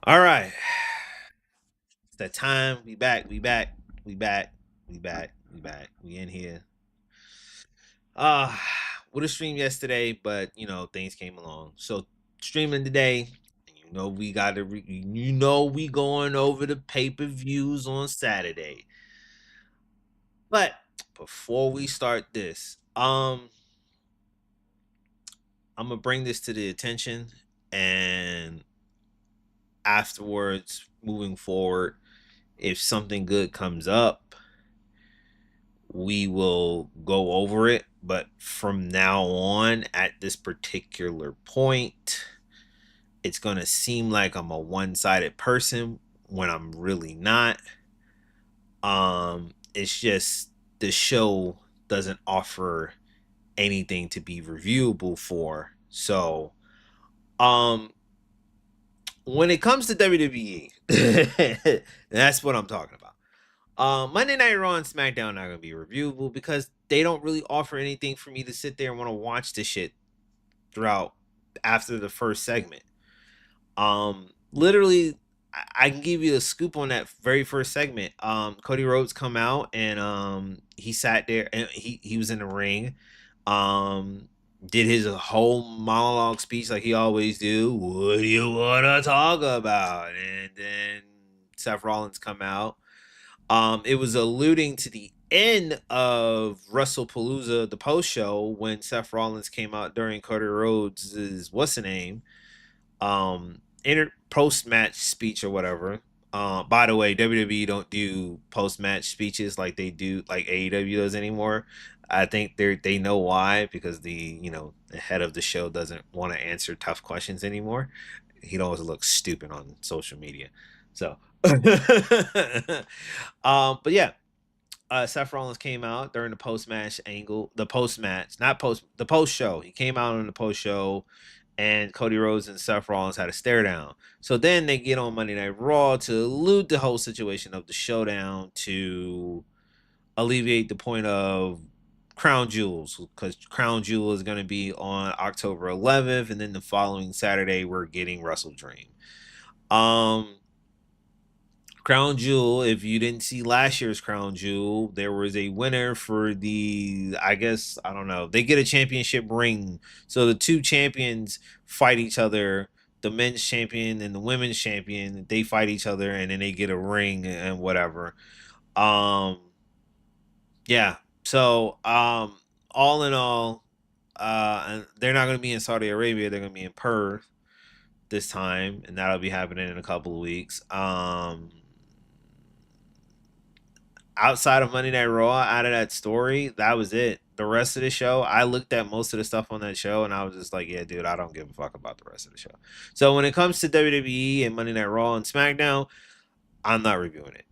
All right. It's that time. We back. We back. We back. We back. We back. We in here. Uh would have streamed yesterday, but things came along. So streaming today. We got to. We going over the pay-per-views on Saturday. But before we start this, I'm gonna bring this to the attention, and afterwards, moving forward, if something good comes up, we will go over it. But from now on, at this particular point, it's going to seem like I'm a one sided person when I'm really not. It's just the show doesn't offer anything to be reviewable for. So, um, when it comes to WWE, that's what I'm talking about. Monday Night Raw and SmackDown are not gonna be reviewable because they don't really offer anything for me to sit there and want to watch this shit throughout after the first segment. Literally, I can give you a scoop on that very first segment. Cody Rhodes come out and he sat there and he was in the ring. Um, did his whole monologue speech like he always do. What do you want to talk about? And then Seth Rollins come out. It was alluding to the end of Wrestlepalooza, the post show, when Seth Rollins came out during Cody Rhodes' what's the name? Post match speech or whatever. By the way, WWE don't do post match speeches like they do like AEW does anymore. I think they know why, because the head of the show doesn't want to answer tough questions anymore. He'd always look stupid on social media. So but yeah, Seth Rollins came out during the post match angle, the post match, not post, the post show. He came out on the post show, and Cody Rhodes and Seth Rollins had a stare down. So then they get on Monday Night Raw to allude the whole situation of the showdown to alleviate the point of Crown Jewels, because Crown Jewel is going to be on October 11th, and then the following Saturday we're getting Wrestle Dream. Um, Crown Jewel, if you didn't see last year's Crown Jewel, there was a winner for I guess, I don't know, they get a championship ring. So the two champions fight each other, the men's champion and the women's champion, they fight each other and then they get a ring and whatever. Um, yeah. So, all in all, and they're not going to be in Saudi Arabia, they're going to be in Perth this time, and that'll be happening in a couple of weeks. Outside of Monday Night Raw, out of that story, that was it. The rest of the show, I looked at most of the stuff on that show and I was just like, yeah, dude, I don't give a fuck about the rest of the show. So when it comes to WWE and Monday Night Raw and SmackDown, I'm not reviewing it.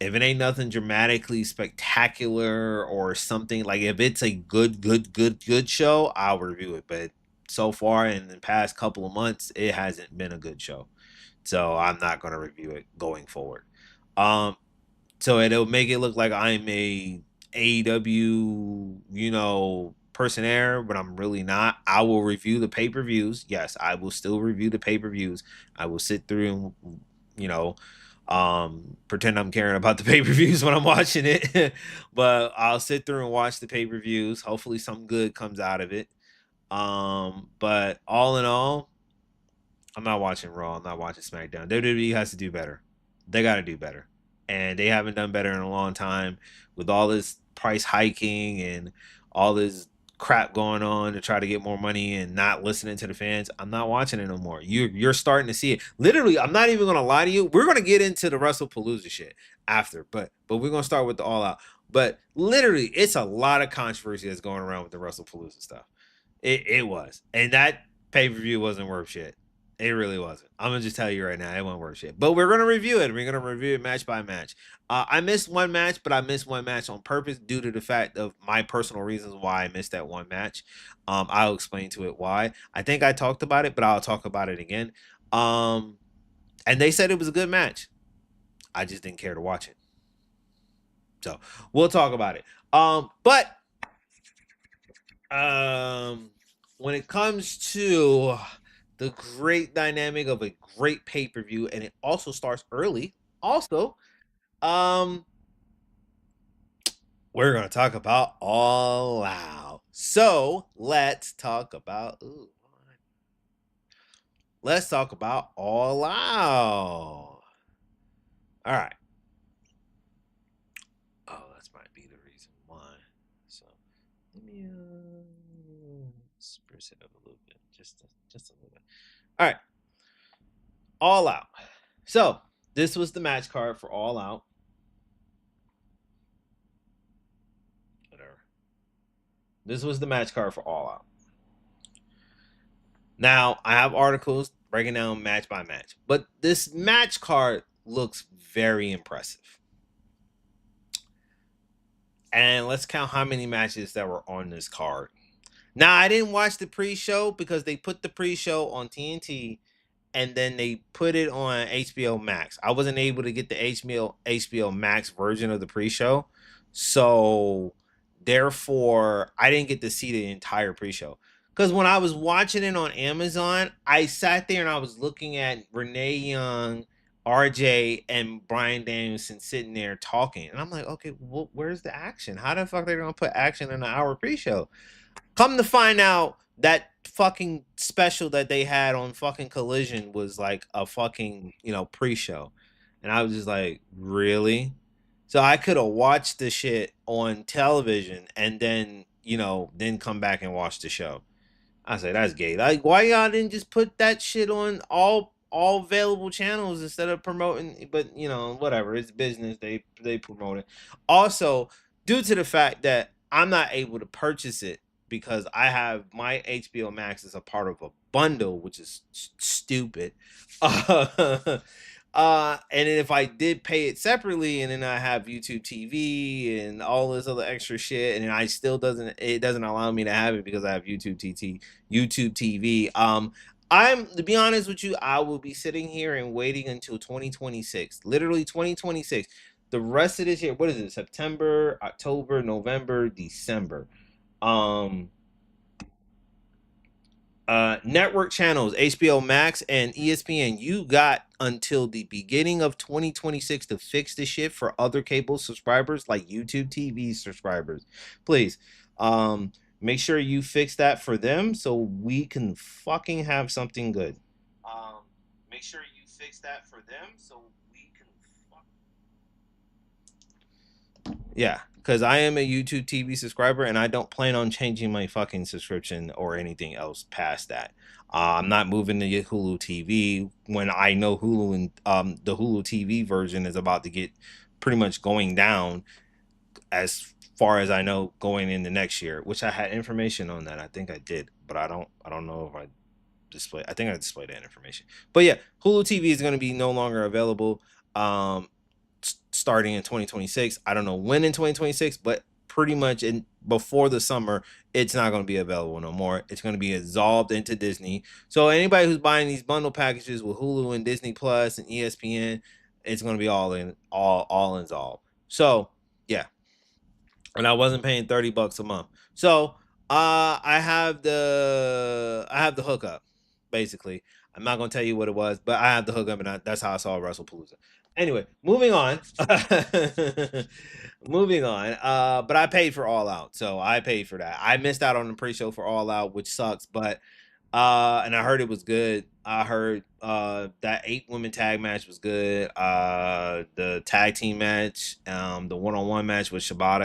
If it ain't nothing dramatically spectacular or something, like if it's a good show, I'll review it. But so far in the past couple of months, it hasn't been a good show. So I'm not going to review it going forward. Um, so it'll make it look like I'm a AEW, personaire, but I'm really not. I will review the pay-per-views. Yes, I will still review the pay-per-views. I will sit through and, pretend I'm caring about the pay-per-views when I'm watching it. But I'll sit through and watch the pay-per-views. Hopefully some good comes out of it. But all in all, I'm not watching Raw. I'm not watching SmackDown. WWE has to do better. They got to do better, and they haven't done better in a long time. With all this price hiking and all this crap going on to try to get more money and not listening to the fans, I'm not watching it no more. You're starting to see it. Literally, I'm not even gonna lie to you. We're gonna get into the Wrestlepalooza shit after, but we're gonna start with the All Out. But literally, it's a lot of controversy that's going around with the Wrestlepalooza stuff. It was, and that pay per view wasn't worth shit. It really wasn't. I'm gonna just tell you right now, it wasn't worth shit. But we're gonna review it. We're gonna review it match by match. I missed one match, but I missed one match on purpose due to the fact of my personal reasons why I missed that one match. I'll explain to it why. I think I talked about it, but I'll talk about it again. Um, and they said it was a good match. I just didn't care to watch it. So we'll talk about it. But um, when it comes to the great dynamic of a great pay-per-view, and it also starts early. Also, um, we're gonna talk about All Out. So let's talk about let's talk about All Out. All right. Oh, that might be the reason why. So let me spruce it up a little bit, just a little bit. All right, All Out. So this was the match card for All Out. Whatever. This was the match card for All Out. Now I have articles breaking down match by match, but this match card looks very impressive. And let's count how many matches that were on this card. Now I didn't watch the pre-show because they put the pre-show on TNT and then they put it on HBO Max. I wasn't able to get the HBO Max version of the pre-show. So therefore I didn't get to see the entire pre-show. Because when I was watching it on Amazon, I sat there and I was looking at Renee Young, RJ, and Brian Danielson sitting there talking. And I'm like, okay, well, where's the action? How the fuck are they gonna put action in an hour pre-show? Come to find out, that fucking special that they had on fucking Collision was like a fucking, pre-show. And I was just like, really? So I could have watched the shit on television and then, then come back and watch the show. I say that's gay. Like, why y'all didn't just put that shit on all available channels instead of promoting? But whatever. It's business. They promote it. Also, due to the fact that I'm not able to purchase it because I have my HBO Max as a part of a bundle, which is stupid. And then if I did pay it separately, and then I have YouTube TV and all this other extra shit, and then I still doesn't allow me to have it because I have YouTube TV. I'm, to be honest with you, I will be sitting here and waiting until 2026, literally 2026. The rest of this year, what is it? September, October, November, December. Network channels, HBO Max and ESPN, you got until the beginning of 2026 to fix the shit for other cable subscribers like YouTube TV subscribers. Please, make sure you fix that for them so we can fucking have something good. Make sure you fix that for them so we can Yeah, because I am a YouTube TV subscriber and I don't plan on changing my fucking subscription or anything else past that. I'm not moving to Hulu TV when I know Hulu and the Hulu TV version is about to get pretty much going down as far as I know going into next year, which I had information on that. I think I did, but I don't know if I displayed. I think I displayed that information. But yeah, Hulu TV is going to be no longer available. Starting in 2026. I don't know when in 2026, but pretty much before the summer, it's not going to be available no more. It's going to be absorbed into Disney. So anybody who's buying these bundle packages with Hulu and Disney Plus and ESPN, it's going to be all involved. So yeah, and I wasn't paying $30 a month. So I have the hookup. Basically, I'm not gonna tell you what it was, but I have the hookup, and that's how I saw Wrestlepalooza. Anyway, moving on. Moving on. But I paid for All Out, so I paid for that. I missed out on the pre-show for All Out, which sucks, but and I heard it was good. I heard that 8-woman tag match was good. The tag team match, the one-on-one match with Shibata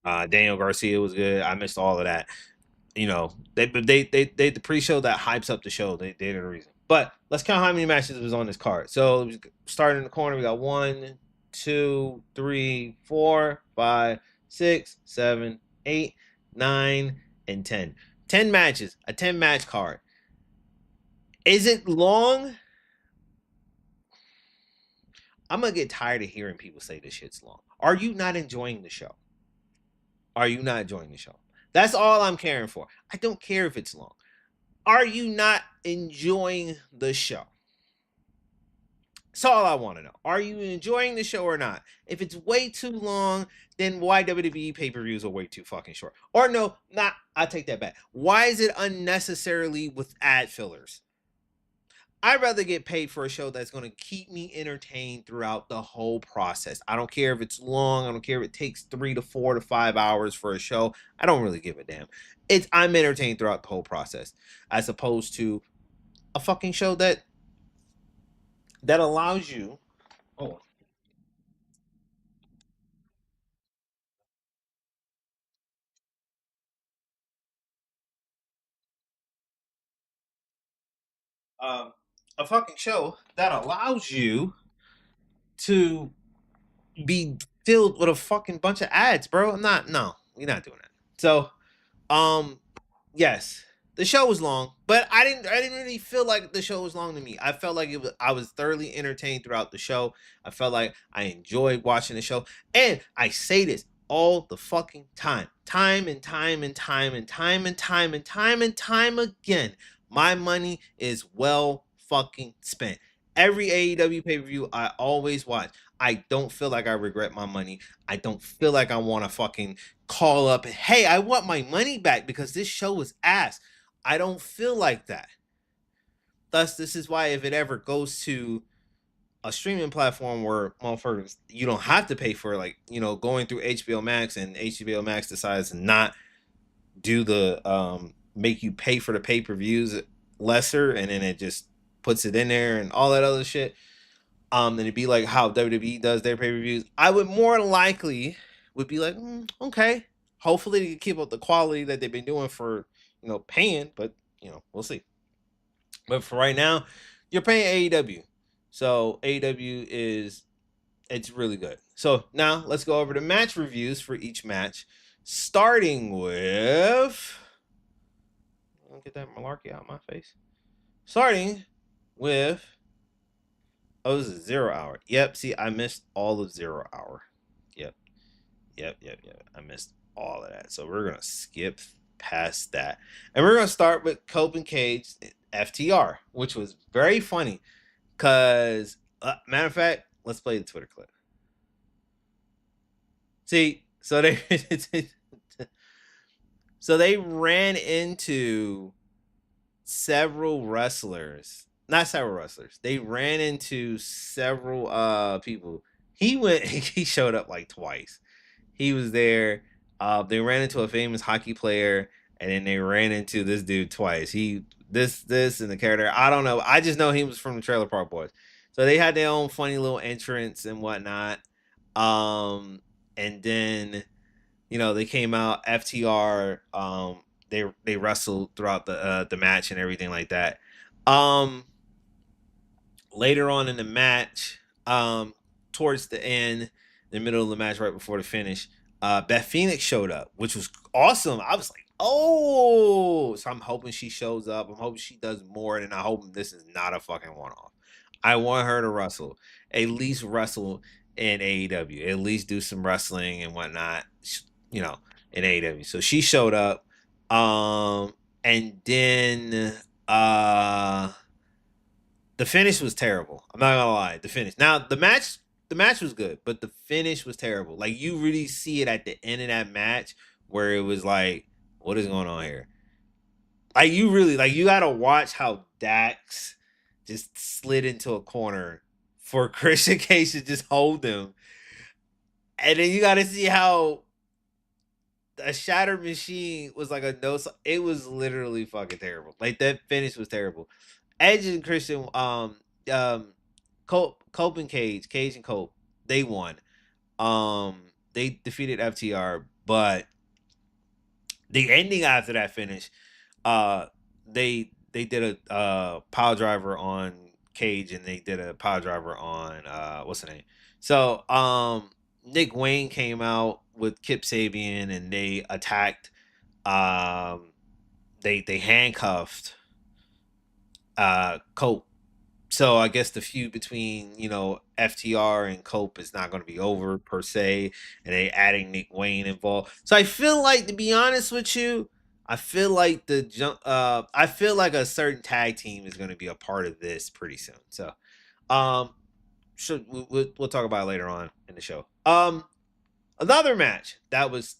and Daniel Garcia was good. I missed all of that. They the pre-show that hypes up the show. They did a reason. But let's count how many matches was on this card. So starting in the corner, we got 1, 2, 3, 4, 5, 6, 7, 8, 9, and 10. 10 matches, a 10-match card. Is it long? I'm gonna get tired of hearing people say this shit's long. Are you not enjoying the show? Are you not enjoying the show? That's all I'm caring for. I don't care if it's long. Are you not enjoying the show? That's all I want to know. Are you enjoying the show or not? If it's way too long, then why WWE pay-per-views are way too fucking short? Or no, not. I take that back. Why is it unnecessarily with ad fillers? I'd rather get paid for a show that's going to keep me entertained throughout the whole process. I don't care if it's long. I don't care if it takes 3 to 4 to 5 hours for a show. I don't really give a damn. I'm entertained throughout the whole process, as opposed to a fucking show that allows you. Oh, um, a fucking show that allows you to be filled with a fucking bunch of ads, bro. I'm not. No, we're not doing that. So, um, yes, the show was long, but I didn't really feel like the show was long to me. I felt like I was thoroughly entertained throughout the show. I felt like I enjoyed watching the show. And I say this all the fucking time. Time and time and time and time and time and time and time again. My money is well fucking spent. Every AEW pay-per-view I always watch. I don't feel like I regret my money. I don't feel like I want to fucking call up and, hey, I want my money back because this show was ass. I don't feel like that. Thus, this is why if it ever goes to a streaming platform where motherfuckers you don't have to pay for, like, going through HBO Max, and HBO Max decides to not do the make you pay for the pay-per-views lesser, and then it just puts it in there and all that other shit. And it'd be like how WWE does their pay-per-views. I would more likely would be like, okay. Hopefully they can keep up the quality that they've been doing for paying, but we'll see. But for right now, you're paying AEW, so AEW is it's really good. So now let's go over the match reviews for each match, starting with. I'll get that malarkey out of my face. Starting with. Oh, this is 0 hour. Yep. See, I missed all of 0 hour. Yep. Yep. I missed all of that. So we're gonna skip past that, and we're gonna start with Cope and Cage FTR, which was very funny. Cause matter of fact, let's play the Twitter clip. See, so they ran into several wrestlers. Not several wrestlers. They ran into several people. He showed up like twice. He was there. They ran into a famous hockey player, and then they ran into this dude twice. This and the character. I don't know. I just know he was from the Trailer Park Boys. So they had their own funny little entrance and whatnot. And then they came out. FTR. They wrestled throughout the match and everything like that. Um, Later on in the match, towards the end, the middle of the match, right before the finish, Beth Phoenix showed up, which was awesome. I was like, oh, so I'm hoping she shows up. I'm hoping she does more, and I hope this is not a fucking one off. I want her to wrestle, at least wrestle in AEW, at least do some wrestling and whatnot, you know, in AEW. So she showed up, and then the finish was terrible. I'm not gonna lie. The finish. Now the match was good, but the finish was terrible. Like, you really see it at the end of that match where it was like, what is going on here? Like, you gotta watch how Dax just slid into a corner for Christian Cage to just hold him, and then you gotta see how a shattered machine was like a no. It was literally fucking terrible. Like, that finish was terrible. Edge and Christian, Cope and Cage and Cope, they won. They defeated FTR, but the ending after that finish, uh, they did a pile driver on Cage, and they did a pile driver on what's the name? So Nick Wayne came out with Kip Sabian, and they attacked. Um, they handcuffed Cope. So I guess the feud between FTR and Cope is not going to be over per se, and they adding Nick Wayne involved. So I feel like, to be honest with you, I feel like I feel like a certain tag team is going to be a part of this pretty soon. So, um, we'll talk about it later on in the show. Another match that was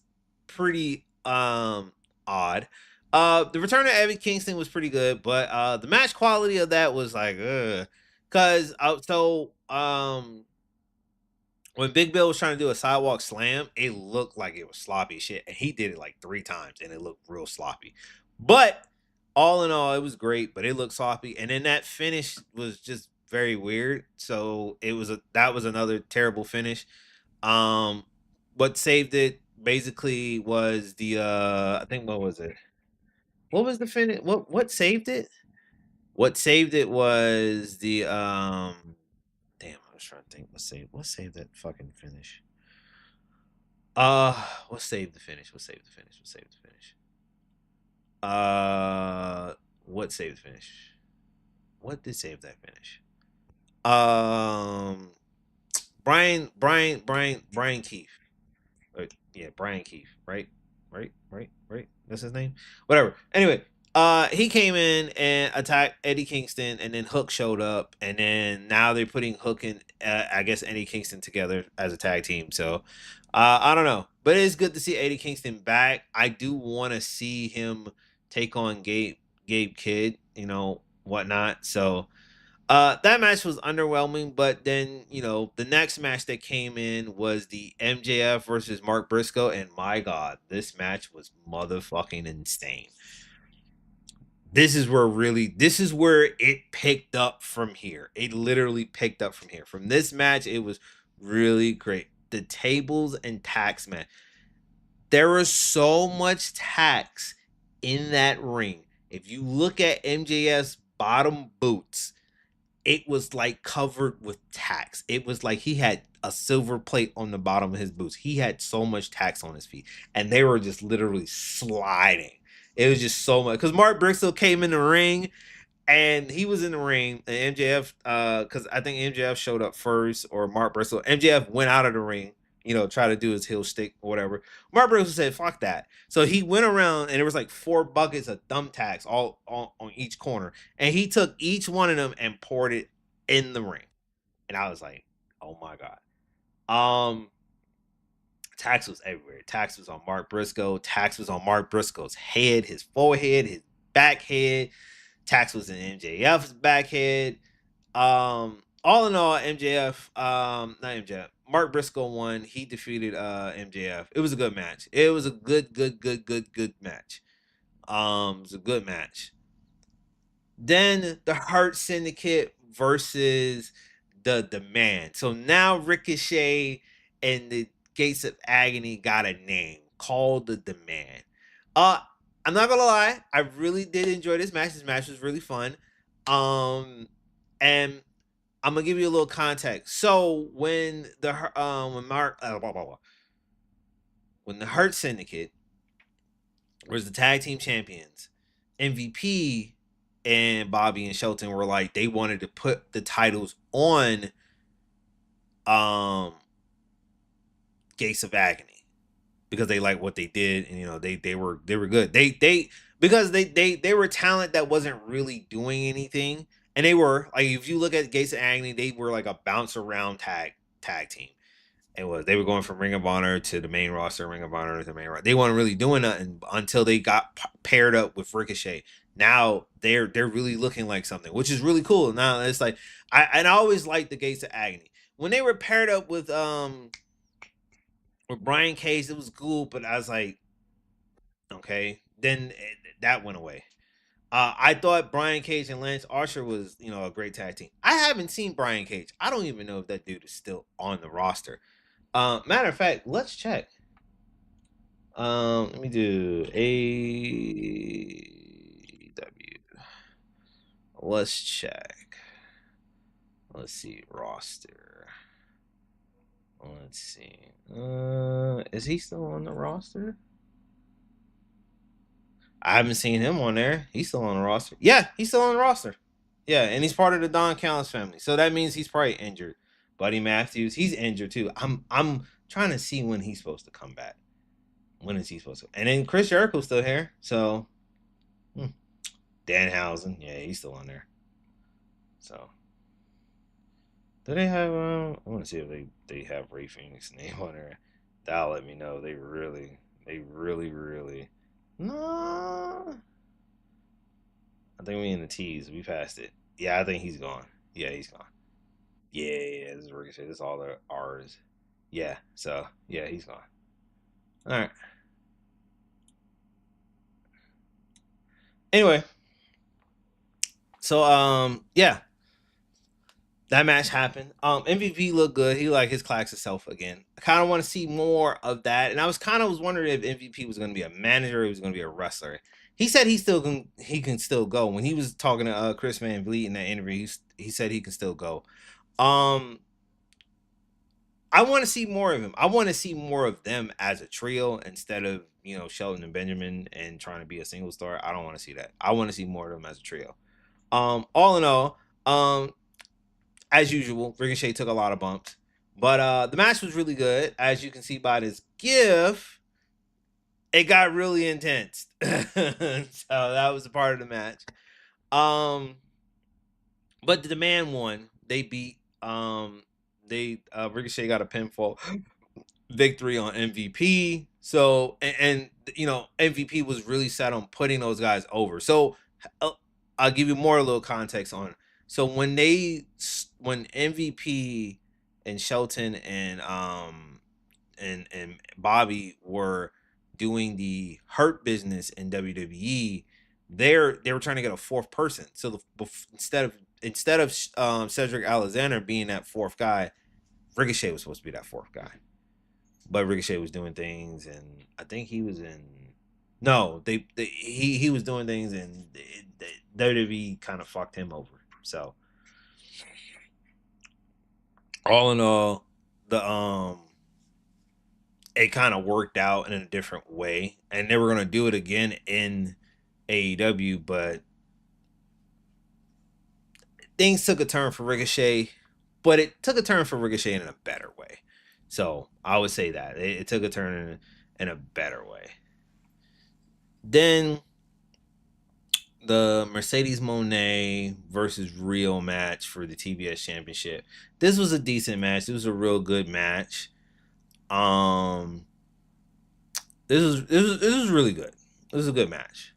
pretty odd. The return of Eddie Kingston was pretty good, but the match quality of that was like, because when Big Bill was trying to do a sidewalk slam, it looked like it was sloppy shit, and he did it like 3 times, and it looked real sloppy. But all in all, it was great, but it looked sloppy, and then that finish was just very weird. So that was another terrible finish. Um, what saved it basically was the I think what was it? What was the finish? What saved it? What saved it was the damn, I was trying to think what saved that fucking finish. What saved the finish? What saved the finish? What saved the finish? What saved the finish? What did save that finish? Um Brian Keith. Yeah, Brian Keith, right? Right. That's his name. Whatever. Anyway, he came in and attacked Eddie Kingston, and then Hook showed up, and then now they're putting Hook and I guess Eddie Kingston together as a tag team. So, I don't know, but it's good to see Eddie Kingston back. I do want to see him take on Gabe Kidd, whatnot. So, that match was underwhelming, but then the next match that came in was the MJF versus Mark Briscoe, and my God, this match was motherfucking insane. This is where it picked up from here. It literally picked up from here. From this match, it was really great. The tables and tacks match. There was so much tax in that ring. If you look at MJF's bottom boots, it was like covered with tacks. It was like he had a silver plate on the bottom of his boots. He had so much tacks on his feet, and they were just literally sliding. It was just so much because Mark Briscoe came in the ring, and he was in the ring, and MJF, because I think MJF showed up first, or Mark Briscoe. MJF went out of the ring, try to do his heel stick or whatever. Mark Briscoe said, "Fuck that." So he went around, and there was like 4 buckets of thumbtacks all on each corner, and he took each one of them and poured it in the ring. And I was like, "Oh my God." Tax was everywhere. Tax was on Mark Briscoe. Tax was on Mark Briscoe's head, his forehead, his back head. Tax was in MJF's backhead. All in all, not MJF. Mark Briscoe won. He defeated MJF. It was a good match. It was a good match. It was a good match. Then the Hurt Syndicate versus the Man. So now Ricochet and the Gates of Agony got a name called the Man. Uh, I'm not gonna lie, I really did enjoy this match. This match was really fun. And I'm gonna give you a little context. So when when the Hurt Syndicate was the tag team champions, MVP and Bobby and Shelton were like they wanted to put the titles on um Gates of Agony because they like what they did, and they were good. They because they were talent that wasn't really doing anything, and they were like, if you look at Gates of Agony, they were like a bounce around tag team. They were going from Ring of Honor to the main roster, Ring of Honor to the main roster. They weren't really doing nothing until they got paired up with Ricochet. Now they're really looking like something, which is really cool. Now it's like I always liked the Gates of Agony when they were paired up with Brian Cage. It was cool, but I was like, okay. Then that went away. I thought Brian Cage and Lance Archer was, a great tag team. I haven't seen Brian Cage. I don't even know if that dude is still on the roster. Matter of fact, let's check. Let me do AEW. Let's check. Let's see roster. Let's see. Is he still on the roster? I haven't seen him on there. He's still on the roster. Yeah, he's still on the roster. Yeah, and he's part of the Don Callis family. So that means he's probably injured. Buddy Matthews, he's injured too. I'm trying to see when he's supposed to come back. When is he supposed to? And then Chris Jericho's still here. So Danhausen, yeah, he's still on there. So Do they have? I want to see if they have Ray Phoenix name on there. That'll let me know they really. No, I think we in the T's. We passed it. Yeah, I think he's gone. Yeah, he's gone. Yeah, yeah, this is Ricochet. This is all the R's. Yeah, so yeah, he's gone. All right. Anyway, so yeah, that match happened. MVP looked good. He like his classic self again. I kind of want to see more of that. And I was kind of was wondering if MVP was going to be a manager or he was going to be a wrestler. He said he can still go. When he was talking to Chris Van Vliet in that interview, he said he can still go. Um, I want to see more of him. I want to see more of them as a trio instead of Shelton and Benjamin and trying to be a single star. I don't want to see that. I want to see more of them as a trio. All in all, as usual, Ricochet took a lot of bumps, but the match was really good. As you can see by this GIF, it got really intense. So that was a part of the match. Um, but the man won. They beat. They Ricochet got a pinfall victory on MVP. So and MVP was really set on putting those guys over. So uh, I'll give you more a little context on. So when MVP and Shelton and Bobby were doing the Hurt Business in WWE, they were trying to get a fourth person. So instead of Cedric Alexander being that fourth guy, Ricochet was supposed to be that fourth guy. But Ricochet was doing things, and I think he was in. No, he was doing things, and WWE kind of fucked him over. So all in all, the it kind of worked out in a different way, and they were gonna do it again in AEW, but things took a turn for Ricochet, but it took a turn for Ricochet in a better way. So I would say that it took a turn in a better way. Then the Mercedes Monet versus Rio match for the TBS Championship. This was a decent match. It was a real good match. Um, this was really good. It was a good match.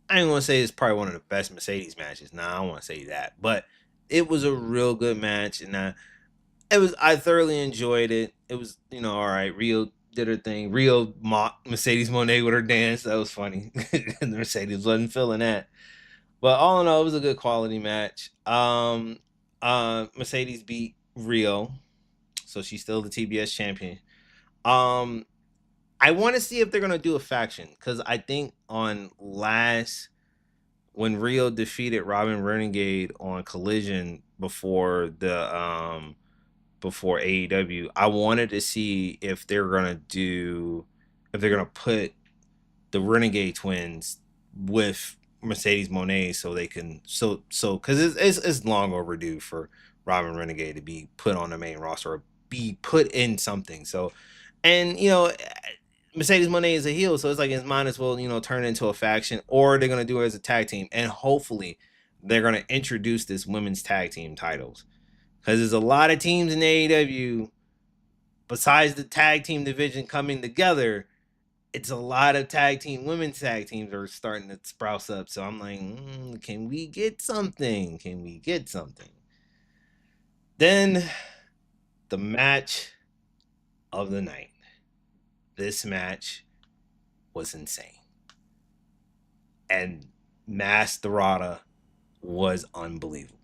I ain't gonna say it's probably one of the best Mercedes matches. Nah, I don't want to say that, but it was a real good match, and I thoroughly enjoyed it. It was all right. Rio did her thing. Rio mocked Mercedes Monet with her dance. That was funny. And Mercedes wasn't feeling that. But all in all, it was a good quality match. Mercedes beat Rio, so she's still the TBS champion. Um, I want to see if they're gonna do a faction because I think on last when Rio defeated Robin Renegade on Collision before AEW, I wanted to see if they're gonna put the Renegade twins with Mercedes Monet so they can because it's long overdue for Robin Renegade to be put on the main roster or be put in something. So and Mercedes Monet is a heel, so it's like it might as well turn into a faction, or they're gonna do it as a tag team, and hopefully they're gonna introduce this women's tag team titles because there's a lot of teams in AEW besides the tag team division coming together. It's a lot of tag team women's tag teams are starting to sprout up. So I'm like, can we get something? Can we get something? Then the match of the night. This match was insane. And Masturata was unbelievable.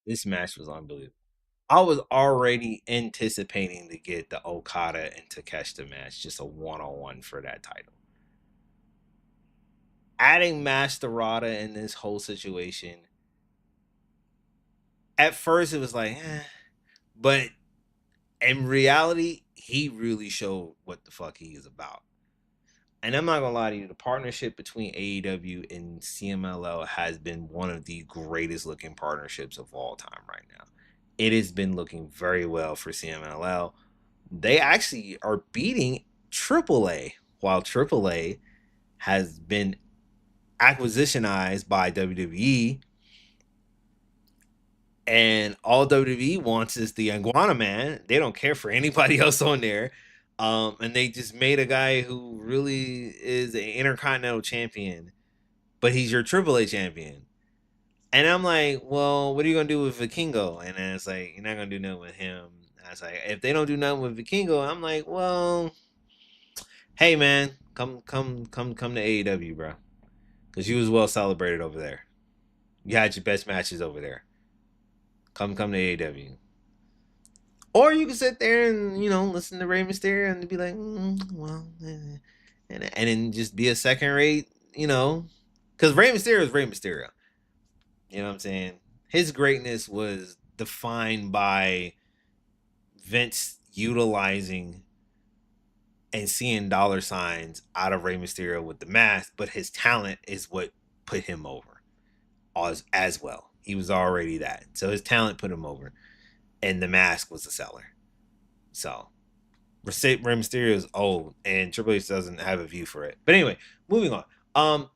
This match was unbelievable. I was already anticipating to get the Okada and Takeshita match, just a one-on-one for that title. Adding Masturata in this whole situation, at first it was like, but in reality, he really showed what the fuck he is about. And I'm not gonna lie to you, the partnership between AEW and CMLL has been one of the greatest looking partnerships of all time right now. it has been looking very well for CMLL. They actually are beating AAA, while AAA has been acquisitionized by WWE, and all WWE wants is the Iguana Man. They don't care for anybody else on there. And they just made a guy who really is an intercontinental champion, but he's your AAA champion. And I'm like, well, what are you gonna do with Vikingo? And then it's like, you're not gonna do nothing with him. I was like, if they don't do nothing with Vikingo, I'm like, well, hey man, come to AEW, bro, because you was well celebrated over there. You had your best matches over there. Come to AEW. Or you can sit there and listen to Rey Mysterio and be like, well, and then just be a second rate, because Rey Mysterio is Rey Mysterio. You know what I'm saying? His greatness was defined by Vince utilizing and seeing dollar signs out of Rey Mysterio with the mask, but his talent is what put him over as well. He was already that. So his talent put him over, and the mask was a seller. So Rey Mysterio is old, and Triple H doesn't have a view for it. But anyway, moving on.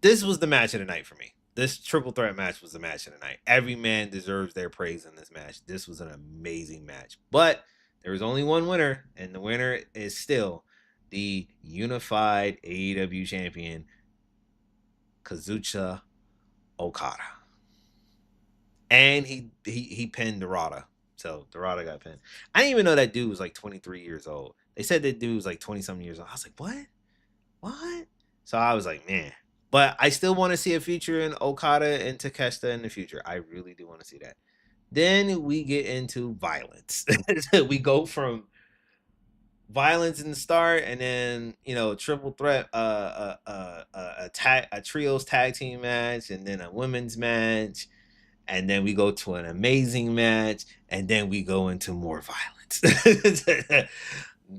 This was the match of the night for me. This triple threat match was the match of the night. Every man deserves their praise in this match. This was an amazing match. But there was only one winner, and the winner is still the unified AEW champion, Kazuchika Okada. And he pinned Dorada. So Dorada got pinned. I didn't even know that dude was like 23 years old. They said that dude was like 20 something years old. I was like, what? What? So I was like, man. But I still want to see a feature in Okada and Takeshita in the future. I really do want to see that. Then we get into violence. We go from violence in the start, and then triple threat, a trios tag team match, and then a women's match, and then we go to an amazing match, and then we go into more violence.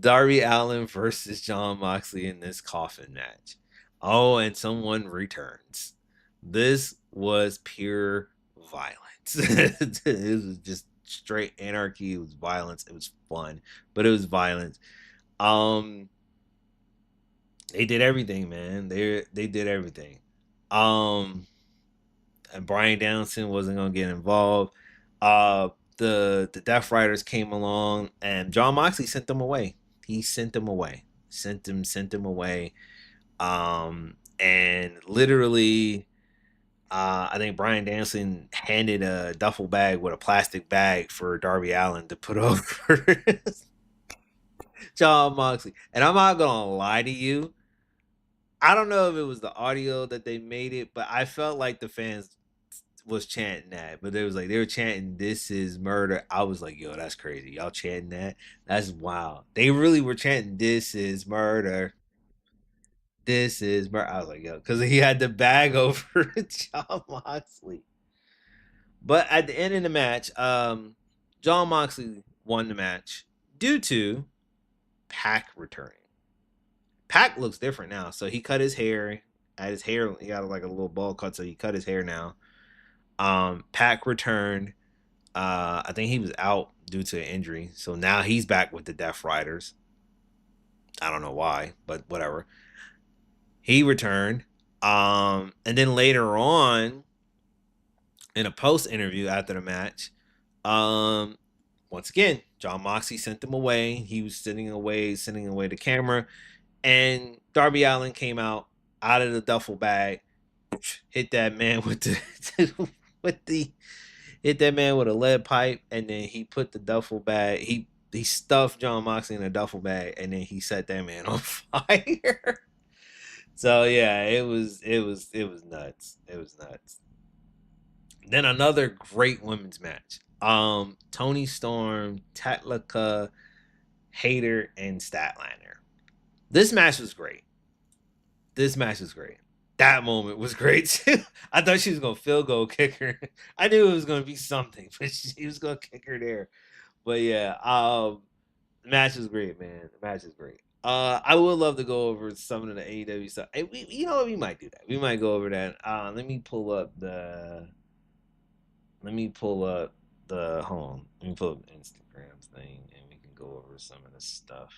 Darby Allin versus Jon Moxley in this coffin match. Oh, and someone returns. This was pure violence. It was just straight anarchy. It was violence. It was fun, but it was violence. Um, they did everything, man. They did everything. And Brian Danielson wasn't gonna get involved. The Death Riders came along, and Jon Moxley sent them away. He sent them away. Sent them away. And literally, I think Brian Danielson handed a duffel bag with a plastic bag for Darby Allin to put over Jon Moxley. And I'm not gonna lie to you, I don't know if it was the audio that they made it, but I felt like the fans was chanting that. But they were chanting "This is murder." I was like, "Yo, that's crazy! Y'all chanting that? That's wild." They really were chanting "This is murder." This is murder. I was like, "Yo," because he had the bag over Jon Moxley. But at the end of the match, Jon Moxley won the match due to Pac returning. Pac looks different now. So he cut his hair. At his hair, he got like a little ball cut, so he cut his hair now. Pac returned. I think he was out due to an injury, so now he's back with the Death Riders. I don't know why, but whatever. He returned. And then later on, in a post interview after the match, um, once again, Jon Moxley sent them away. He was sending away the camera, and Darby Allin came out of the duffel bag, hit that man with the with the hit that man with a lead pipe, and then he put the duffel bag. He stuffed Jon Moxley in a duffel bag, and then he set that man on fire. So yeah, it was nuts. It was nuts. Then another great women's match. Tony Storm, Tatlika, Hayter, and Statlander. This match was great. This match was great. That moment was great too. I thought she was gonna field goal kick her. I knew it was gonna be something, but she was gonna kick her there. But yeah, the match is great, man. The match is great. I would love to go over some of the AEW stuff. Hey, you know what? We might do that. We might go over that. Let me pull up the hold on. Let me pull up Instagram thing and we can go over some of the stuff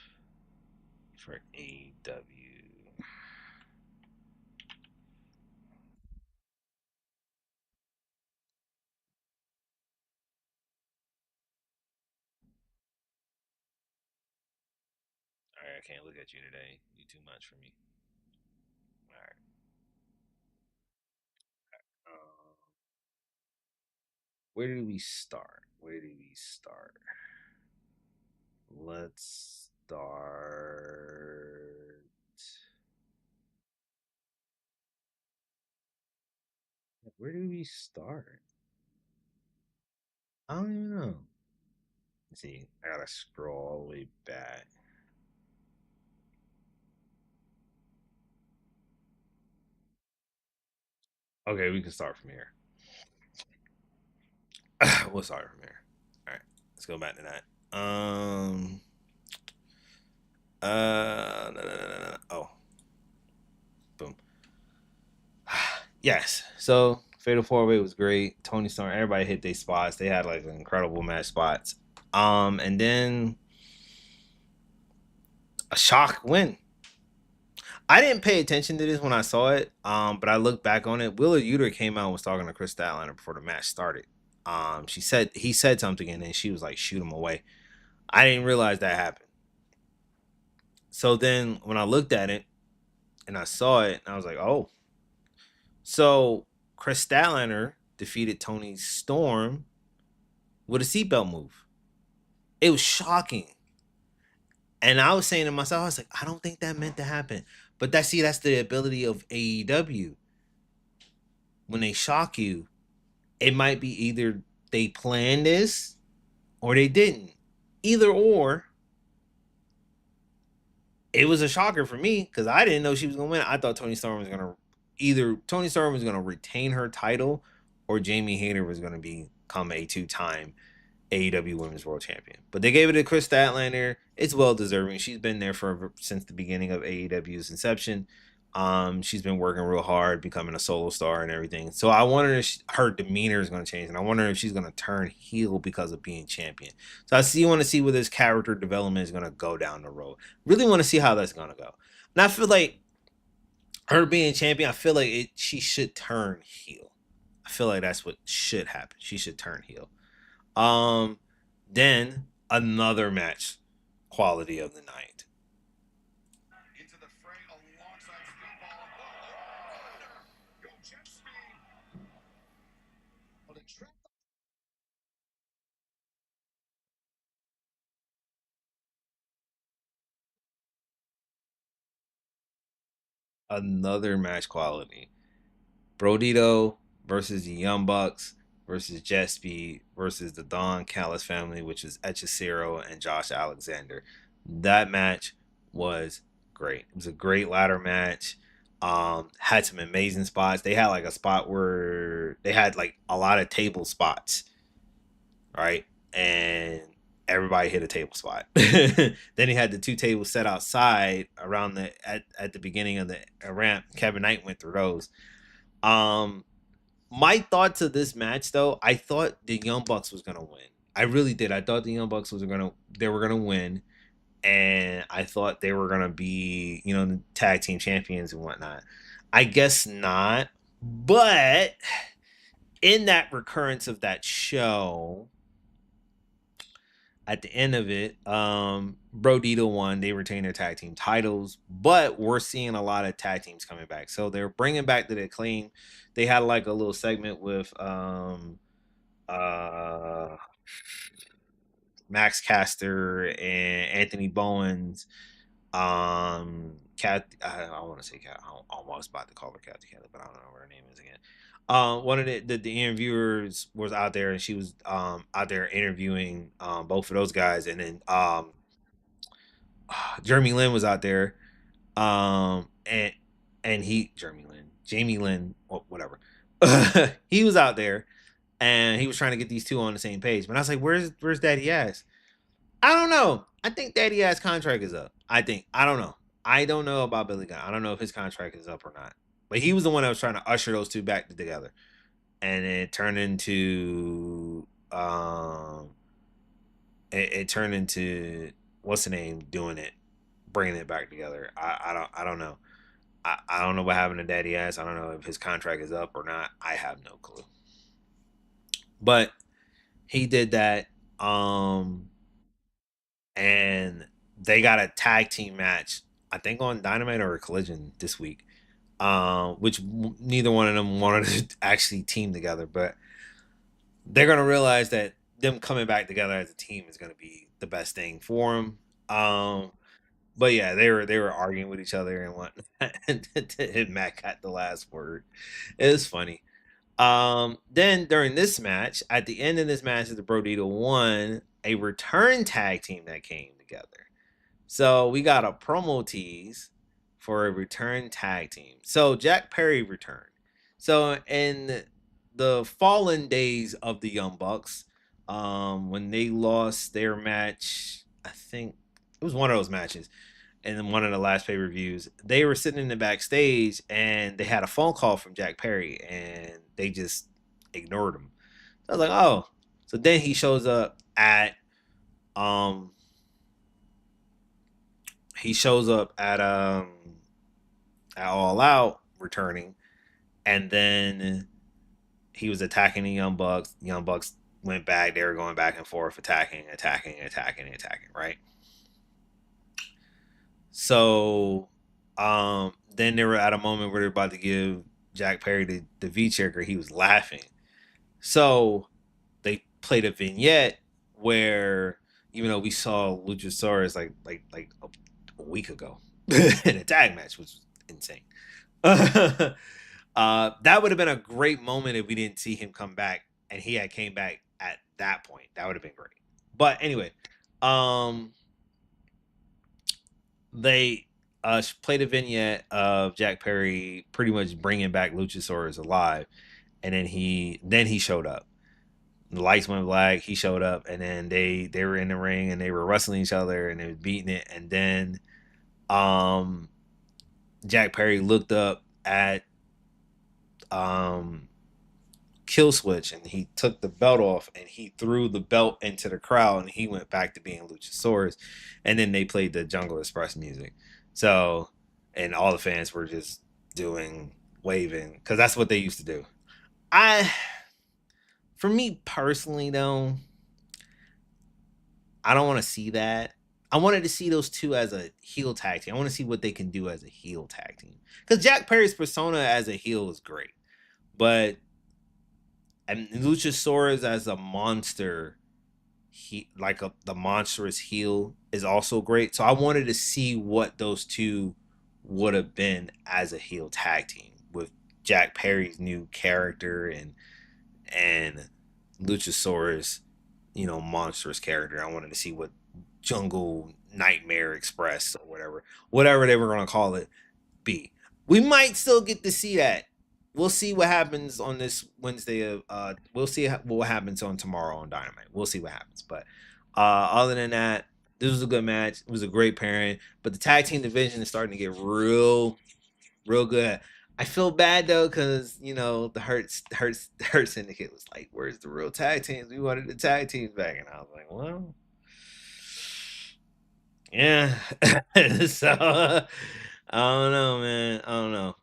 for AEW. All right, I can't look at you today. You too much for me. All right. Where did we start? Where did we start? Let's start. Where did we start? I don't even know. Let's see, I gotta scroll all the way back. Okay, we can start from here. We'll start from here. All right, let's go back to that. No, no, no, no, no. Oh, boom. Yes. So Fatal Four Way was great. Tony Storm, everybody hit their spots. They had like incredible match spots. And then a shock win. I didn't pay attention to this when I saw it. But I looked back on it. Willa Uter came out and was talking to Chris Statlander before the match started. He said something and then she was like, shoot him away. I didn't realize that happened. So then when I looked at it and I saw it, I was like, oh. So Chris Statlander defeated Tony Storm with a seatbelt move. It was shocking. And I was saying to myself, I was like, I don't think that meant to happen. But that's the ability of AEW. When they shock you, it might be either they planned this or they didn't. Either or, it was a shocker for me because I didn't know she was gonna win. I thought Tony Storm was gonna retain her title or Jamie Hayter was gonna become a two-time AEW Women's World Champion. But they gave it to Chris Statlander. It's well deserving. She's been there since the beginning of AEW's inception. She's been working real hard, becoming a solo star and everything. So I wonder if her demeanor is going to change, and I wonder if she's going to turn heel because of being champion. So want to see where this character development is going to go down the road. Really want to see how that's going to go. And I feel like her being champion, I feel like she should turn heel. I feel like that's what should happen. She should turn heel. Um, then another match quality of the night. Another match quality. Brodito versus the Young Bucks versus Jet Speed versus the Don Callis family, which is Echicero and Josh Alexander. That match was great. It was a great ladder match. Had some amazing spots. They had like a spot where they had like a lot of table spots, right? And everybody hit a table spot. Then he had the two tables set outside around at the beginning of the ramp. Kevin Knight went through those. Um, my thoughts of this match though, I thought the Young Bucks was gonna win. I really did. I thought the Young Bucks they were gonna win, and I thought they were gonna be the tag team champions and whatnot. I guess not, but in that recurrence of that show, at the end of it, Brodito won. They retained their tag team titles, but we're seeing a lot of tag teams coming back. So they're bringing back the Acclaim. They had like a little segment with uh, Max Caster and Anthony Bowens. I want to say Cat. I almost about to call her Kathy Kelly, but I don't know what her name is again. One of the interviewers was out there, and she was out there interviewing both of those guys, and then Jeremy Lin was out there, and Jamie Lin, whatever, he was out there, and he was trying to get these two on the same page. But I was like, where's Daddy Ass? I don't know. I think Daddy Ass contract is up. I don't know. I don't know about Billy Gunn. I don't know if his contract is up or not. But he was the one that was trying to usher those two back together, and it turned into it turned into what's the name doing it, bringing it back together. I don't know. I don't know what happened to Daddy Ass. I don't know if his contract is up or not. I have no clue. But he did that. And they got a tag team match, I think on Dynamite or Collision this week. Which neither one of them wanted to actually team together, but they're gonna realize that them coming back together as a team is gonna be the best thing for them. But yeah, they were arguing with each other and whatnot, and Matt got the last word. It was funny. Then during this match, at the end of this match, the Brodito won a return tag team that came together. So we got a promo tease for a return tag team. So Jack Perry returned. So in the fallen days of the Young Bucks, when they lost their match, I think it was one of those matches, and then one of the last pay per views, they were sitting in the backstage and they had a phone call from Jack Perry and they just ignored him. So I was like, oh. So then he shows up um at All Out returning, and then he was attacking the Young Bucks. The Young Bucks went back. They were going back and forth, attacking, right? So then they were at a moment where they're about to give Jack Perry the V checker. He was laughing. So they played a vignette where, even though we saw Luchasaurus like a week ago in a tag match, which was insane. That would have been a great moment if we didn't see him come back and he had came back at that point. That would have been great. But anyway, um, they played a vignette of Jack Perry pretty much bringing back Luchasaurus alive, and then he showed up. The lights went black. He showed up, and then they were in the ring and they were wrestling each other and they was beating it. And then um, Jack Perry looked up at um, Kill Switch and he took the belt off and he threw the belt into the crowd and he went back to being Luchasaurus. And then they played the Jungle Express music. So, and all the fans were just doing waving because that's what they used to do. I, for me personally, though, I don't want to see that. I wanted to see those two as a heel tag team. I want to see what they can do as a heel tag team because Jack Perry's persona as a heel is great, but and Luchasaurus as a monster, he like the monstrous heel is also great. So I wanted to see what those two would have been as a heel tag team with Jack Perry's new character and Luchasaurus, monstrous character. I wanted to see what Jungle Nightmare Express or whatever they were gonna call it be. We might still get to see that. We'll see what happens on this Wednesday. We'll see what happens on tomorrow on Dynamite. We'll see what happens. But other than that, this was a good match. It was a great pairing. But the tag team division is starting to get real good. I feel bad though because the Hurt Syndicate was like, "Where's the real tag teams? We wanted the tag teams back," and I was like, "Well, yeah." So I don't know, man. I don't know.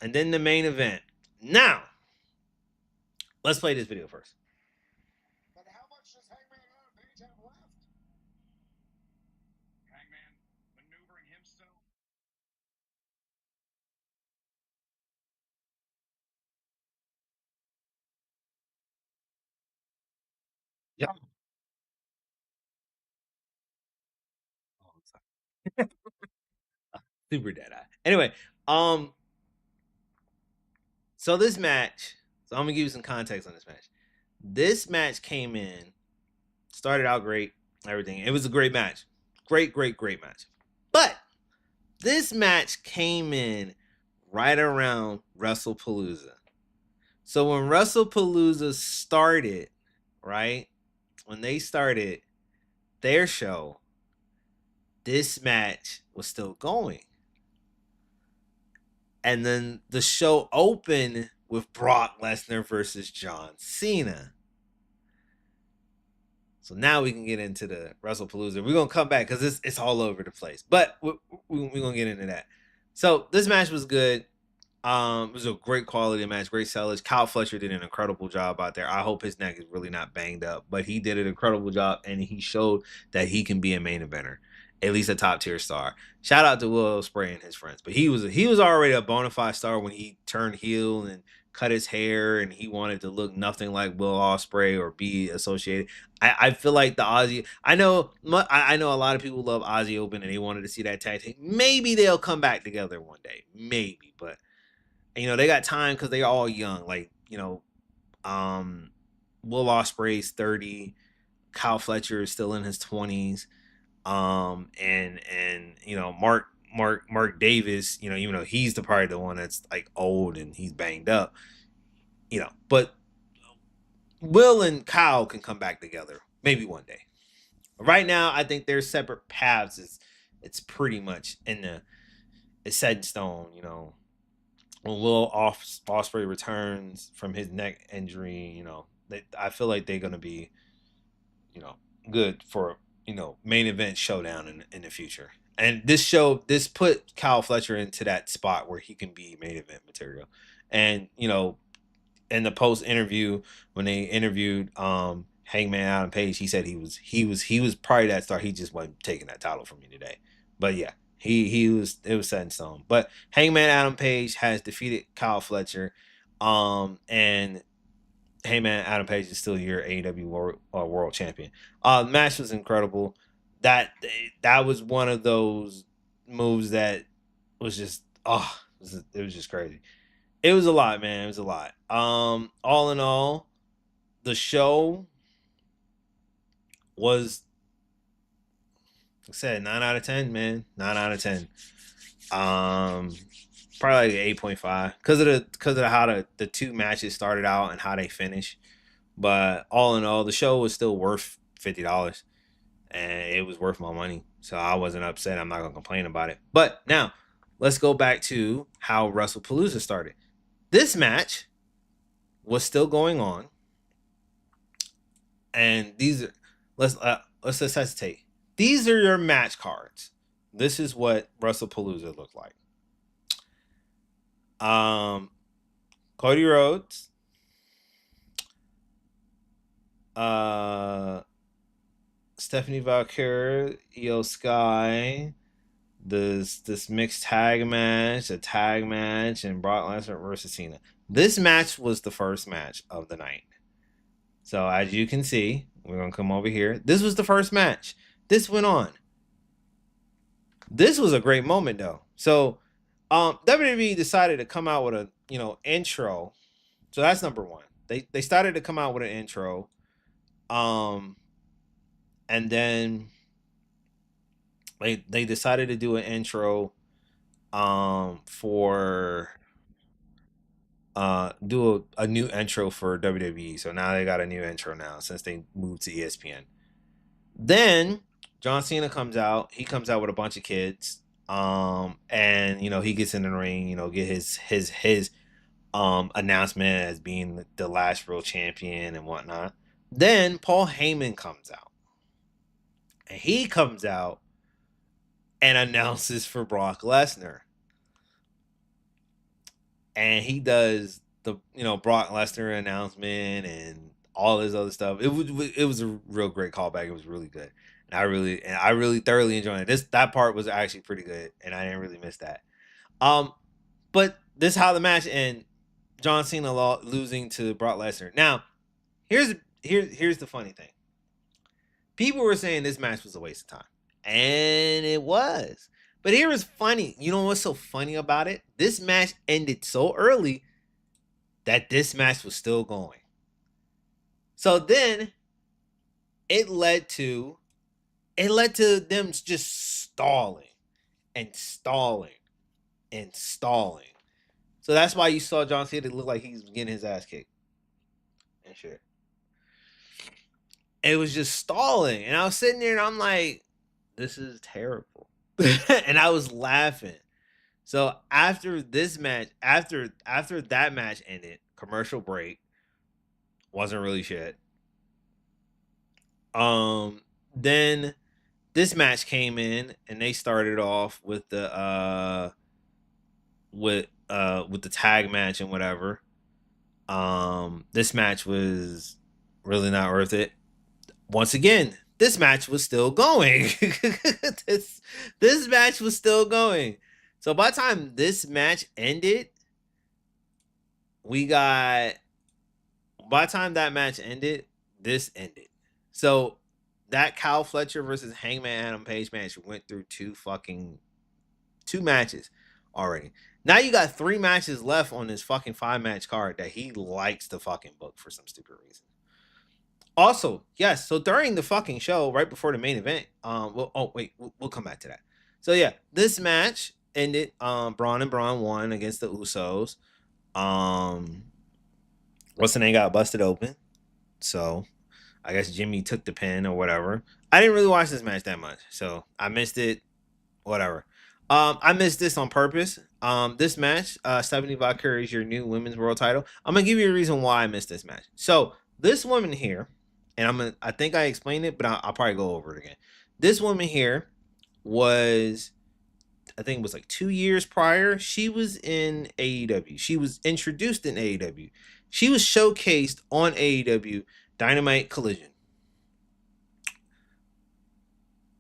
And then the main event. Now, let's play this video first. But how much does Hangman Page have left? Hangman maneuvering himself. Yeah. Oh, I'm sorry. Super dead eye. Anyway, um, so this match. So I'm gonna give you some context on this match. This match came in, started out great, everything. It was a great match. Great match. But this match came in right around WrestlePalooza. So when WrestlePalooza started, right? When they started their show, this match was still going. And then the show opened with Brock Lesnar versus John Cena. So now we can get into the Wrestlepalooza. We're gonna come back because it's all over the place, but we're gonna get into that. So this match was good. It was a great quality match, great sellers. Kyle Fletcher did an incredible job out there. I hope his neck is really not banged up, but he did an incredible job, and he showed that he can be a main eventer, at least a top tier star. Shout out to Will Ospreay and his friends, but he was already a bona fide star when he turned heel and cut his hair, and he wanted to look nothing like Will Ospreay or be associated. I feel like the Aussie. I know a lot of people love Aussie Open, and they wanted to see that tag team. Maybe they'll come back together one day, maybe, but they got time because they're all young. Like, Will Ospreay's 30, Kyle Fletcher is still in his 20s. And Mark Davis, even though he's probably the one that's like old and he's banged up, but Will and Kyle can come back together maybe one day. Right now, I think their separate paths it's pretty much it's set in stone. When Will Ospreay returns from his neck injury, I feel like they're gonna be, good for main event showdown in the future. And this put Kyle Fletcher into that spot where he can be main event material. And in the post interview when they interviewed Hangman Adam Page, he said he was probably that star. He just wasn't taking that title from me today. But yeah, it was set in stone. But Hangman Adam Page has defeated Kyle Fletcher, and Hangman Adam Page is still your AEW world champion. The match was incredible. That was one of those moves that was just it was just crazy. It was a lot, man. It was a lot. All in all, the show was, like I said, 9 out of 10, man. 9 out of 10. Probably like 8.5 because of how the two matches started out and how they finished. But all in all, the show was still worth $50, and it was worth my money. So I wasn't upset. I'm not gonna complain about it. But now let's go back to how Wrestlepalooza started. This match was still going on, and these are let's hesitate. These are your match cards. This is what Wrestlepalooza looked like. Cody Rhodes, Stephanie Valkyrie, Io Sky, this mixed tag match, a tag match, and Brock Lesnar versus Cena. This match was the first match of the night. So as you can see, we're gonna come over here. This was the first match. This went on. This was a great moment though. So WWE decided to come out with a intro. So that's number one. They started to come out with an intro. And then they decided to do an intro for do a new intro for WWE. So now they got a new intro now since they moved to ESPN. Then John Cena comes out. He comes out with a bunch of kids. And he gets in the ring, get his announcement as being the last real champion and whatnot. Then Paul Heyman comes out. And he comes out and announces for Brock Lesnar. And he does the Brock Lesnar announcement and all this other stuff. It was a real great callback. It was really good. And I really thoroughly enjoyed it. That part was actually pretty good, and I didn't really miss that. But this is how the match ended. John Cena losing to Brock Lesnar. Now, here's the funny thing. People were saying this match was a waste of time. And it was. But here is funny. You know what's so funny about it? This match ended so early that this match was still going. So then it led to them just stalling and stalling and stalling. So that's why you saw John Cena look like he's getting his ass kicked and shit. It was just stalling, and I was sitting there and I'm like, this is terrible. And I was laughing. So after this match, after that match ended, commercial break, wasn't really shit. Then this match came in and they started off with the with the tag match and whatever. This match was really not worth it. Once again, this match was still going. This match was still going. So by the time this match ended, we got by the time that match ended, this ended. So that Kyle Fletcher versus Hangman Adam Page match went through two matches already. Now you got 3 matches left on this fucking 5-match card that he likes to fucking book for some stupid reason. Also, yes, so during the fucking show, right before the main event, we'll come back to that. So yeah, this match ended. Braun and Braun won against the Usos. What's the name got busted open, so I guess Jimmy took the pin or whatever. I didn't really watch this match that much, so I missed it. Whatever. I missed this on purpose. This match, Stephanie Valkyrie is your new women's world title. I'm gonna give you a reason why I missed this match. So this woman here, and I think I explained it, but I'll probably go over it again. This woman here was, I think it was like 2 years prior. She was in AEW. She was introduced in AEW. She was showcased on AEW Dynamite Collision.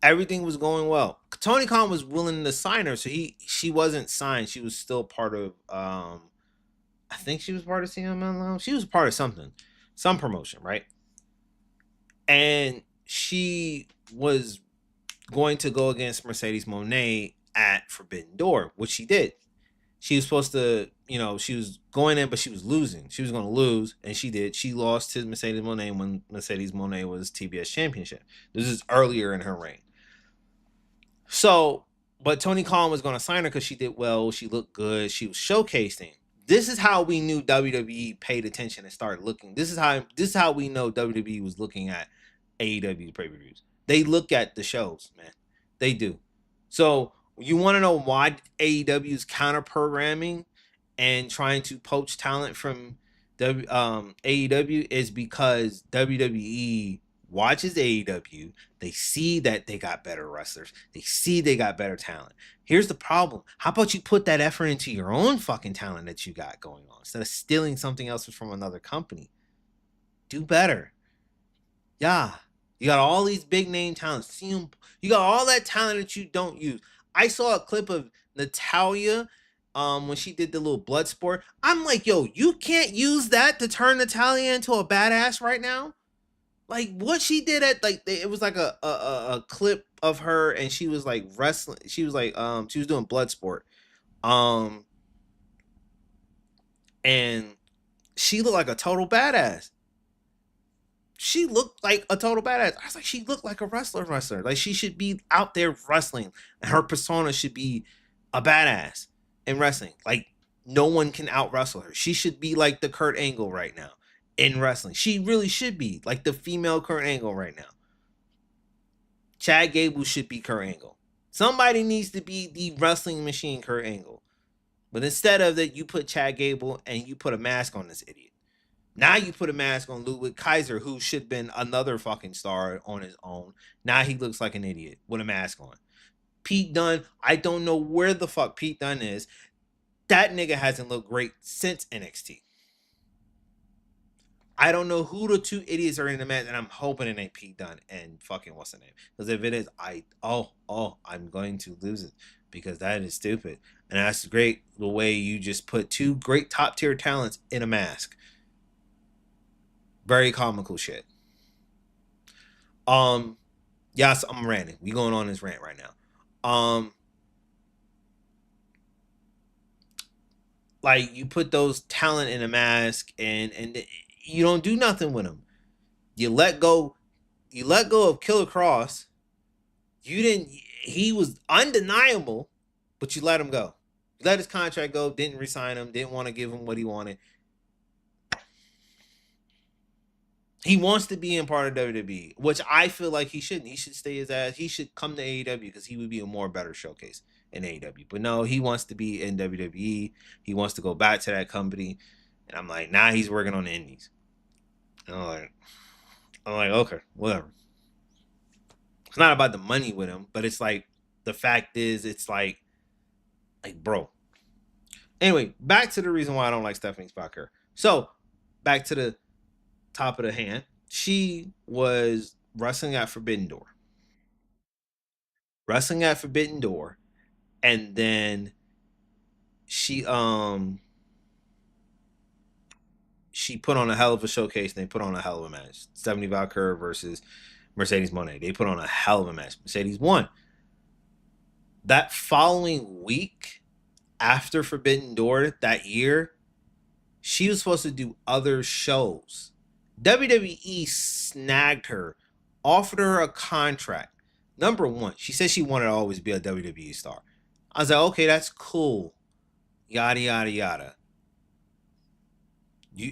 Everything was going well. Tony Khan was willing to sign her, so she wasn't signed. She was still part of I think she was part of CMLL. She was part of something, some promotion, right? And she was going to go against Mercedes Moné at Forbidden Door, which she did. She was supposed to, she was going in, but she was losing. She was going to lose, and she did. She lost to Mercedes Moné when Mercedes Moné was TBS Championship. This is earlier in her reign. So, but Tony Khan was going to sign her because she did well. She looked good. She was showcasing. This is how we knew WWE paid attention and started looking. This is how we know WWE was looking at AEW pay-per-views. They look at the shows, man. They do. So you want to know why AEW is counter programming and trying to poach talent from AEW is because WWE watches AEW. They see that they got better wrestlers. They see they got better talent. Here's the problem. How about you put that effort into your own fucking talent that you got going on instead of stealing something else from another company? Do better. Yeah. You got all these big name talents. See them. You got all that talent that you don't use. I saw a clip of Natalya when she did the little blood sport. I'm like, yo, you can't use that to turn Natalya into a badass right now. Like what she did at it was like a clip of her and she was like wrestling. She was like she was doing blood sport. And she looked like a total badass. She looked like a total badass. I was like, she looked like a wrestler. Like she should be out there wrestling. And her persona should be a badass in wrestling. Like no one can out wrestle her. She should be like the Kurt Angle right now in wrestling. She really should be like the female Kurt Angle right now. Chad Gable should be Kurt Angle. Somebody needs to be the wrestling machine Kurt Angle. But instead of that, you put Chad Gable and you put a mask on this idiot. Now you put a mask on Ludwig Kaiser, who should have been another fucking star on his own. Now he looks like an idiot with a mask on. Pete Dunne, I don't know where the fuck Pete Dunne is. That nigga hasn't looked great since NXT. I don't know who the two idiots are in the match, and I'm hoping it ain't Pete Dunne and fucking what's the name. Because if it is, I'm going to lose it. Because that is stupid. And that's great the way you just put 2 great top tier talents in a mask. Very comical shit. Yes, I'm ranting. We going on this rant right now. Like you put those talent in a mask and you don't do nothing with them. You let go of Killer Cross. He was undeniable, but you let him go. You let his contract go, didn't resign him, didn't want to give him what he wanted. He wants to be in part of WWE, which I feel like he shouldn't. He should stay his ass. He should come to AEW because he would be a more better showcase in AEW. But no, he wants to be in WWE. He wants to go back to that company. And I'm like, nah, he's working on the indies. And I'm like, okay, whatever. It's not about the money with him, but it's like the fact is, it's like bro. Anyway, back to the reason why I don't like Stephanie Spocker. So back to the top of the hand. She was wrestling at Forbidden Door. Wrestling at Forbidden Door. And then she she put on a hell of a showcase and they put on a hell of a match. Stephanie Valkyrie versus Mercedes Moné. They put on a hell of a match. Mercedes won. That following week, after Forbidden Door that year, she was supposed to do other shows. WWE snagged her, offered her a contract. Number one, she said she wanted to always be a WWE star. I was like, okay, that's cool. Yada, yada, yada.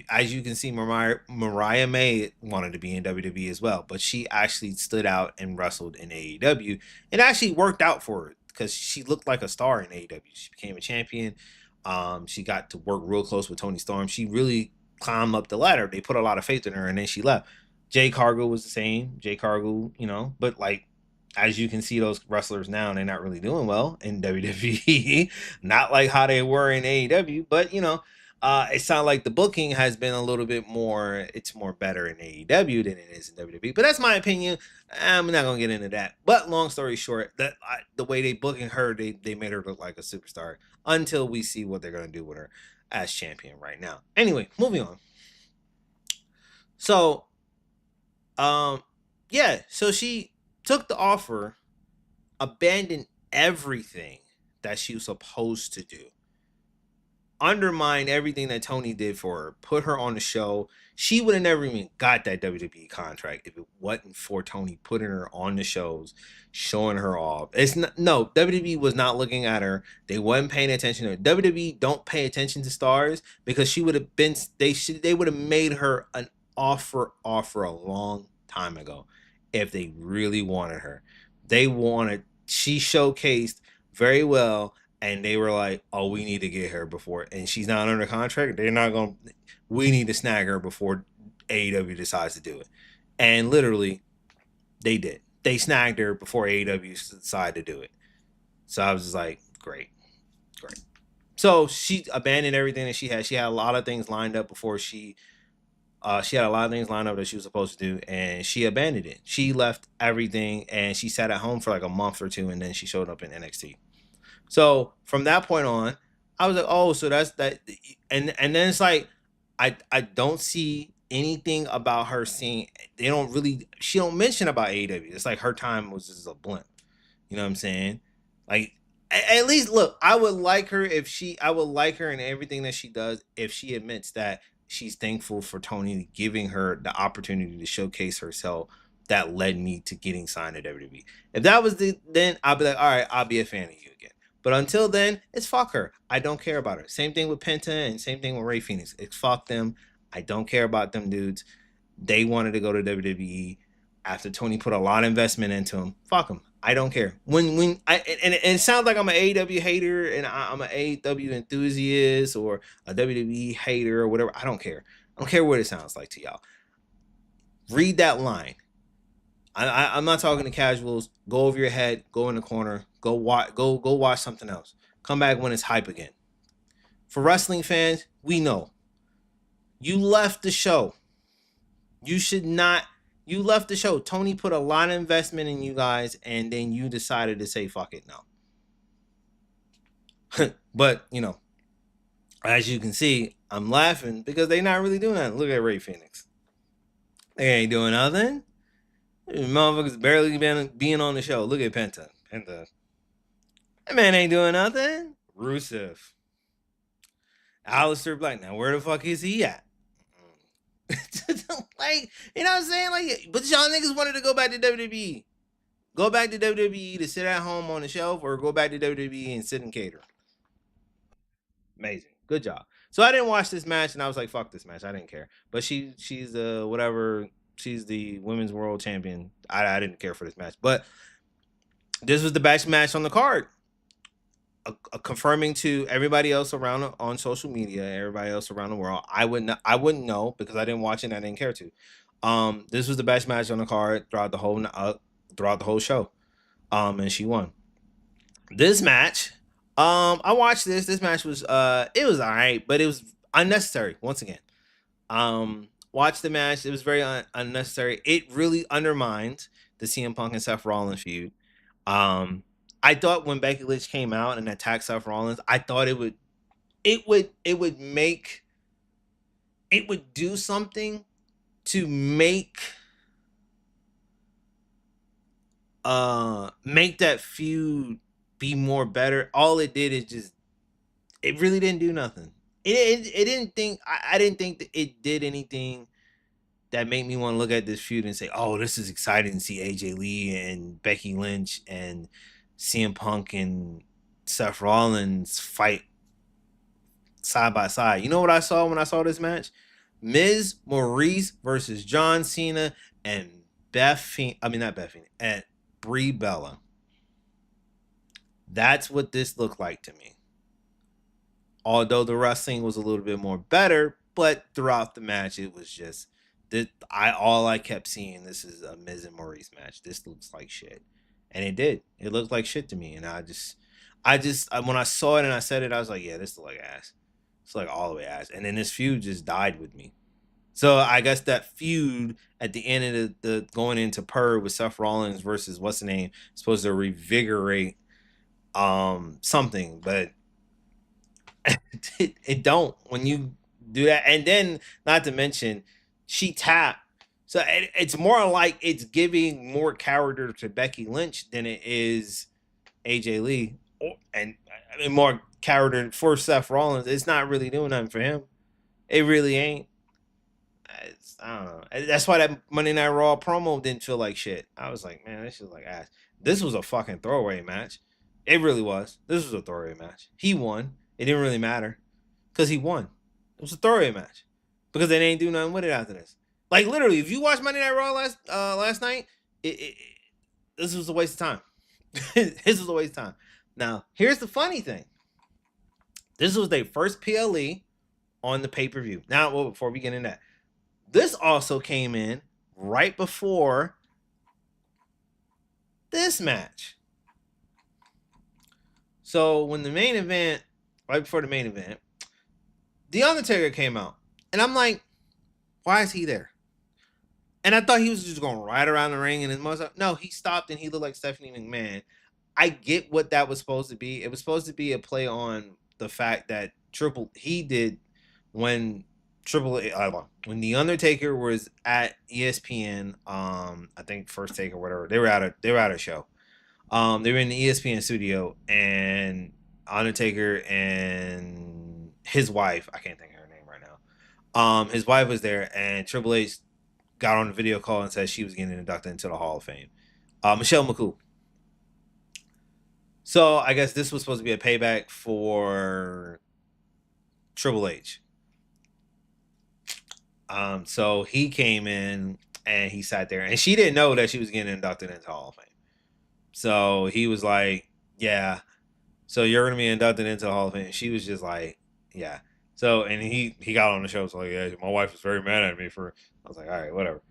As you can see, Mariah May wanted to be in WWE as well, but she actually stood out and wrestled in AEW. It actually worked out for her because she looked like a star in AEW. She became a champion. She got to work real close with Tony Storm. She really climbed up the ladder. They put a lot of faith in her, and then she left. Jay Cargill was the same. Jay Cargill, but like as you can see, those wrestlers now, they're not really doing well in WWE. Not like how they were in AEW, but it sounds like the booking has been a little bit more. It's more better in AEW than it is in WWE. But that's my opinion. I'm not gonna get into that. But long story short, the way they booking her, they made her look like a superstar until we see what they're gonna do with her as champion right now. Anyway, moving on. So, yeah. So she took the offer, abandoned everything that she was supposed to do, undermined everything that Tony did for her, put her on the show. She would have never even got that WWE contract if it wasn't for Tony putting her on the shows, showing her off. It's not, no, WWE was not looking at her. They wasn't paying attention to her. WWE don't pay attention to stars because she would have been. They would have made her an offer a long time ago if they really wanted her. They wanted. She showcased very well, and they were like, "Oh, we need to get her before," and she's not under contract. They're not going. We need to snag her before AEW decides to do it, and literally, they did. They snagged her before AEW decided to do it. So I was just like, great, great. So she abandoned everything that she had. She had a lot of things lined up before she had a lot of things lined up that she was supposed to do, and she abandoned it. She left everything, and she sat at home for like a month or two, and then she showed up in NXT. So from that point on, I was like, oh, so that's that, and then it's like, I don't see anything about her seeing. They don't really. She don't mention about AEW. It's like her time was just a blimp. You know what I'm saying? Like, at least look, I would like her if she. I would like her in everything that she does if she admits that she's thankful for Tony giving her the opportunity to showcase herself. That led me to getting signed to WWE. If that was then I'll be like, all right, I'll be a fan of you again. But until then, it's fuck her. I don't care about her. Same thing with Penta and same thing with Ray Phoenix. It's fuck them. I don't care about them dudes. They wanted to go to WWE after Tony put a lot of investment into them. Fuck them. I don't care. When I and it sounds like I'm an AEW hater and I'm an AEW enthusiast or a WWE hater or whatever. I don't care. I don't care what it sounds like to y'all. Read that line. I'm not talking to casuals. Go over your head. Go in the corner. Go watch something else. Come back when it's hype again. For wrestling fans, we know you left the show. You should not. You left the show. Tony put a lot of investment in you guys, and then you decided to say fuck it now. But as you can see, I'm laughing because they're not really doing that. Look at Ray Phoenix. They ain't doing nothing. Motherfuckers barely being on the show. Look at Penta. That man ain't doing nothing. Rusev. Aleister Black. Now where the fuck is he at? Like, you know what I'm saying? Like, but y'all niggas wanted to go back to WWE. Go back to WWE to sit at home on the shelf, or go back to WWE and sit and cater. Amazing. Good job. So I didn't watch this match, and I was like, fuck this match. I didn't care. But she's whatever. She's the women's world champion. I didn't care for this match. But this was the best match on the card. Confirming to everybody else around on social media, everybody else around the world. I wouldn't know because I didn't watch it and I didn't care to. This was the best match on the card throughout the throughout the whole show. And she won. This match, I watched this. This match was it was alright, but it was unnecessary once again. Watched the match. It was very unnecessary. It really undermined the CM Punk and Seth Rollins feud. Um, I thought when Becky Lynch came out and attacked Seth Rollins, I thought it would do something to make that feud be more better. All it did is just it really didn't do nothing. It didn't think I didn't think that it did anything that made me want to look at this feud and say, "Oh, this is exciting to see AJ Lee and Becky Lynch and CM Punk and Seth Rollins fight side by side." You know what I saw when I saw this match? Miz Maurice versus John Cena and I mean not Beth Phoenix, and Brie Bella. That's what this looked like to me. Although the wrestling was a little bit more better, but throughout the match it was just that I kept seeing this is a Miz and Maurice match. This looks like shit, and it did. It looked like shit to me, and when I saw it and I said it, I was like, yeah, this looks like ass. It's like all the way ass, and then this feud just died with me. So I guess that feud at the end of the going into Per with Seth Rollins versus what's the name supposed to revigorate something, but it don't when you do that. And then not to mention she tapped. So it's more like it's giving more character to Becky Lynch than it is AJ Lee, and I mean more character for Seth Rollins. It's not really doing nothing for him. It really ain't. I don't know. That's why that Monday Night Raw promo didn't feel like shit. I was like, man, this is like ass. This was a fucking throwaway match. It really was. This was a throwaway match. He won. It didn't really matter because he won. It was a throwaway match because they didn't do nothing with it after this. Like literally, if you watched Monday Night Raw last night, this was a waste of time. This was a waste of time. Now, here's the funny thing. This was their first PLE on the pay per view. Now, well, before we get into that, this also came in right before this match. So when the main event, right before the main event, The Undertaker came out. And I'm like, why is he there? And I thought he was just going to ride around the ring and his mother. No, he stopped and he looked like Stephanie McMahon. I get what that was supposed to be. It was supposed to be a play on the fact that he did when when the Undertaker was at ESPN, I think First Take or whatever, they were at a show. They were in the ESPN studio, and Undertaker and his wife, I can't think of her name right now. His wife was there, and Triple H got on a video call and said she was getting inducted into the Hall of Fame. Michelle McCool. So I guess this was supposed to be a payback for Triple H. So he came in and he sat there, and she didn't know that she was getting inducted into Hall of Fame. So he was like, "Yeah, so you're gonna be inducted into the Hall of Fame." She was just like, "Yeah." So and he got on the show. So like, yeah, my wife was very mad at me for. I was like, all right, whatever.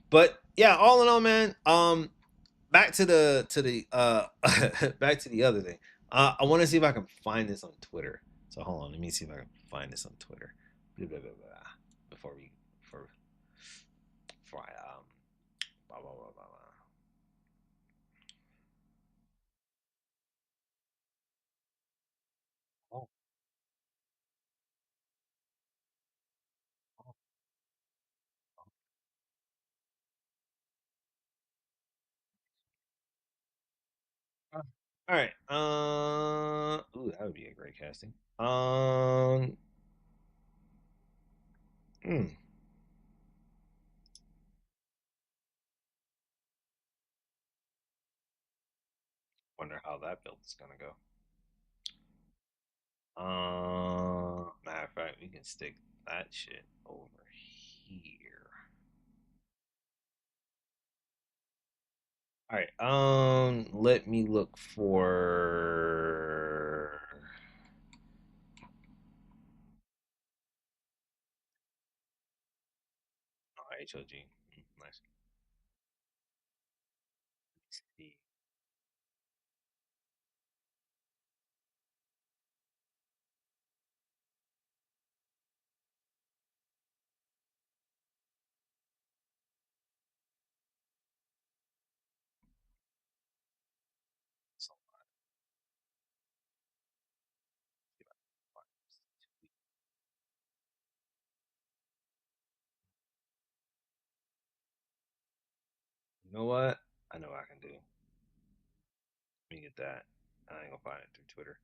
But yeah, all in all, man. Back to the back to the other thing. I want to see if I can find this on Twitter. So hold on, let me see if I can find this on Twitter. Blah, blah, blah, blah, before we before I blah, blah, blah, blah, blah. Oh, oh, oh. All right. Ooh, that would be a great casting. Hmm, wonder how that build is gonna go. Matter of fact, we can stick that shit over here. All right. Let me look for HOG. Nice. You know what? I know what I can do. Let me get that. I ain't gonna find it through Twitter.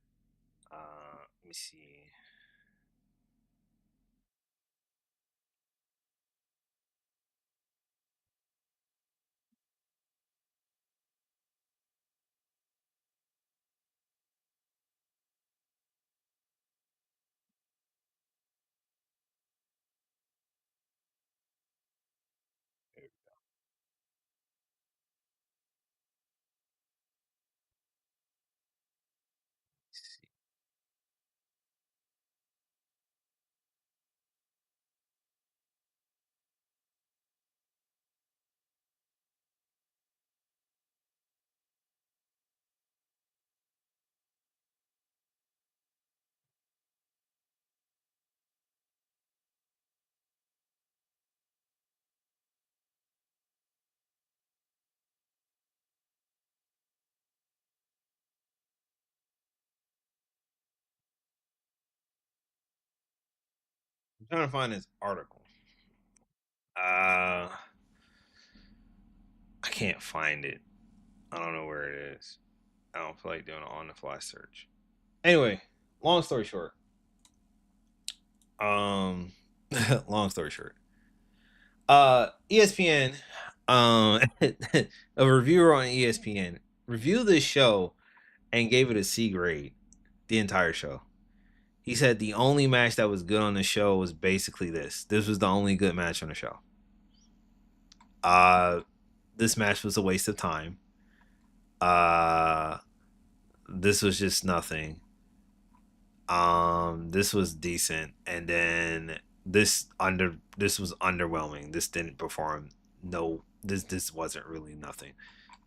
Let me see. I'm trying to find this article. I can't find it. I don't know where it is. I don't feel like doing an on the fly search. Anyway, long story short. Um, long story short. ESPN, a reviewer on ESPN reviewed this show and gave it a C grade. The entire show. He said the only match that was good on the show was basically this. This was the only good match on the show. Uh, this match was a waste of time. Uh, this was just nothing. This was decent, and then this was underwhelming. This didn't perform. No, this wasn't really nothing.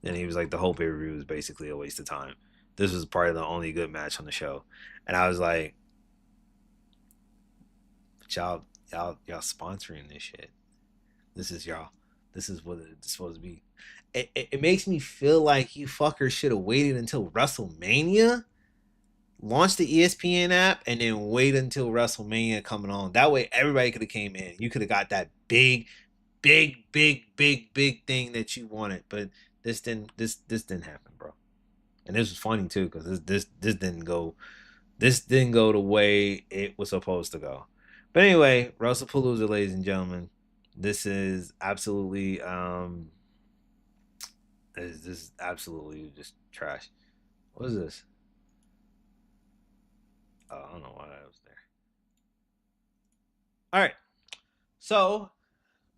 And he was like, the whole pay per view was basically a waste of time. This was probably the only good match on the show, and I was like, y'all sponsoring this shit. This is y'all. This is what it's supposed to be. It makes me feel like you fuckers should have waited until WrestleMania, launch the ESPN app, and then wait until WrestleMania coming on. That way, everybody could have came in. You could have got that big thing that you wanted. But this didn't happen, bro. And this was funny too because this didn't go. This didn't go the way it was supposed to go. But anyway, Wrestlepalooza, ladies and gentlemen, this is absolutely this is absolutely just trash. What is this? Oh, I don't know why that was there. All right. So,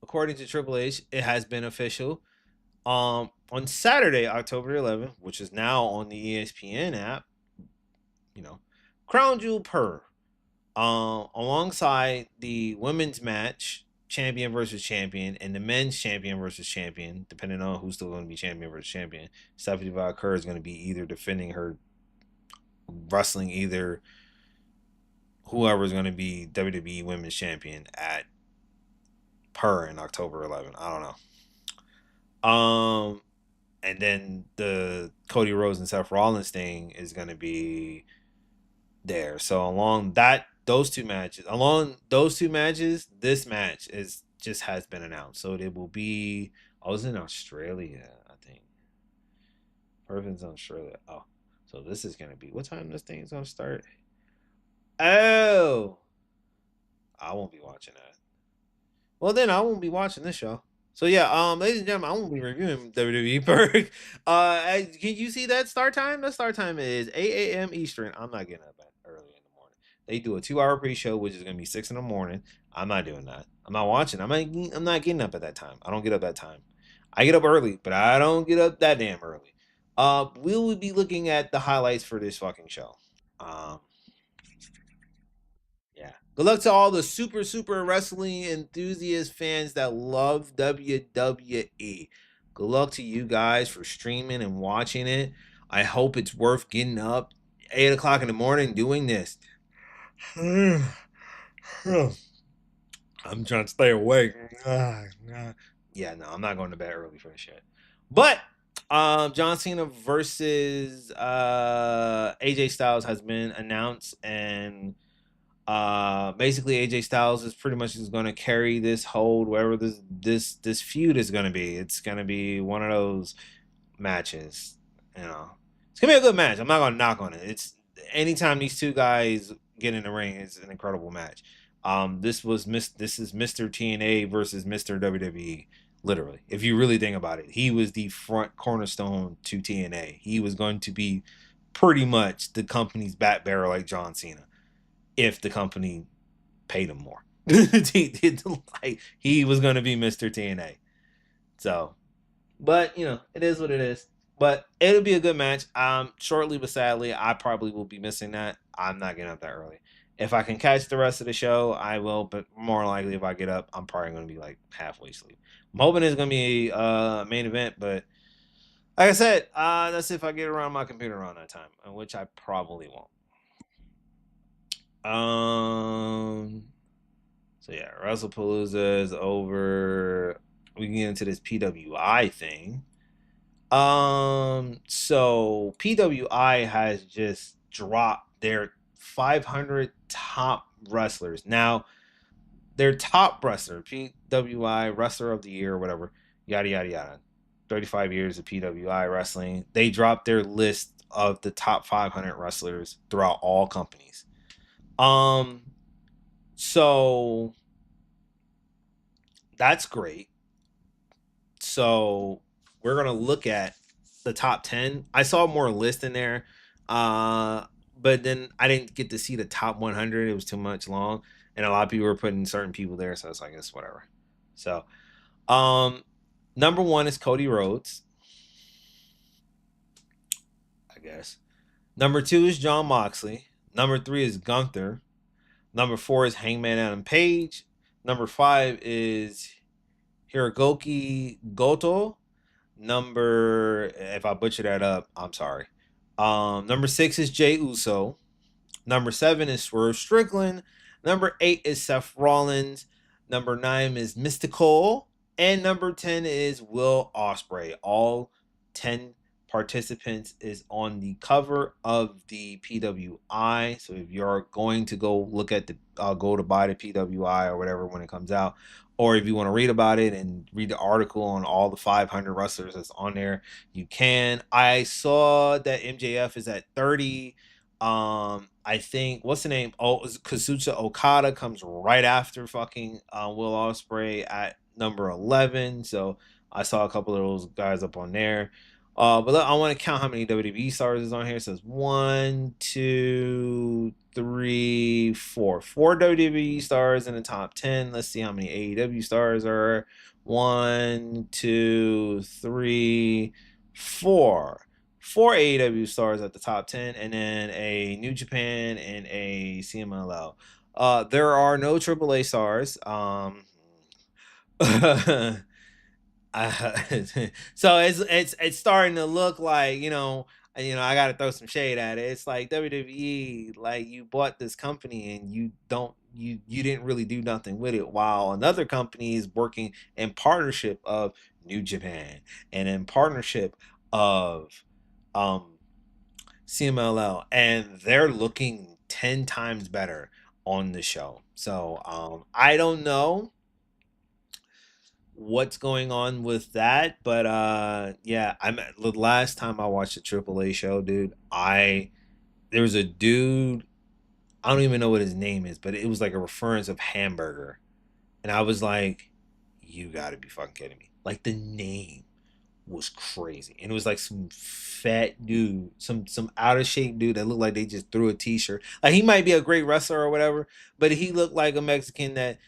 according to Triple H, it has been official. On Saturday, October 11th, which is now on the ESPN app, you know, Crown Jewel Per, alongside the women's match, champion versus champion, and the men's champion versus champion, depending on who's still going to be champion versus champion. Stephanie Valkyrie is going to be either defending her wrestling either whoever is going to be WWE Women's Champion at Per in October 11th. I don't know. And then the Cody Rhodes and Seth Rollins thing is going to be there. So along those two matches, this match is just has been announced. So it will be. I was in Australia, I think. Irvin's in Australia. Oh, so this is gonna be what time this thing is gonna start? Oh, I won't be watching that. Well, then I won't be watching this show. So yeah, ladies and gentlemen, I won't be reviewing WWE Perk. Can you see that start time? The start time is 8 a.m. Eastern. I'm not getting up that early in the morning. They do a 2 hour pre-show, which is gonna be 6 in the morning. I'm not doing that. I'm not watching. I'm not getting up at that time. I don't get up that time. I get up early, but I don't get up that damn early. We will be looking at the highlights for this fucking show. Um, yeah. Good luck to all the super wrestling enthusiast fans that love WWE. Good luck to you guys for streaming and watching it. I hope it's worth getting up 8 o'clock in the morning doing this. I'm trying to stay awake. Yeah, no, I'm not going to bed early for this shit. But John Cena versus AJ Styles has been announced, and Basically, AJ Styles is pretty much just going to carry this hold wherever this feud is going to be. It's going to be one of those matches. You know, it's gonna be a good match. I'm not gonna knock on it. It's anytime these two guys get in the ring, it's an incredible match. This is Mr. TNA versus Mr. WWE. Literally, if you really think about it, he was the front cornerstone to TNA. He was going to be pretty much the company's bat bearer like John Cena if the company paid him more. Like he was going to be Mr. TNA. So, but it is what it is. But it'll be a good match. Shortly but sadly, I probably will be missing that. I'm not getting up that early. If I can catch the rest of the show, I will. But more likely, if I get up, I'm probably going to be like halfway asleep. I'm hoping it's going to be a main event, but like I said, that's if I get around my computer around that time, which I probably won't. So yeah, Wrestlepalooza is over. We can get into this PWI thing. So PWI has just dropped their 500 top wrestlers. Now, their top wrestler, PWI Wrestler of the Year, or whatever, yada yada yada. 35 years of PWI wrestling. They dropped their list of the top 500 wrestlers throughout all companies. Um, so that's great. So we're gonna look at the top 10. I saw more list in there, uh, but then I didn't get to see the top 100. It was too much long, and a lot of people were putting certain people there, so it's like it's whatever. So, um, number one is Cody Rhodes, I guess. Number two is John Moxley. Number three is Gunther. Number four is Hangman Adam Page. Number five is Hirogoki Goto. If I butcher that up, I'm sorry. Number six is Jay Uso. Number seven is Swerve Strickland. Number eight is Seth Rollins. Number nine is Mystical. And number 10 is Will Ospreay. All 10 participants is on the cover of the PWI. So if you're going to go look at go to buy the PWI or whatever when it comes out, or if you want to read about it and read the article on all the 500 wrestlers that's on there, you can. I saw that MJF is at 30. I think what's the name? Oh, Kazuchika Okada comes right after fucking Will Ospreay at number 11. So I saw a couple of those guys up on there. But look, I want to count how many WWE stars is on here. It says 1, 2, 3, 4. 4 WWE stars in the top 10. Let's see how many AEW stars are. 1, 2, 3, 4. 4 AEW stars at the top 10, and then a New Japan and a CMLL. There are no AAA stars. So it's starting to look like I got to throw some shade at it. It's like WWE, like you bought this company and you didn't really do nothing with it, while another company is working in partnership of New Japan and in partnership of um CMLL, and they're looking 10 times better on the show. So I don't know what's going on with that, but yeah, the last time I watched a AAA show, dude, there was a dude, I don't even know what his name is, but it was like a reference of hamburger, and I was like, you got to be fucking kidding me. Like the name was crazy, and it was like some fat dude, some out of shape dude that looked like they just threw a t-shirt. Like he might be a great wrestler or whatever, but he looked like a Mexican that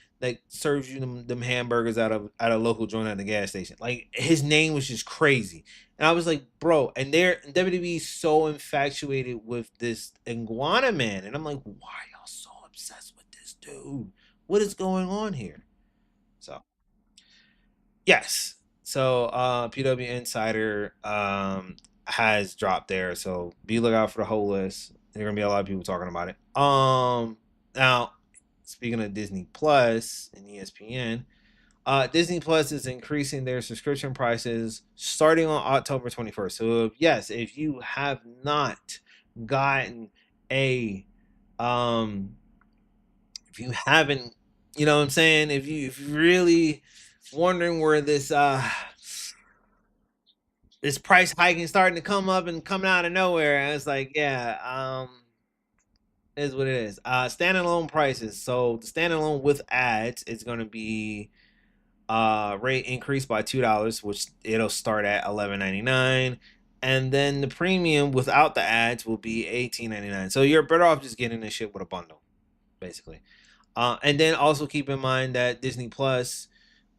serves you them hamburgers out of a local joint at the gas station. Like his name was just crazy, and I was like, bro. And WWE so infatuated with this Iguana Man, and I'm like, why y'all so obsessed with this dude? What is going on here? So yes. So PW Insider has dropped there. So be lookout for the whole list. There's gonna be a lot of people talking about it. Now speaking of Disney Plus and ESPN, Disney Plus is increasing their subscription prices starting on October 21st. So if you have not gotten a If you haven't, you know what I'm saying? If you really wondering where this price hiking starting to come up and coming out of nowhere, and it's like, yeah, is what it is. Standalone prices. So the standalone with ads is going to be rate increased by $2, which it'll start at 11.99, and then the premium without the ads will be 18.99. So you're better off just getting this shit with a bundle, basically. And then also keep in mind that Disney Plus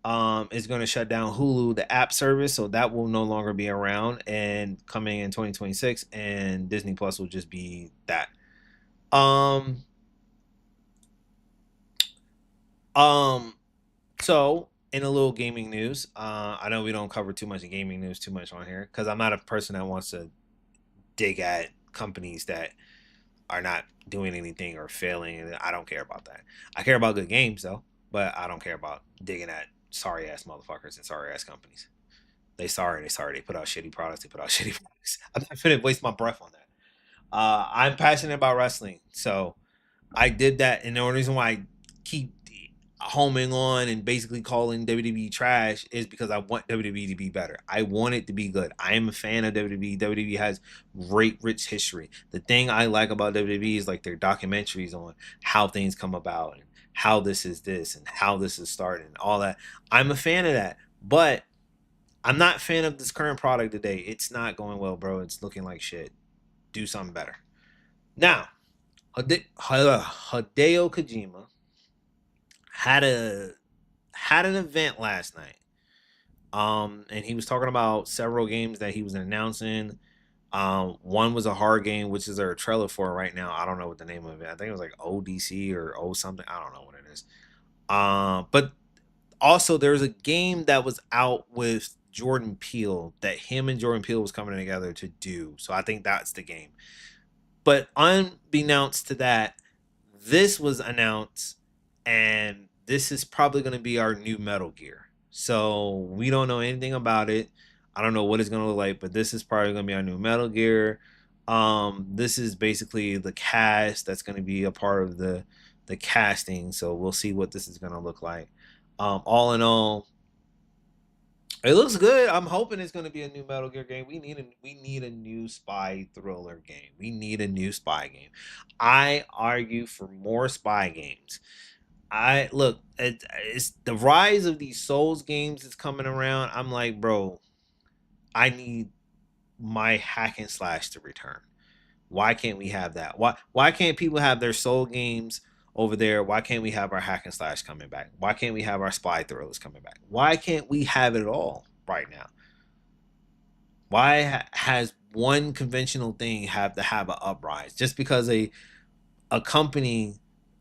is going to shut down Hulu, the app service, so that will no longer be around and coming in 2026, and Disney Plus will just be that. Um, um, so in a little gaming news, I know we don't cover too much of gaming news too much on here because I'm not a person that wants to dig at companies that are not doing anything or failing. I don't care about that. I care about good games though, but I don't care about digging at sorry ass motherfuckers and sorry ass companies. They sorry. They put out shitty products. They put out shitty products. I'm not gonna waste my breath on that. I'm passionate about wrestling, so I did that, and the only reason why I keep homing on and basically calling WWE trash is because I want WWE to be better. I want it to be good. I am a fan of WWE. WWE has great, rich history. The thing I like about WWE is like their documentaries on how things come about and how this is this and how this is started and all that. I'm a fan of that, but I'm not a fan of this current product today. It's not going well, bro. It's looking like shit. Do something better. Now, Hideo Kojima had an event last night. And he was talking about several games that he was announcing. One was a hard game, which is a trailer for right now. I don't know what the name of it. I think it was like ODC or O something. I don't know what it is. But also there's a game that was out with Jordan Peele that him and Jordan Peele was coming together to do. So I think that's the game. But unbeknownst to that, this was announced, and this is probably going to be our new Metal Gear. So we don't know anything about it. I don't know what it's going to look like, but this is probably going to be our new Metal Gear. This is basically the cast that's going to be a part of the casting. So we'll see what this is going to look like. All in all, it looks good. I'm hoping it's going to be a new Metal Gear game. We need a new spy thriller game. We need a new spy game. I argue for more spy games. I look, it's the rise of these Souls games is coming around. I'm like, bro, I need my hack and slash to return. Why can't we have that? Why can't people have their Soul games over there? Why can't we have our hack and slash coming back? Why can't we have our spy thrillers coming back? Why can't we have it all right now? Why has one conventional thing have to have an uprise just because a company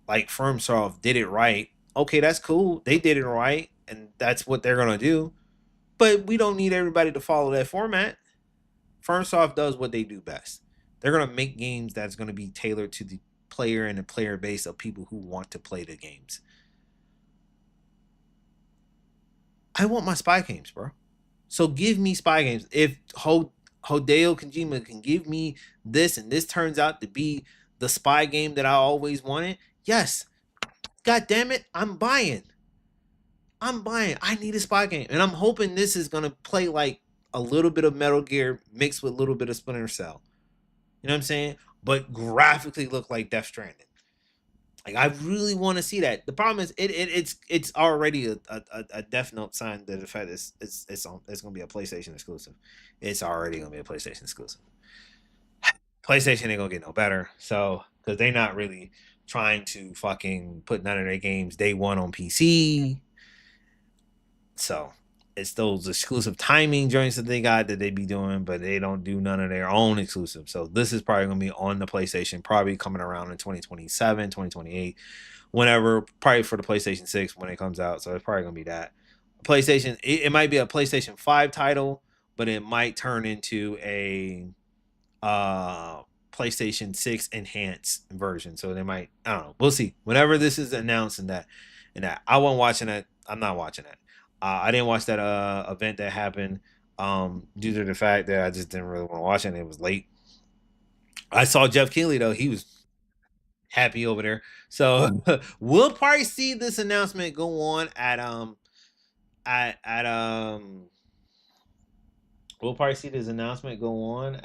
like FirmSoft did it right? Okay, that's cool. They did it right, and that's what they're gonna do. But we don't need everybody to follow that format. FirmSoft does what they do best. They're gonna make games that's gonna be tailored to the player and the player base of people who want to play the games. I want my spy games, bro. So give me spy games. If Hideo Kojima can give me this and this turns out to be the spy game that I always wanted, yes. God damn it, I'm buying. I'm buying. I need a spy game. And I'm hoping this is gonna play like a little bit of Metal Gear mixed with a little bit of Splinter Cell. You know what I'm saying? But graphically look like Death Stranding. Like I really want to see that. The problem is it's already a Death Note sign that the fact it's gonna be a PlayStation exclusive. It's already gonna be a PlayStation exclusive. PlayStation ain't gonna get no better. So because they're not really trying to fucking put none of their games day one on PC. So it's those exclusive timing joints that they got that they be doing, but they don't do none of their own exclusive. So this is probably gonna be on the PlayStation, probably coming around in 2027, 2028, whenever, probably for the PlayStation 6 when it comes out. So it's probably gonna be that. PlayStation, it might be a PlayStation 5 title, but it might turn into a uh PlayStation 6 enhanced version. So they might, I don't know. We'll see. Whenever this is announced and that I wasn't watching it. I'm not watching it. I didn't watch that event that happened due to the fact that I just didn't really want to watch it and it was late. I saw Jeff Keighley though. happy over there. So we'll probably see this announcement go on at we'll probably see this announcement go on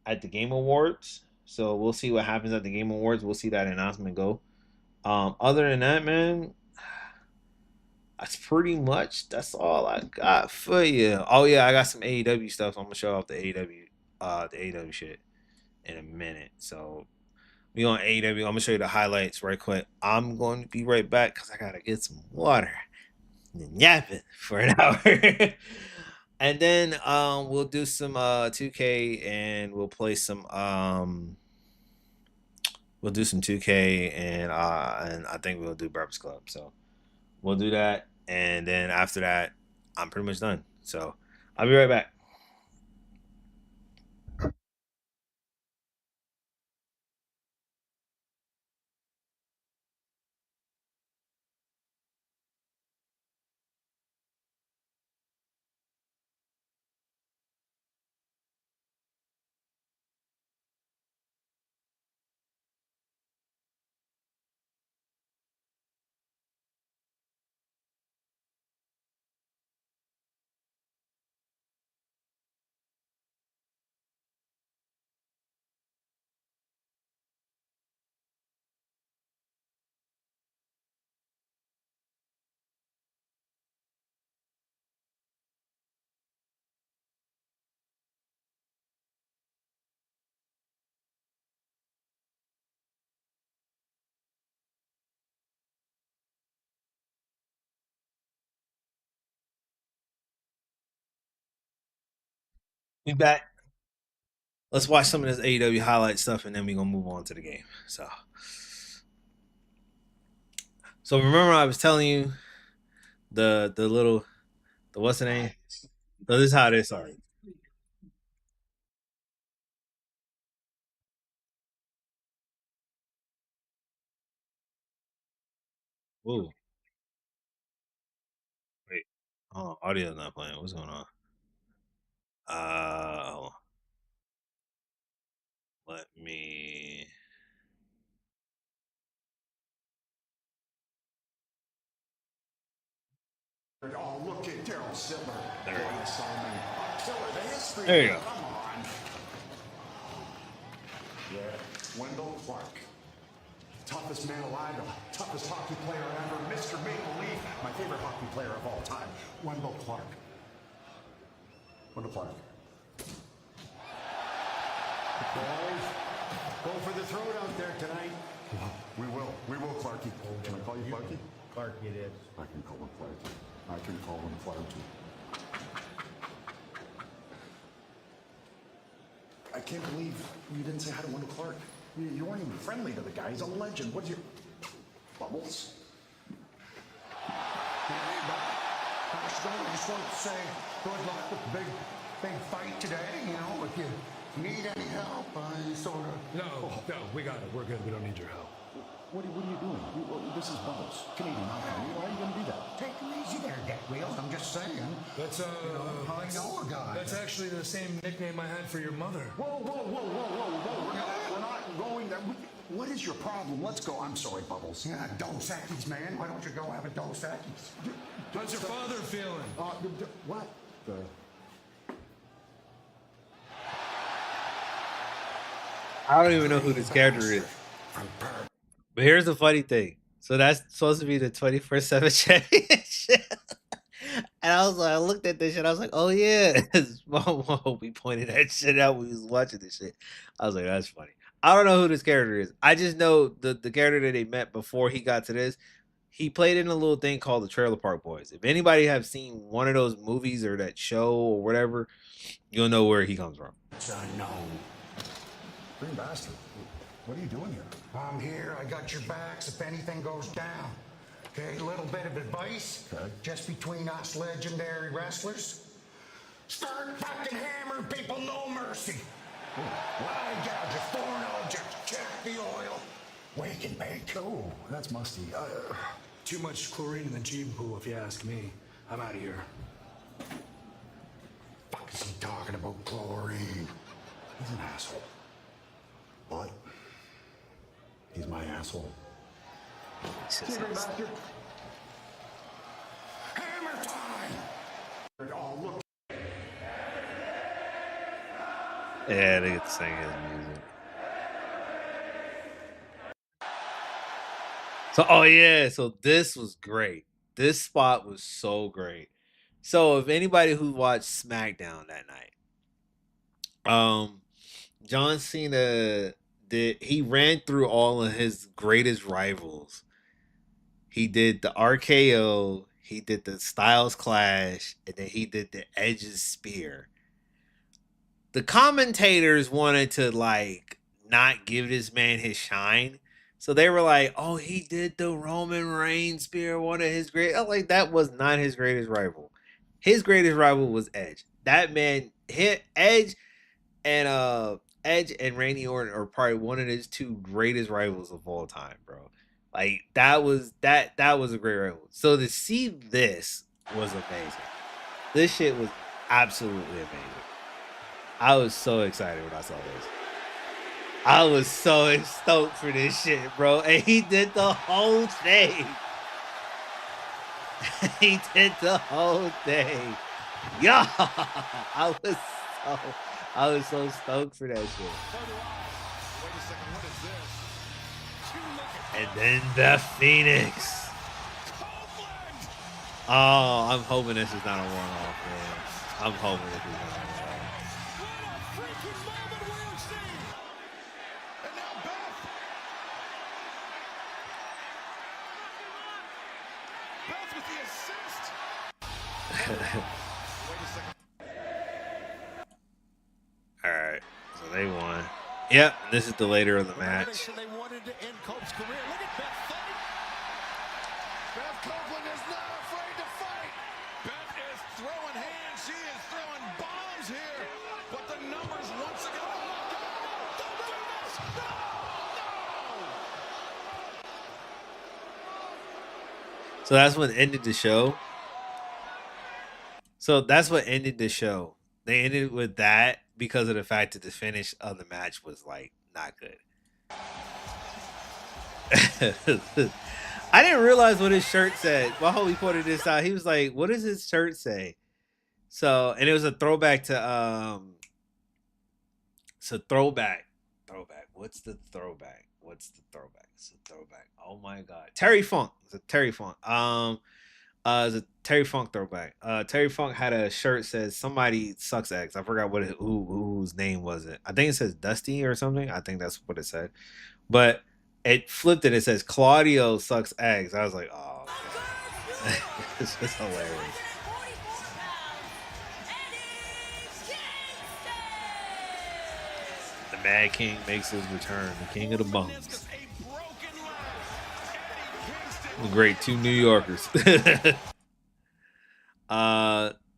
at the Game Awards. So we'll see what happens at the Game Awards. We'll see that announcement go. Other than that, man, that's all I got for you. Oh yeah, I got some AEW stuff. I'm gonna show off the AEW shit in a minute. So we on AEW. I'm gonna show you the highlights right quick. I'm going to be right back because I gotta get some water and yapping for an hour. And then we'll do some 2K and we'll do some 2K and I think we'll do Breakfast Club. So we'll do that, and then after that, I'm pretty much done. So I'll be right back. Be back. Let's watch some of this AEW highlight stuff, and then we're gonna move on to the game. So remember I was telling you the little the what's the name? So this is how this are. Ooh, wait. Oh, audio's not playing. What's going on? Uh, let me. Oh, look at Daryl Silver. There you go. Silver, the history. There you go. Come on. Yeah, Wendell Clark. Toughest man alive, the toughest hockey player ever, Mr. Maple Leaf, my favorite hockey player of all time, Wendell Clark. Wendell Clark. Boys, go for the throat out there tonight. We will, Clarky. Can I call you Clarky? Clark, it is. I can call him Clarky. I can call him Clarky. I can't believe you didn't say hi to Wendell Clark. You weren't even friendly to the guy. He's a legend. What's your... Bubbles? Hey, Bob. I just want to say good luck with the big fight today. You know, if you need any help, I sort of... No, we got it. We're good. We don't need your help. What are you doing? This is Bubbles. Canadian, not Canadian. Why are you going to do that? Take it easy there, Deck Wheels. I'm just saying. That's, I know a guy. That's actually the same nickname I had for your mother. Whoa. We're not going there. What is your problem? Let's go. I'm sorry, Bubbles. Yeah, Dos Equis, man. Why don't you go have a Dos Equis? How's your father feeling? What? I don't even know who this character is. But here's the funny thing. So that's supposed to be the 24/7 championship. And I looked at this shit. I was like, oh yeah. We pointed that shit out when we was watching this shit. I was like, that's funny. I don't know who this character is. I just know the character that they met before he got to this. He played in a little thing called the Trailer Park Boys. If anybody have seen one of those movies or that show or whatever, you'll know where he comes from. It's unknown. Green bastard. What are you doing here? I'm here. I got your backs if anything goes down. Okay, a little bit of advice. Okay. Just between us legendary wrestlers. Start fucking hammering people, no mercy. Wide gouge, a foreign object, check the oil. Wake and bake. Oh, that's musty. Too much chlorine in the gene pool, if you ask me. I'm out of here. Fuck is he talking about, chlorine? He's an asshole. But He's my asshole. Secret bastard. Hammer time! Oh, look. Yeah, they get to sing his music. So, oh yeah, so this was great. This spot was so great. So, if anybody who watched SmackDown that night, John Cena he ran through all of his greatest rivals. He did the RKO, he did the Styles Clash, and then he did the Edge's Spear. The commentators wanted to like not give this man his shine. So they were like, "Oh, he did the Roman Reigns spear, one of his great." I'm like, that was not his greatest rival. His greatest rival was Edge. That man hit Edge and Randy Orton are probably one of his two greatest rivals of all time, bro. Like that was a great rival. So to see this was amazing. This shit was absolutely amazing. I was so excited when I saw this. I was so stoked for this shit, bro. And he did the whole thing. He did the whole thing. Yeah. I was so stoked for that shit. And then the Phoenix. Oh, I'm hoping this is not a one-off, man. I'm hoping this is not a one-off. All right, so they won. Yep, this is the later of the match. They wanted to end Cope's career. Look at Beth fight. Beth Copeland is not afraid to fight. Beth is throwing hands. She is throwing bombs here. But the numbers once again. Oh my God! Don't do this! No! No! So that's what ended the show. They ended with that because of the fact that the finish of the match was like not good. I didn't realize what his shirt said. While he pointed this out, he was like, "What does his shirt say?" So, and it was a throwback to it's a throwback. What's the throwback? It's a throwback. Oh my god, Terry Funk. It's a Terry Funk. It's a Terry Funk throwback. Terry Funk had a shirt that says "Somebody sucks eggs." I forgot whose name was it. I think it says Dusty or something. I think that's what it said. But it flipped it. It says Claudio sucks eggs. I was like, oh, man. It's just hilarious. The Mad King makes his return. The King of the Bums. Great, 2 New Yorkers.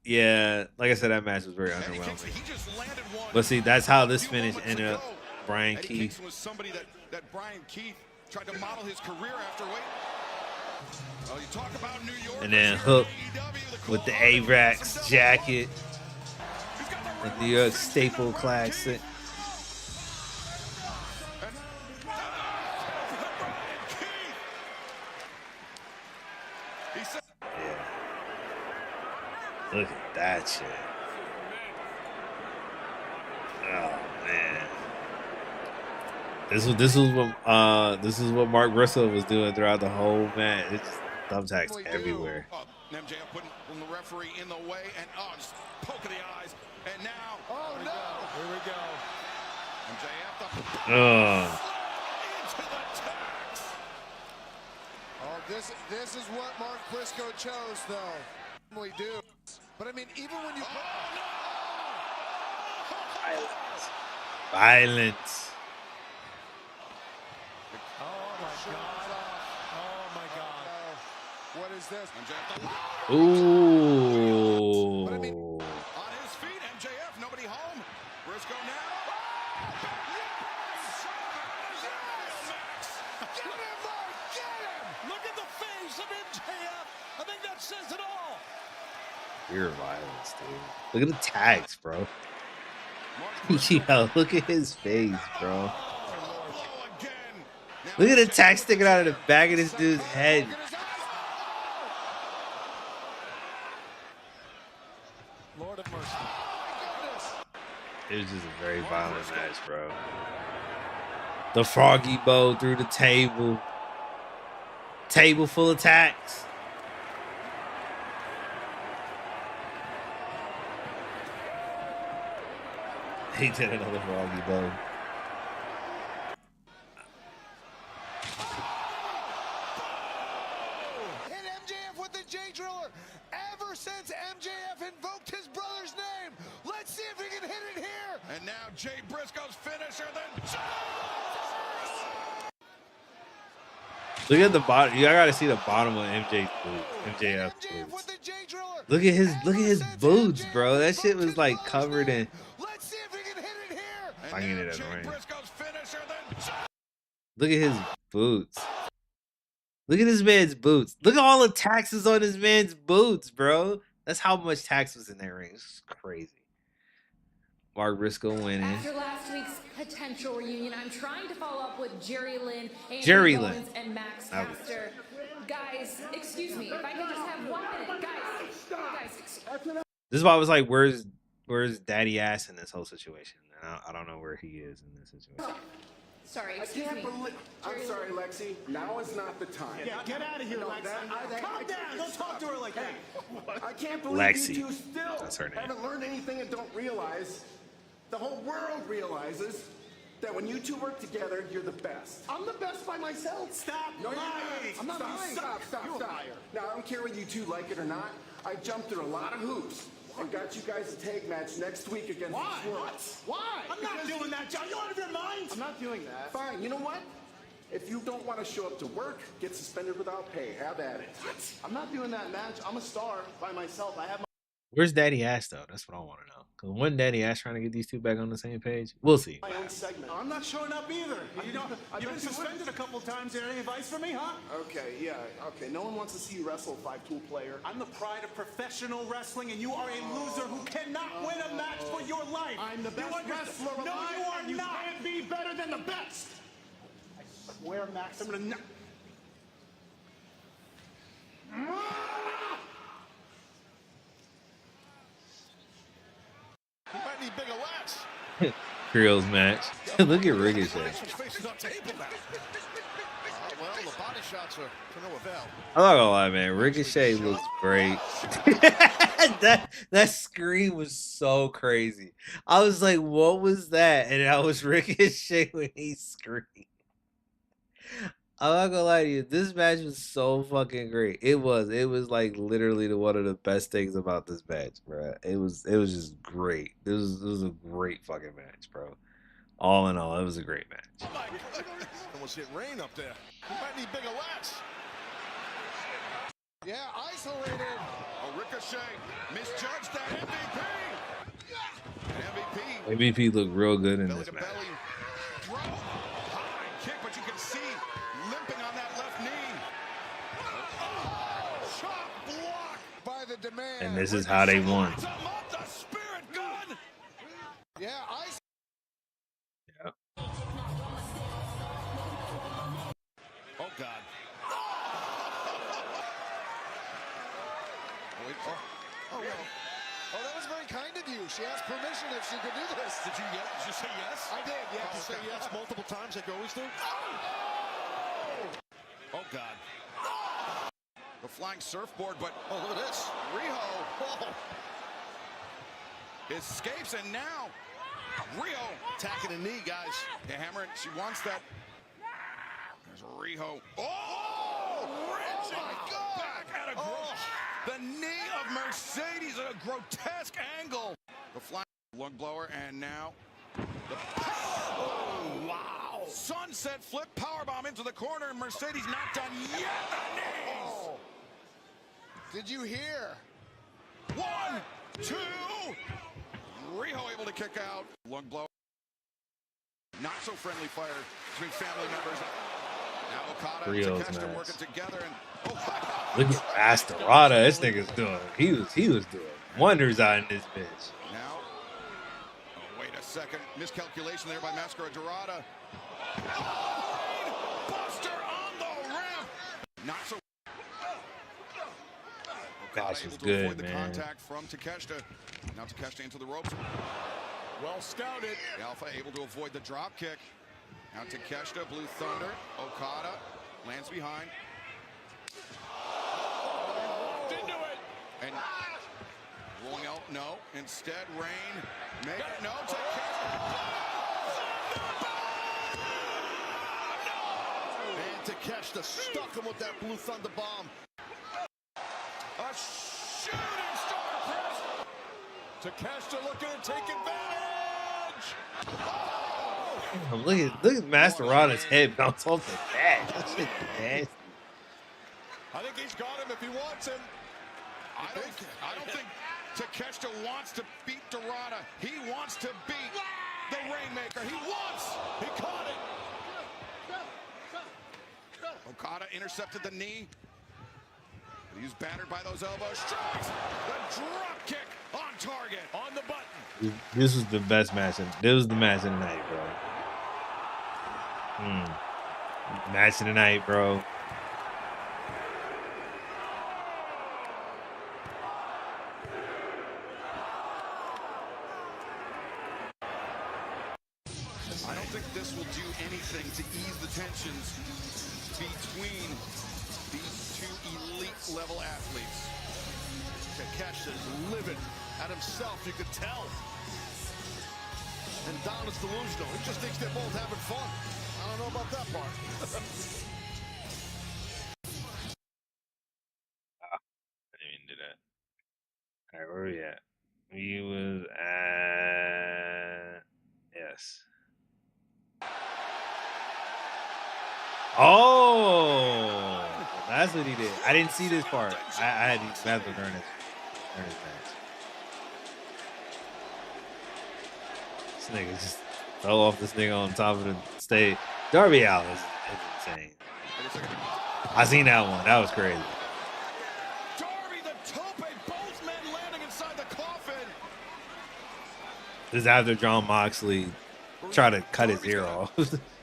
Yeah, like I said, that match was very underwhelming. But see, that's how this finish ended up. Brian Keith was somebody that Brian Keith tried to model his career after. Well, you talk about New York, and then Hook with the Avrax jacket, the New York staple classic. Look at that shit. Oh man. This is what Mark Russell was doing throughout the whole match. It's just thumbtacks everywhere. MJF putting the referee in the way and just poke in the eyes. And now, oh no! Here we go. MJF into the tax. Oh, this is what Mark Briscoe chose, though. We do. But I mean, even when you Violence. Oh my God. Oh my God. What is this? Ooh. But I mean, on his feet, MJF, nobody home. Briscoe now. Get him, Mark! Get him! Look at the face of MJF. I think that says it all. Pure violence, dude. Look at the tags, bro. Yo, look at his face, bro. Look at the tack sticking out of the back of this dude's head. Lord of mercy. It was just a very violent match, bro. The froggy bow through the table. Table full of tacks. He did another froggy bow. Hit MJF with the J Driller. Ever since MJF invoked his brother's name. Let's see if he can hit it here. And now Jay Briscoe's finisher. Then Look at the bottom. You gotta see the bottom of MJ's boots. MJF's boots. Look at his boots, bro. That shit was like covered in. Let's see if he can hit it here. I can get it in the ring. Briscoe's finisher. Then Look at his boots. Look at this man's boots. Look at all the taxes on this man's boots, bro. That's how much tax was in that ring. It's crazy. Mark Briscoe winning. After last week's potential reunion, I'm trying to follow up with Jerry Lynn, Jerry Andrew Lynn. Owens, and Max Caster. Guys, excuse me, if I can just have 1 minute. Guys, This is why I was like, where's Daddy Ass in this whole situation? And I don't know where he is in this situation. sorry, I excuse can't me. believe. I'm sorry, Lexi. Now is not the time. Yeah, get out of here, Lexi. Calm down. Don't talk to her like that. I can't believe Lexi. you two still That's her name. haven't learned anything and don't realize. The whole world realizes that when you two work together, you're the best. I'm the best by myself. Stop No, you're not. lying. I'm not Stop. lying. Stop. You're a liar. Now, I don't care whether you two like it or not. I jumped through a lot of hoops and got you guys a tag match next week against Why? the Swirl. What? Why? I'm not doing that, John. You out of your mind? I'm not doing that. Fine. You know what? If you don't want to show up to work, get suspended without pay. Have at it. What? I'm not doing that match. I'm a star by myself. I have my Where's Daddy Ass though? That's what I want to know. Cause wasn't Daddy Ass trying to get these two back on the same page? We'll see. own segment. I'm not showing up either. You've been suspended a couple times. Any advice for me, huh? Okay, yeah, okay. No one wants to see you wrestle, five-tool player. I'm the pride of professional wrestling, and you are a loser who cannot win a match for your life. I'm the best wrestler No, alive, you are and you not. can't be better than the best. I swear, Max, I'm gonna. he might need bigger lats. Trios match. Look at Ricochet. His face is on table now. Well, the body shots are to no avail. I'm not gonna lie, man. Ricochet looks great. that scream was so crazy. I was like, what was that? And that was Ricochet when he screamed. I'm not gonna lie to you. This match was so fucking great. It was like literally one of the best things about this match, bro. It was just great. It was a great fucking match, bro. All in all, it was a great match. Oh my goodness. Almost hit rain up there. He might need bigger lats. Yeah, isolated. Oh, Ricochet misjudged that MVP. And MVP. MVP looked real good in Belly this to match. belly. Throw. High kick, but you can see limping on that left knee. Oh, chop block by the demand. And this is how they won. The spirit gun. Yeah, Yeah. Oh, God. Wait, oh, no. Oh, that was very kind of you. She asked permission if she could do this. Did you say yes? I did, yes. Did you say yes multiple times like you always do? Oh, God. The flying surfboard, but oh, look at this. Riho. Oh. Escapes, and now Riho attacking the knee, guys. Yeah, Hammer, she wants that. There's Riho. Oh! Wrenching back at a the knee of Mercedes at a grotesque angle. The flying lung blower, and now the oh, wow! Sunset flip powerbomb into the corner, and Mercedes not done yet. The knees. Oh. Did you hear? 1, 2. Riho able to kick out. Lung blower. Not so friendly fire between family members. Now Okada and Rio's Takeshita nice. working together, and Look at Astorada. This nigga's doing. He was doing wonders out in this bitch. now, oh, wait a second. Miscalculation there by Mascara Dorada. Not so. Gosh, Able it's to good, avoid the man. contact from Takeshita. Now Takeshita into the ropes. Well scouted. Alpha able to avoid the drop kick. Now Takeshita, Blue Thunder, Okada lands behind. Into it. And rolling out, no. Instead, Rain. Make it, no. Takeshita. And Takeshita stuck him with that Blue Thunder bomb. A shooting star press. Takeshita looking to take advantage. Oh, look at Master Rana's head bounce off the bat. That shit nasty. I think he's got him if he wants him. I don't think Takeshita wants to beat Dorada. He wants to beat the Rainmaker. He caught it. Okada intercepted the knee. He was battered by those elbows. Strikes the drop kick on target. On the button. This was the best match. This was the match of the night, bro. Match of the night, bro. I don't think this will do anything to ease the tensions between these two elite level athletes. Takeshita's livid at himself, you could tell. And Don is delusional. He just thinks they're both having fun. I don't know about that part. I didn't even do that. All right, where we at? We was at yes. Oh, that's what he did. I didn't see this part. I had these battles during his match. This nigga just fell off this nigga on top of the stage. Darby Allin is insane. I seen that one. That was crazy. Darby, the tope, both men landing inside the coffin. This is after John Moxley tried to cut his ear off.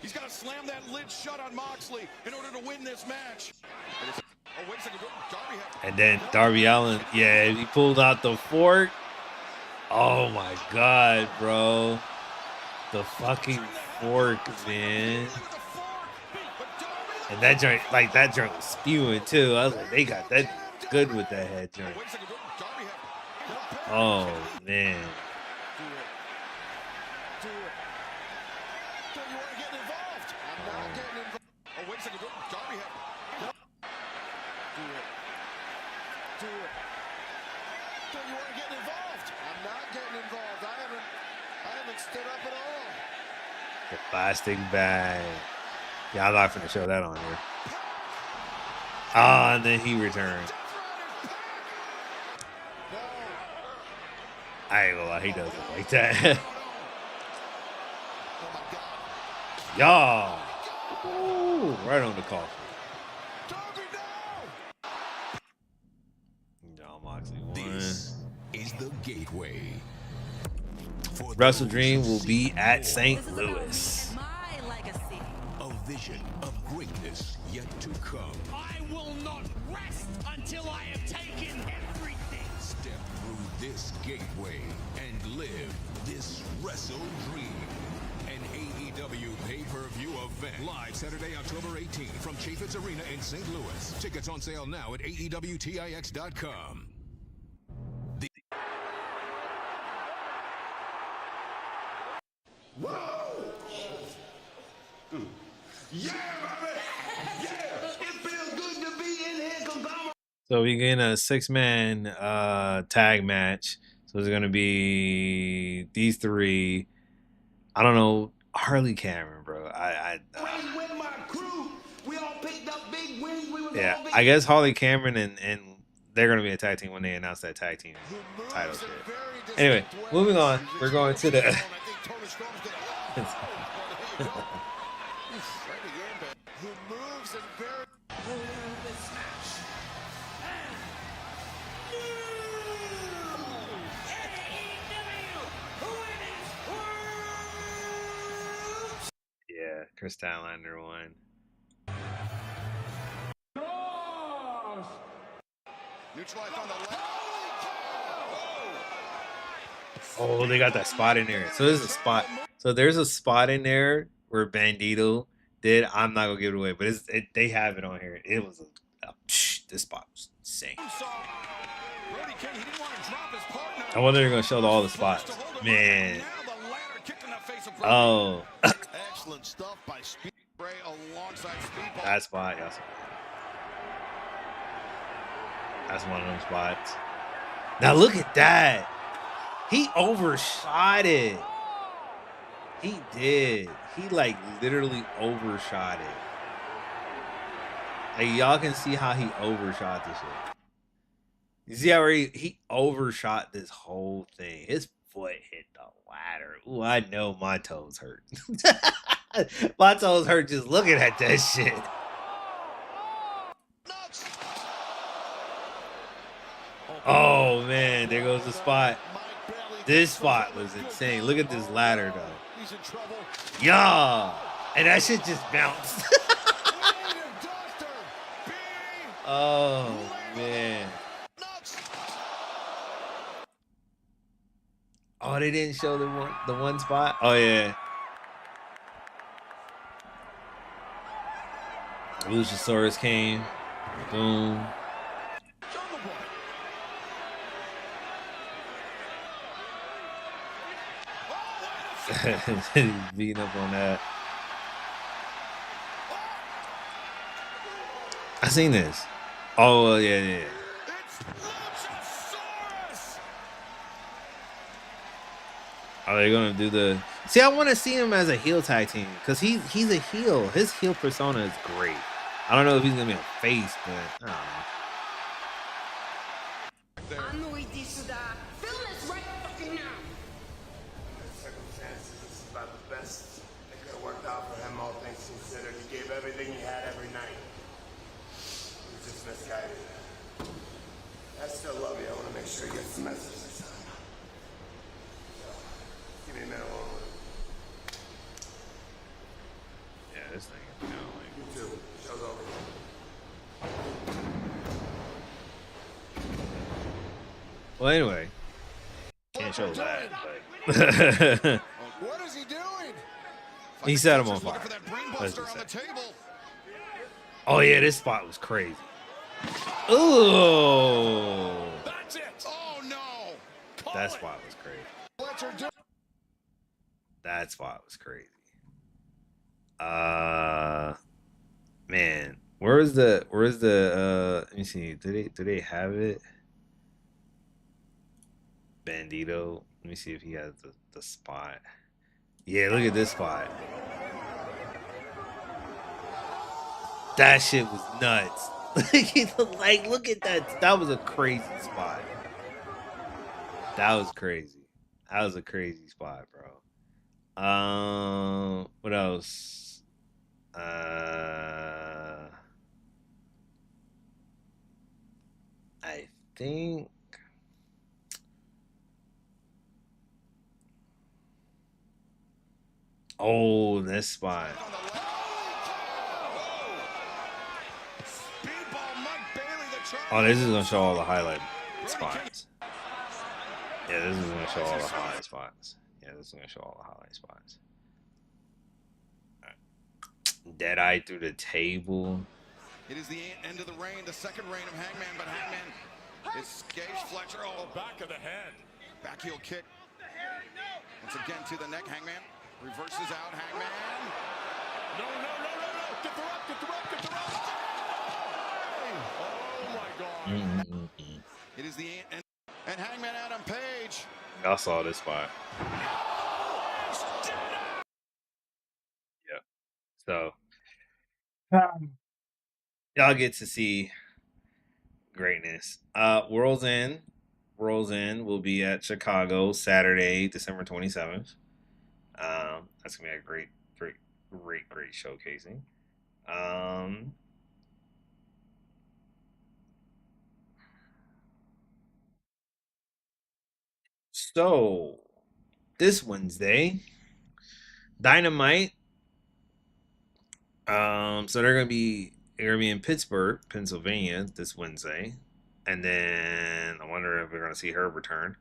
He's got to slam that lid shut on Moxley in order to win this match. Oh, wait a second. Darby And then Darby Allin, yeah, he pulled out the fork. Oh my God, bro. The fucking fork, man. And that joint, like that joint was spewing too. I was like, they got that good with that head joint. Oh man. The plastic bag. Yeah, I'm not gonna show that on here. Ah, and then he returned. I ain't gonna lie, he does it like that. Y'all. Ooh, right on the coffin. John Moxley won. This is the gateway. Wrestle Dream will be at St. Louis. A vision of greatness yet to come. I will not rest until I have taken everything. Step through this gateway and live this Wrestle Dream. An AEW pay-per-view event. Live Saturday, October 18th from Chaffetz Arena in St. Louis. Tickets on sale now at AEWTIX.com. Whoa! Yeah, baby! Yeah! It feels good to be in here because I'm So we get a 6-man tag match. So it's gonna be these three. I don't know, Harley Cameron, bro. with my crew. We all picked up big wins. We was Yeah, all big. I guess Harley Cameron and they're gonna be a tag team when they announce that tag team title shit. Anyway, moving on. We're going to the yeah, Chris Statlander won. Cage life on the left. Oh, they got that spot in there. So there's a spot. So there's a spot in there where Bandito did. I'm not gonna give it away, but they have it on here. It was this spot was insane. I wonder they're gonna show all the spots, man. Oh, Excellent stuff by Speed Ray alongside Speedball. that spot, yes. That's one of them spots. Now look at that. He overshot it. He did. He like literally overshot it. Like y'all can see how he overshot this shit. You see how he overshot this whole thing. His foot hit the ladder. Ooh, I know my toes hurt. My toes hurt just looking at that shit. Oh man, there goes the spot. This spot was insane. Look at this ladder though. Yeah, and that shit just bounced. Oh man. Oh, they didn't show the one spot. Oh yeah. Luchasaurus came. Boom. Beating up on that. I seen this. Oh yeah. Are they gonna do the? See, I want to see him as a heel tag team because he's a heel. His heel persona is great. I don't know if he's gonna be a face, but I don't know. Film this right fucking now. Circumstances, this is about the best that could have worked out for him, all things considered. He gave everything he had every night. He was just misguided. I still love you. I want to make sure he gets the message this time. So, give me a minute. Yeah, this thing is kind of like. You too. Show's over. Well, anyway, can't show that. But What is he doing? he set him on fire. Let's just say. Oh yeah, this spot was crazy. Ooh, That's it. Oh no. that spot was crazy. That spot was crazy. Man, where's the let me see. Do they have it? Bandito. Let me see if he has the spot. Yeah, look at this spot. That shit was nuts. Like, look at that. That was a crazy spot. That was crazy. That was a crazy spot, bro. What else? I think. Oh, this spot. Oh, this is gonna show all the highlight spots. Yeah, this is gonna show all the highlight spots. Yeah, this is gonna show all the highlight spots. Deadeye through the table. It is the end of the reign, the second reign of Hangman, but Hangman is Gage Fletcher. Oh, back of the head. Back heel kick. Once again to the neck, Hangman. Reverses out, Hangman. No. Get the rope. Oh, my God. It is the end. And Hangman Adam Page. Y'all saw this spot. Yeah. So, y'all get to see greatness. World's End will be at Chicago Saturday, December 27th. That's gonna be a great showcasing. So this Wednesday, Dynamite. So they're gonna be in Pittsburgh, Pennsylvania this Wednesday and then I wonder if we're gonna see her return.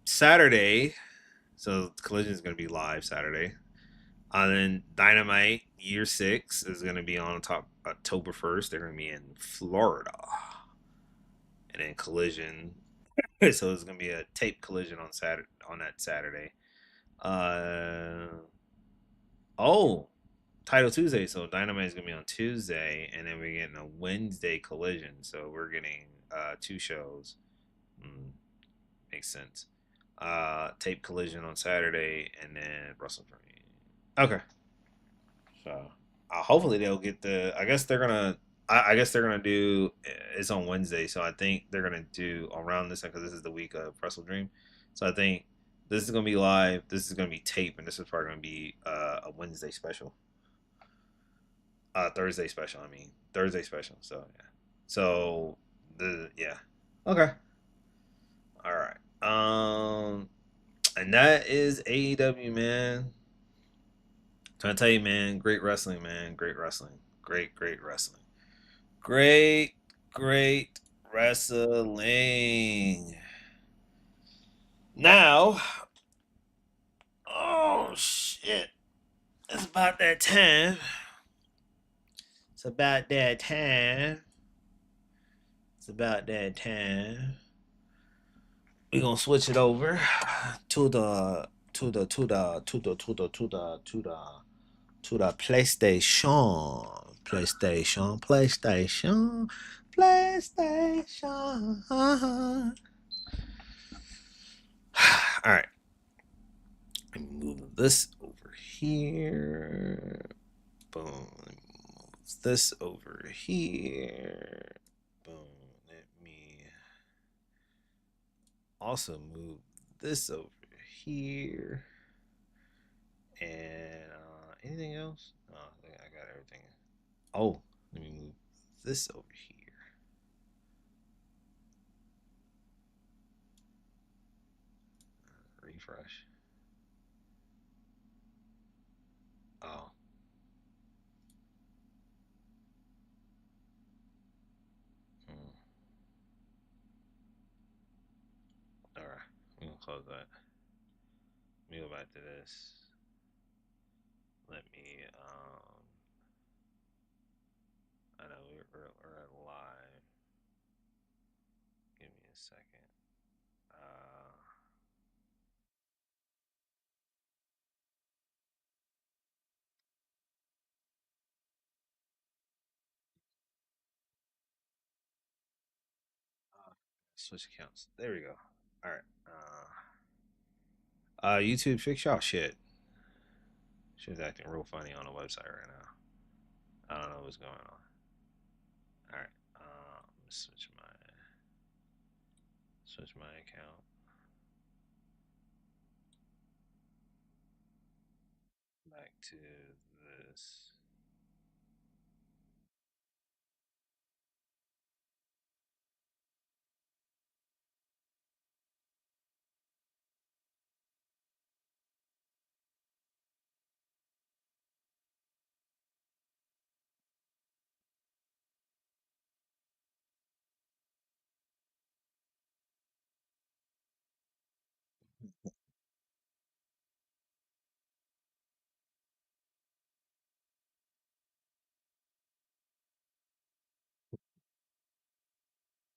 Saturday, so Collision is gonna be live Saturday. And then Dynamite Year Six is gonna be on top October 1st. They're gonna be in Florida, and then Collision. So it's gonna be a tape Collision on Saturday on that Saturday. Uh oh, Title Tuesday. So Dynamite is gonna be on Tuesday, and then we're getting a Wednesday Collision. So we're getting two shows. Mm, makes sense. Tape Collision on Saturday, and then WrestleMania. Okay, so hopefully they'll get the. I guess they're gonna. I guess they're gonna do. It's on Wednesday, so I think they're gonna do around this because this is the week of Wrestle Dream. So I think this is gonna be live. This is gonna be tape, and this is probably gonna be a Wednesday special. Thursday special. I mean Thursday special. So yeah. So the yeah. Okay. All right. And that is AEW, man. Trying to tell you, man, great wrestling, man. Great wrestling. Great wrestling. Great wrestling. Now, oh shit. It's about that time. It's about that time. It's about that time. We're gonna switch it over to the to the to the to the to the to the to the to the PlayStation. PlayStation. All right. Let me move this over here. Boom. Let me move this over here. Boom. Let me also move this over here. And anything else? No, I think I got everything. Oh, let me move this over here. Refresh. Oh. Hmm. All right. I'm gonna close that. Let me go back to this. Let me. I know we're at live. Give me a second. Uh. Switch accounts. There we go. All right. YouTube, fix y'all shit. She's acting real funny on the website right now. I don't know what's going on. All right. Switch my account back to this.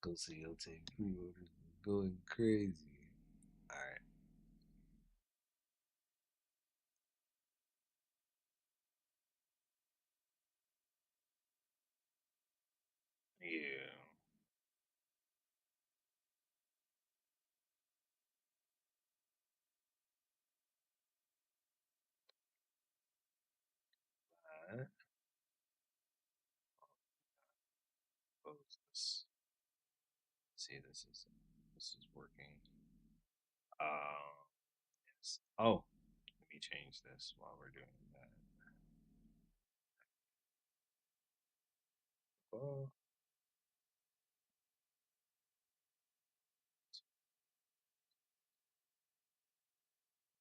Go see your take pre-orders going crazy. All right. Yeah. All right. Close this. See, this is working. Yes. Oh, let me change this while we're doing that. Oh,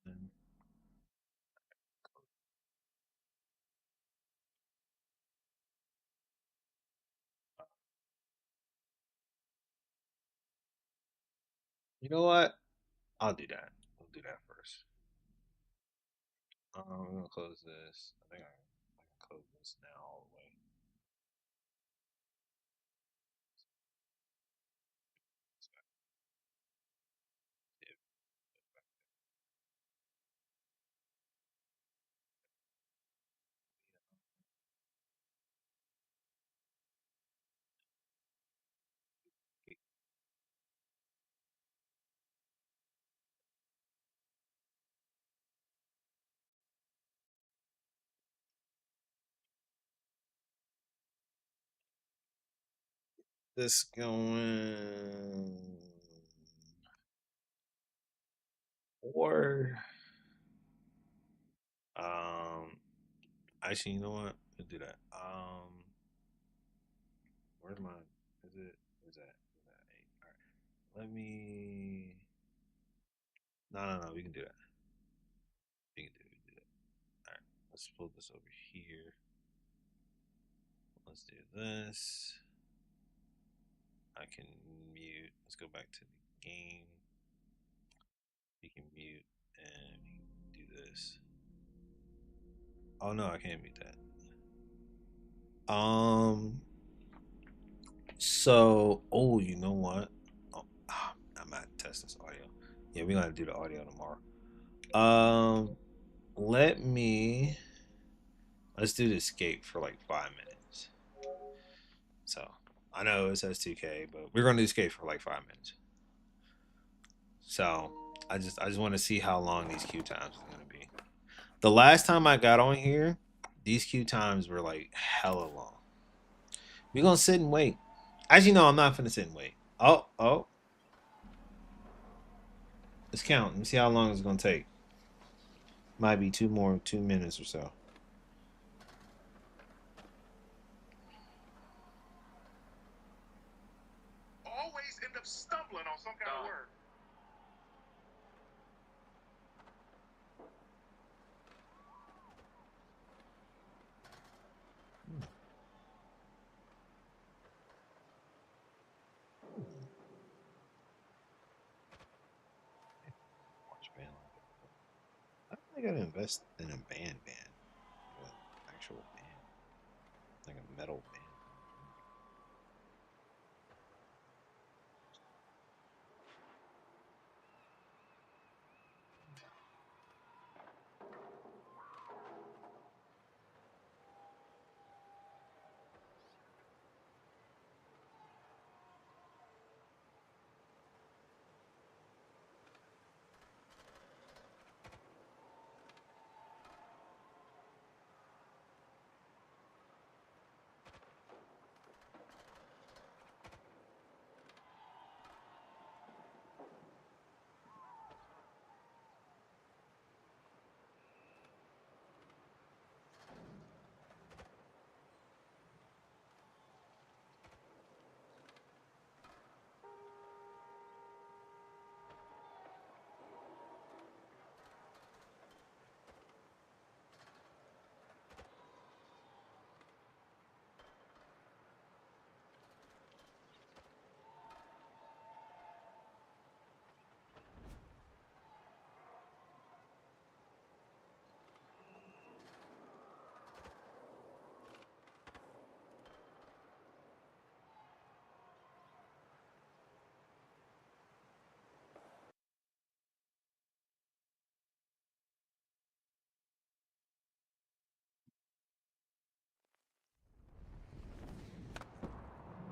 then You know what? I'll do that. We'll do that first. I'm gonna close this. I think I can close this now all the way. This going or actually, you know what? We'll do that. Where's my? Is it? Is that? Is that 8? All right. Let me. No. We can do that. We can do it. We can do it. All right. Let's pull this over here. Let's do this. I can mute. Let's go back to the game. We can mute and we can do this. Oh no, I can't mute that. So, oh, you know what? Oh, I'm gonna test this audio. Yeah, we're gonna do the audio tomorrow. Let me. Let's do the escape for like 5 minutes. So I know it says 2K, but we're gonna do escape for like 5 minutes. So I just want to see how long these queue times are gonna be. The last time I got on here, these queue times were like hella long. We're gonna sit and wait. As you know, I'm not gonna sit and wait. Oh. Let's count. Let me see how long it's gonna take. Might be 2 minutes or so. Always end up stumbling on some kind of word. Watch band. I gotta invest in a band. An actual band. Like a metal band.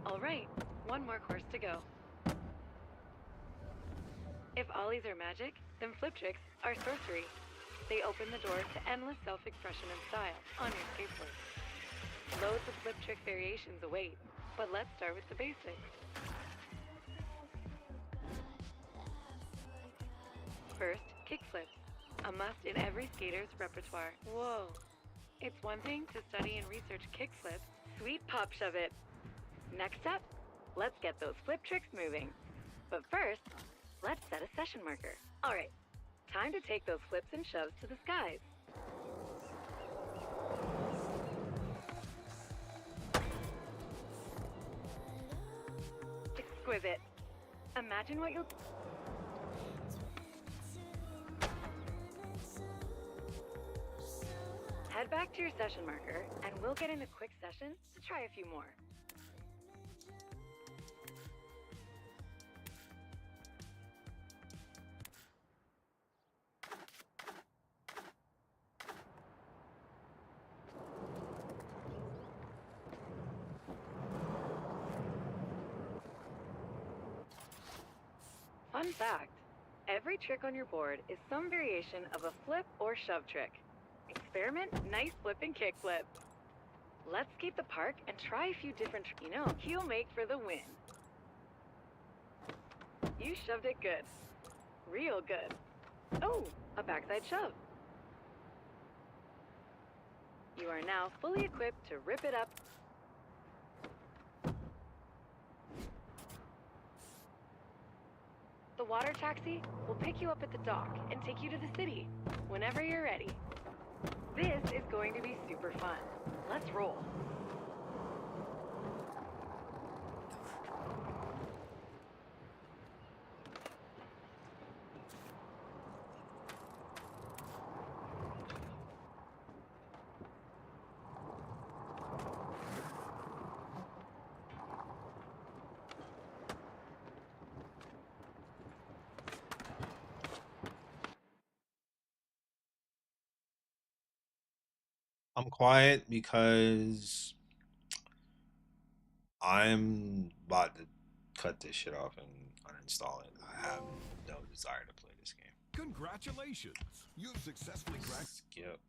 All right, one more course to go. If ollies are magic, then flip tricks are sorcery. They open the door to endless self-expression and style on your skateboard. Loads of flip trick variations await, but let's start with the basics. First, kickflips, a must in every skater's repertoire. Whoa. It's one thing to study and research kickflips. Sweet pop shove it. Next up, let's get those flip tricks moving. But first, let's set a session marker. All right, time to take those flips and shoves to the skies. Exquisite. Imagine what you'll Head back to your session marker, and we'll get in a quick session to try a few more. Fun fact, every trick on your board is some variation of a flip or shove trick. Experiment nice flip and kick flip. Let's skate the park and try a few different he'll make for the win. You shoved it good. Real good. Oh, a backside shove. You are now fully equipped to rip it up. The water taxi will pick you up at the dock and take you to the city whenever you're ready. This is going to be super fun. Let's roll. I'm quiet because I'm about to cut this shit off and uninstall it. I have no desire to play this game. Congratulations! You've successfully cracked. Skip.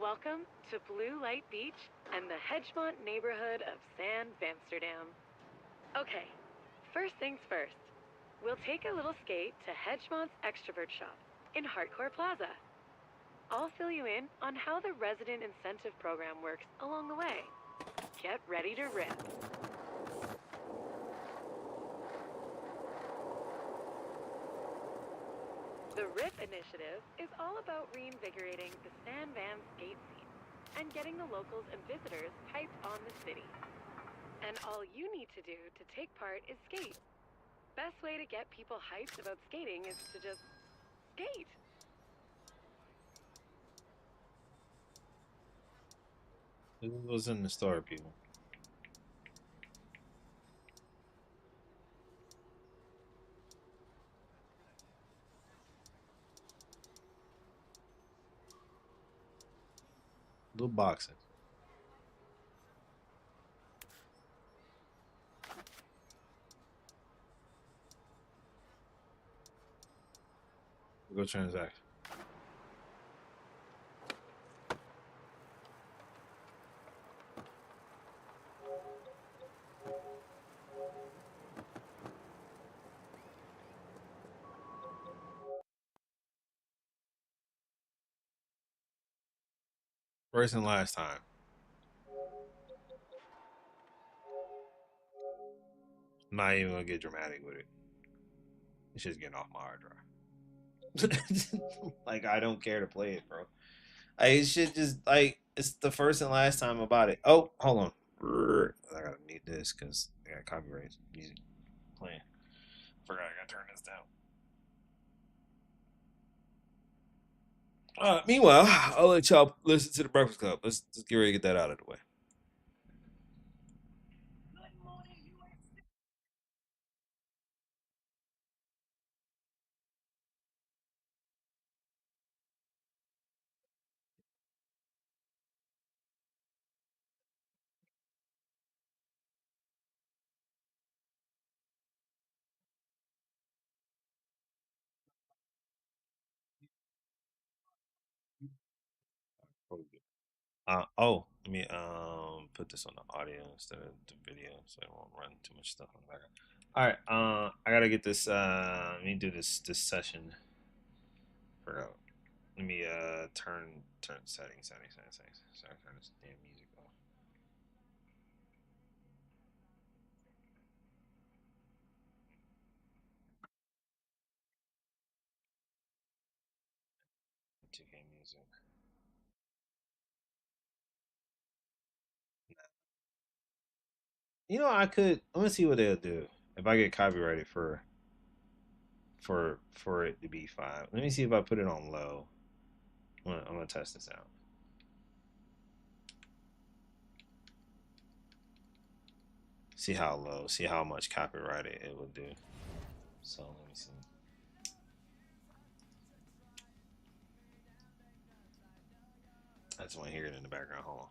Welcome to Blue Light Beach and the Hedgemont neighborhood of San Amsterdam. Okay, first things first. We'll take a little skate to Hedgemont's Extrovert Shop in Hardcore Plaza. I'll fill you in on how the resident incentive program works along the way. Get ready to rip. The RIP initiative is all about reinvigorating the San Van skate scene and getting the locals and visitors hyped on the city. And all you need to do to take part is skate. Best way to get people hyped about skating is to just skate. This was in the store, people. Little boxing. Go transact. First and last time. I'm not even gonna get dramatic with it. It's just getting off my hard drive. Like, I don't care to play it, bro. I should just like it's the first and last time about it. Oh, hold on. I gotta need this because I got copyright music playing. Forgot I gotta turn this down. Meanwhile, I'll let y'all listen to the Breakfast Club. Let's get ready to get that out of the way. Let me put this on the audio instead of the video so it won't run too much stuff on the background. All right, I gotta get this. Let me do this session. Forgot. Let me turn settings. Sorry, turn this damn music off. $2K music. You know, I could. I'm gonna see what they'll do if I get copyrighted for it to be fine. Let me see if I put it on low. I'm gonna test this out. See how low, see how much copyright it will do. So let me see. I just want to hear it in the background. Hold on.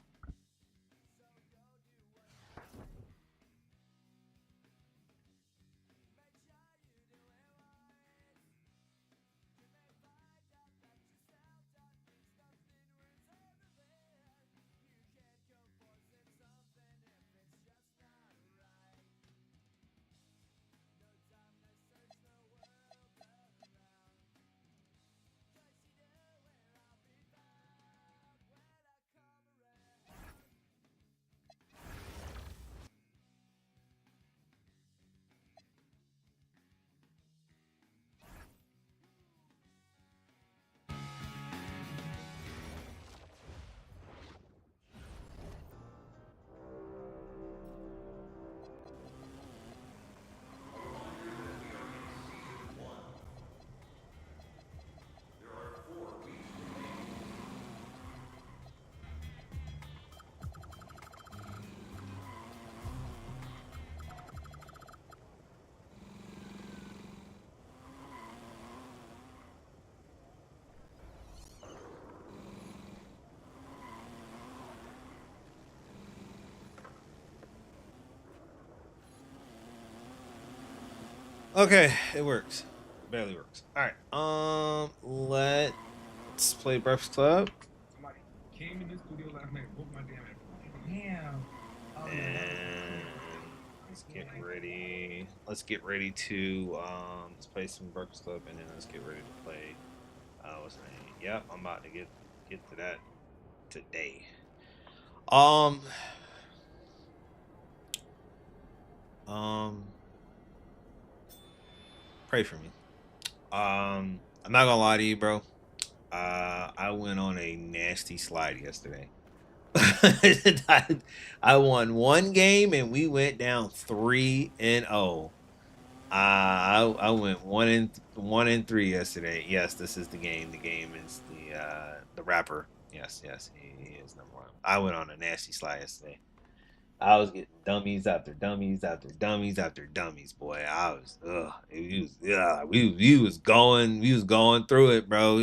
Okay, it works. It barely works. All right. Let's play Breakfast Club. Somebody came in the studio last night, broke my damn headphone. And let's get ready. Let's get ready to let's play some Breakfast Club, and then let's get ready to play. What's the name? Yep, I'm about to get to that today. Pray for me. I'm not gonna lie to you, bro. I went on a nasty slide yesterday. I won one game and we went down 3-0. I went 1-3 yesterday. Yes, this is the game. The game is the rapper. Yes, he is number one. I went on a nasty slide yesterday. I was getting dummies after dummies after dummies after dummies, boy. We was going through it, bro.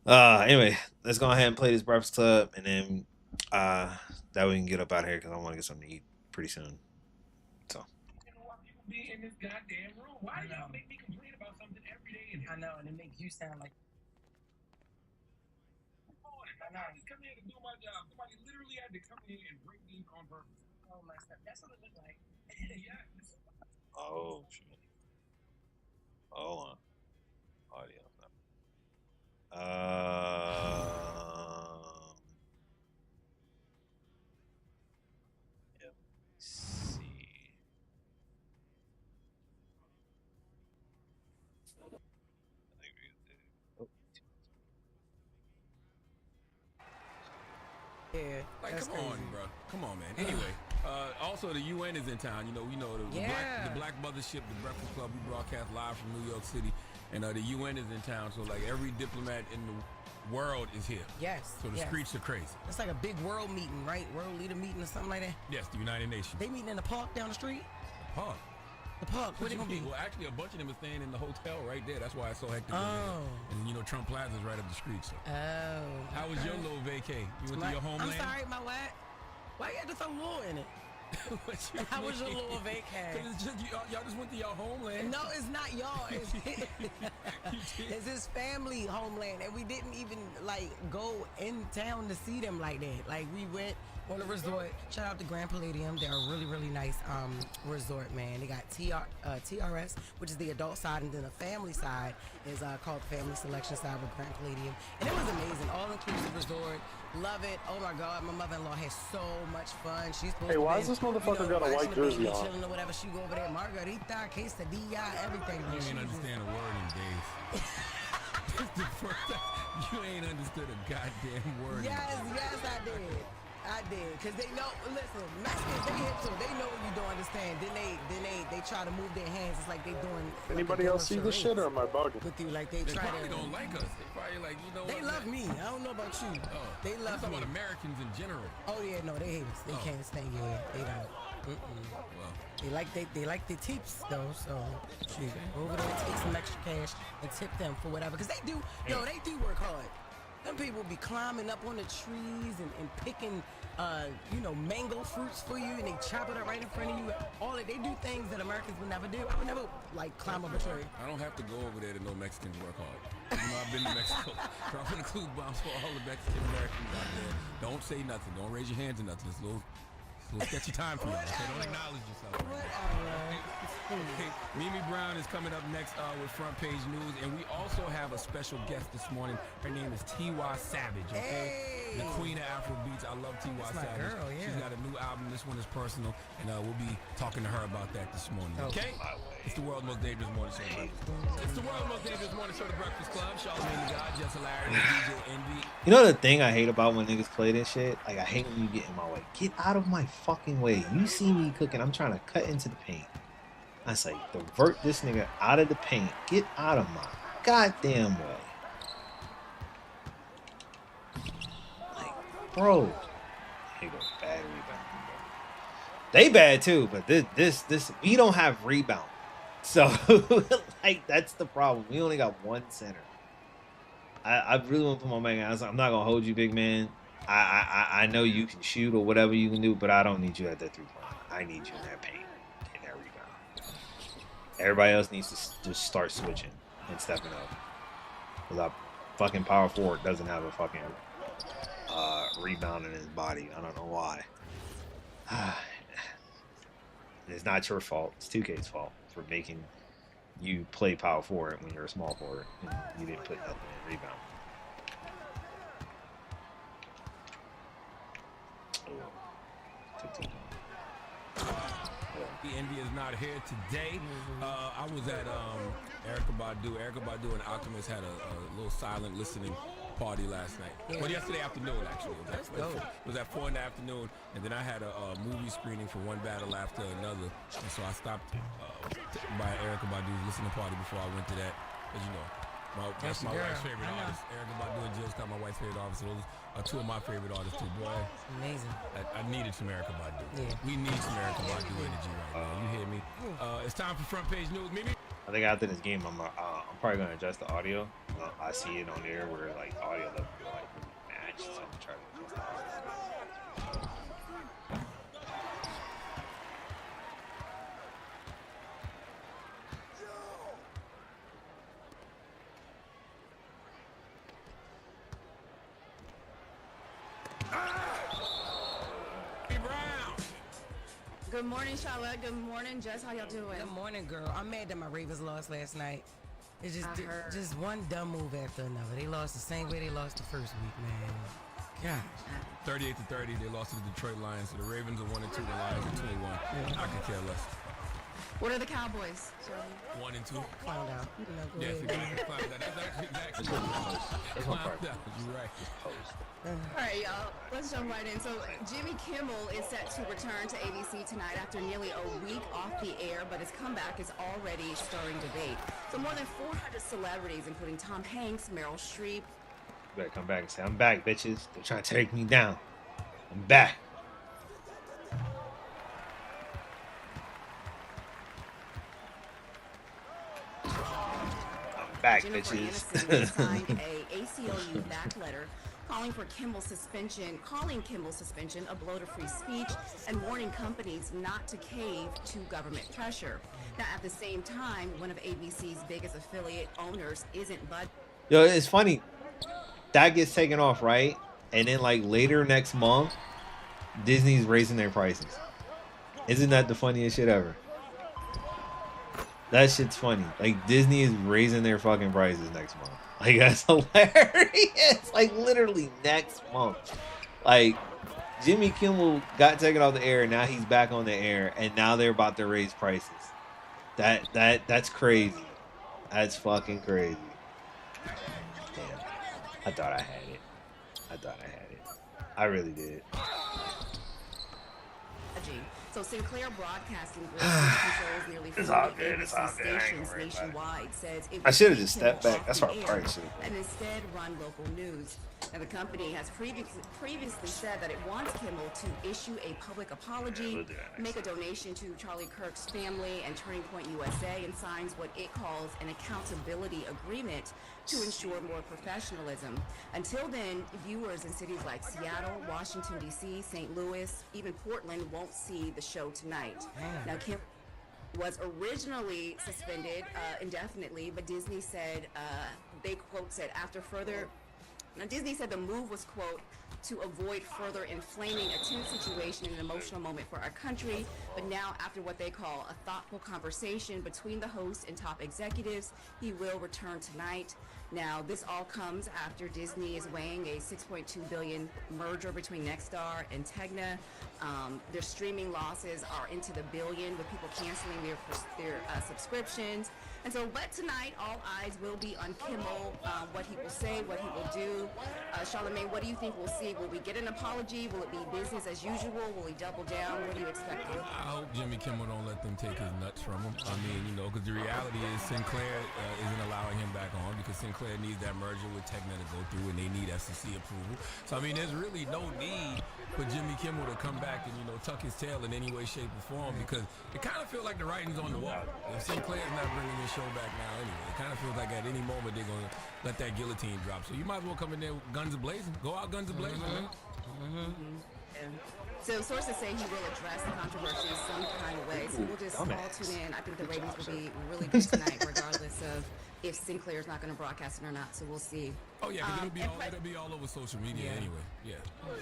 Anyway, let's go ahead and play this Breakfast Club, and then that we can get up out of here because I want to get something to eat pretty soon. So. Be in this goddamn room. Why do y'all make me complain about something every day? I know, and it makes you sound like. I just come here to do my job. Somebody literally had to come here and break me on purpose. Oh my stuff. That's what it looked like. Yeah. Oh shit. Hold on. Audio. Yep. See. Yeah, like, that's come crazy. on, bro. Come on, man. Anyway, also the UN is in town. You know the Black Mothership, the Breakfast Club. We broadcast live from New York City, and the UN is in town. So like every diplomat in the world is here. Yes. So the streets are crazy. It's like a big world meeting, right? World leader meeting or something like that. Yes, the United Nations. They meeting in the park down the street. Park. The park. Where they gonna be? Well, actually, a bunch of them are staying in the hotel right there. That's why it's so hectic. Oh. And Trump Plaza is right up the street. So. Oh. How was your little vacay? You went to your homeland? I'm sorry, my what? Why you had to throw law in it? How was your little vacay? It's just y'all just went to your homeland. No, it's not y'all. It's his family homeland, and we didn't even go in town to see them like that. Like we went on a resort. Shout out to Grand Palladium. They're a really, really nice resort, man. They got TRS, which is the adult side, and then the family side is called Family Selection side with Grand Palladium. And it was amazing. All-inclusive resort. Love it. Oh my God, my mother-in-law has so much fun. She's supposed why has this motherfucker got a white jersey on? Chilling or whatever. She go over there, margarita, quesadilla, everything. You ain't understand a word in days. This is the first time you ain't understood a goddamn word. Yes, I did. I did, cause they know. Listen, Mexicans, they hip too. They know when you don't understand. Then they try to move their hands. It's like they doing. Anybody else see this shit or am I bugging? With you, like they They try probably to. don't like us. They probably like, you know. They love me. I don't know about you. Oh, They love I'm talking me. about Americans in general. Oh yeah, no, they hate us. They can't stand you. They don't. Well, They like the tips though. So shoot, go over there and take some extra cash and tip them for whatever. Cause they do. Yo, they do work hard. Them people be climbing up on the trees and picking, mango fruits for you, and they chop it up right in front of you. All that, they do things that Americans would never do. I would never, like, climb up a tree. I don't have to go over there to know Mexicans work hard. You know, I've been to Mexico. Dropping the clue bombs for all the Mexican Americans out there. Don't say nothing. Don't raise your hands or nothing. It's a little sketchy time for y'all. Okay? Don't acknowledge yourself. Mimi Brown is coming up next with Front Page News, and we also have a special guest this morning. Her name is T.Y. Savage, okay? The queen of Afro beats. I love T.Y. That's my Savage. girl, yeah. She's got a new album. This one is personal, and we'll be talking to her about that this morning, okay? It's the world's most dangerous morning show. It's the world's most dangerous morning show, The Breakfast Club. Charlamagne the God, Jess Hilarious, DJ Envy. You know the thing I hate about when niggas play this shit? Like, I hate when you get in my way. Get out of my fucking way. You see me cooking, I'm trying to cut into the paint. I say, divert this nigga out of the paint. Get out of my goddamn way. Like, bro. Here goes bad rebound. They bad too, but this we don't have rebound. So like that's the problem. We only got one center. I really want to put my man. I'm not gonna hold you, big man. I know you can shoot or whatever you can do, but I don't need you at that 3-point. I need you in that paint, in that rebound. Everybody else needs to just start switching and stepping up. Because our fucking power forward doesn't have a fucking rebound in his body. I don't know why. It's not your fault. It's 2K's fault for making you play power forward when you're a small forward and you didn't put nothing in rebound. The Envy is not here today. I was at Erykah Badu. Erykah Badu and Alchemist had a little silent listening party last night. Yeah. Well, yesterday afternoon, actually. It was at 4 in the afternoon, and then I had a movie screening for one battle after another. And so I stopped by Erykah Badu's listening party before I went to that. As you know, that's my wife's favorite artist. Erykah Badu and Jill Scott, my wife's favorite artist. Those are two of my favorite artists too. Boy, amazing. I needed some Erykah Badu. Yeah. We need some Erykah Badu energy right now. You hear me? It's time for Front Page News. Mimi? I think after this game, I'm probably gonna adjust the audio. I see it on there where like the audio level will like match, so I'm gonna try to adjust the audio. Good morning, Charlotte. Good morning, Jess. How y'all doing? Good morning, girl. I'm mad that my Ravens lost last night. It's I just one dumb move after another. They lost the same way they lost the first week, man. God. 38-30, they lost to the Detroit Lions. So the Ravens are 1-2, the Lions are 2-1. I could care less. What are the Cowboys, Charlie? 1-2. Clowned out. Go Yes, ahead. clowned out. That's exactly That's my part. You're right. All right, y'all. Let's jump right in. So Jimmy Kimmel is set to return to ABC tonight after nearly a week off the air, but his comeback is already stirring debate. So more than 400 celebrities, including Tom Hanks, Meryl Streep. You better come back and say, I'm back, bitches. They're trying to take me down. I'm back. I'm back, Jennifer bitches. Aniston signed a ACLU back letter calling Kimmel's suspension a blow to free speech and warning companies not to cave to government pressure. Now, at the same time, one of ABC's biggest affiliate owners isn't budging. Yo, it's funny. That gets taken off, right? And then like later next month, Disney's raising their prices. Isn't that the funniest shit ever? That shit's funny. Like Disney is raising their fucking prices next month. Like that's hilarious. Like literally next month. Like Jimmy Kimmel got taken off the air, now he's back on the air, and now they're about to raise prices. That's crazy. That's fucking crazy. Damn. I thought I had it. I really did. So Sinclair Broadcasting Group, which controls nearly 40 ABC stations nationwide, says it I will should have take just Kimmel stepped back. off That's the what I air probably should have and instead run local news. And the company has previously said that it wants Kimmel to issue a public apology, make a donation to Charlie Kirk's family and Turning Point USA, and signs what it calls an accountability agreement to ensure more professionalism. Until then, viewers in cities like Seattle, Washington, D.C., St. Louis, even Portland won't see the show tonight. Now, Kim was originally suspended indefinitely, but Disney said, they quote said, Now, Disney said the move was, quote, to avoid further inflaming a tense situation and an emotional moment for our country. But now, after what they call a thoughtful conversation between the host and top executives, he will return tonight. Now, this all comes after Disney is weighing a $6.2 billion merger between Nexstar and Tegna. Their streaming losses are into the billion, with people canceling their subscriptions. And so, but tonight, all eyes will be on Kimmel, what he will say, what he will do. Charlamagne, what do you think we'll see? Will we get an apology? Will it be business as usual? Will he double down? What are you expecting? I hope Jimmy Kimmel don't let them take his nuts from him. I mean, you know, because the reality is Sinclair isn't allowing him back on because Sinclair needs that merger with Tegna to go through, and they need FCC approval. So, I mean, there's really no need for Jimmy Kimmel to come back and, you know, tuck his tail in any way, shape, or form, because it kind of feels like the writing's on the wall. If Sinclair's not bringing his show back now anyway, it kind of feels like at any moment they're going to let that guillotine drop. So you might as well come in there guns a-blazing. Go out guns a-blazing, man. Yeah. So sources say he will address the controversy some kind of way. So we'll just all tune in. I think the ratings will be really big tonight, regardless of if Sinclair's not going to broadcast it or not. So we'll see. Oh yeah, because it'll be all over social media anyway. Yeah.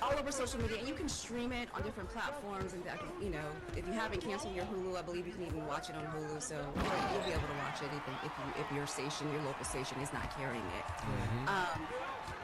All over social media, and you can stream it on different platforms. And you know, if you haven't canceled your Hulu, I believe you can even watch it on Hulu. So you'll be able to watch it if your local station, is not carrying it.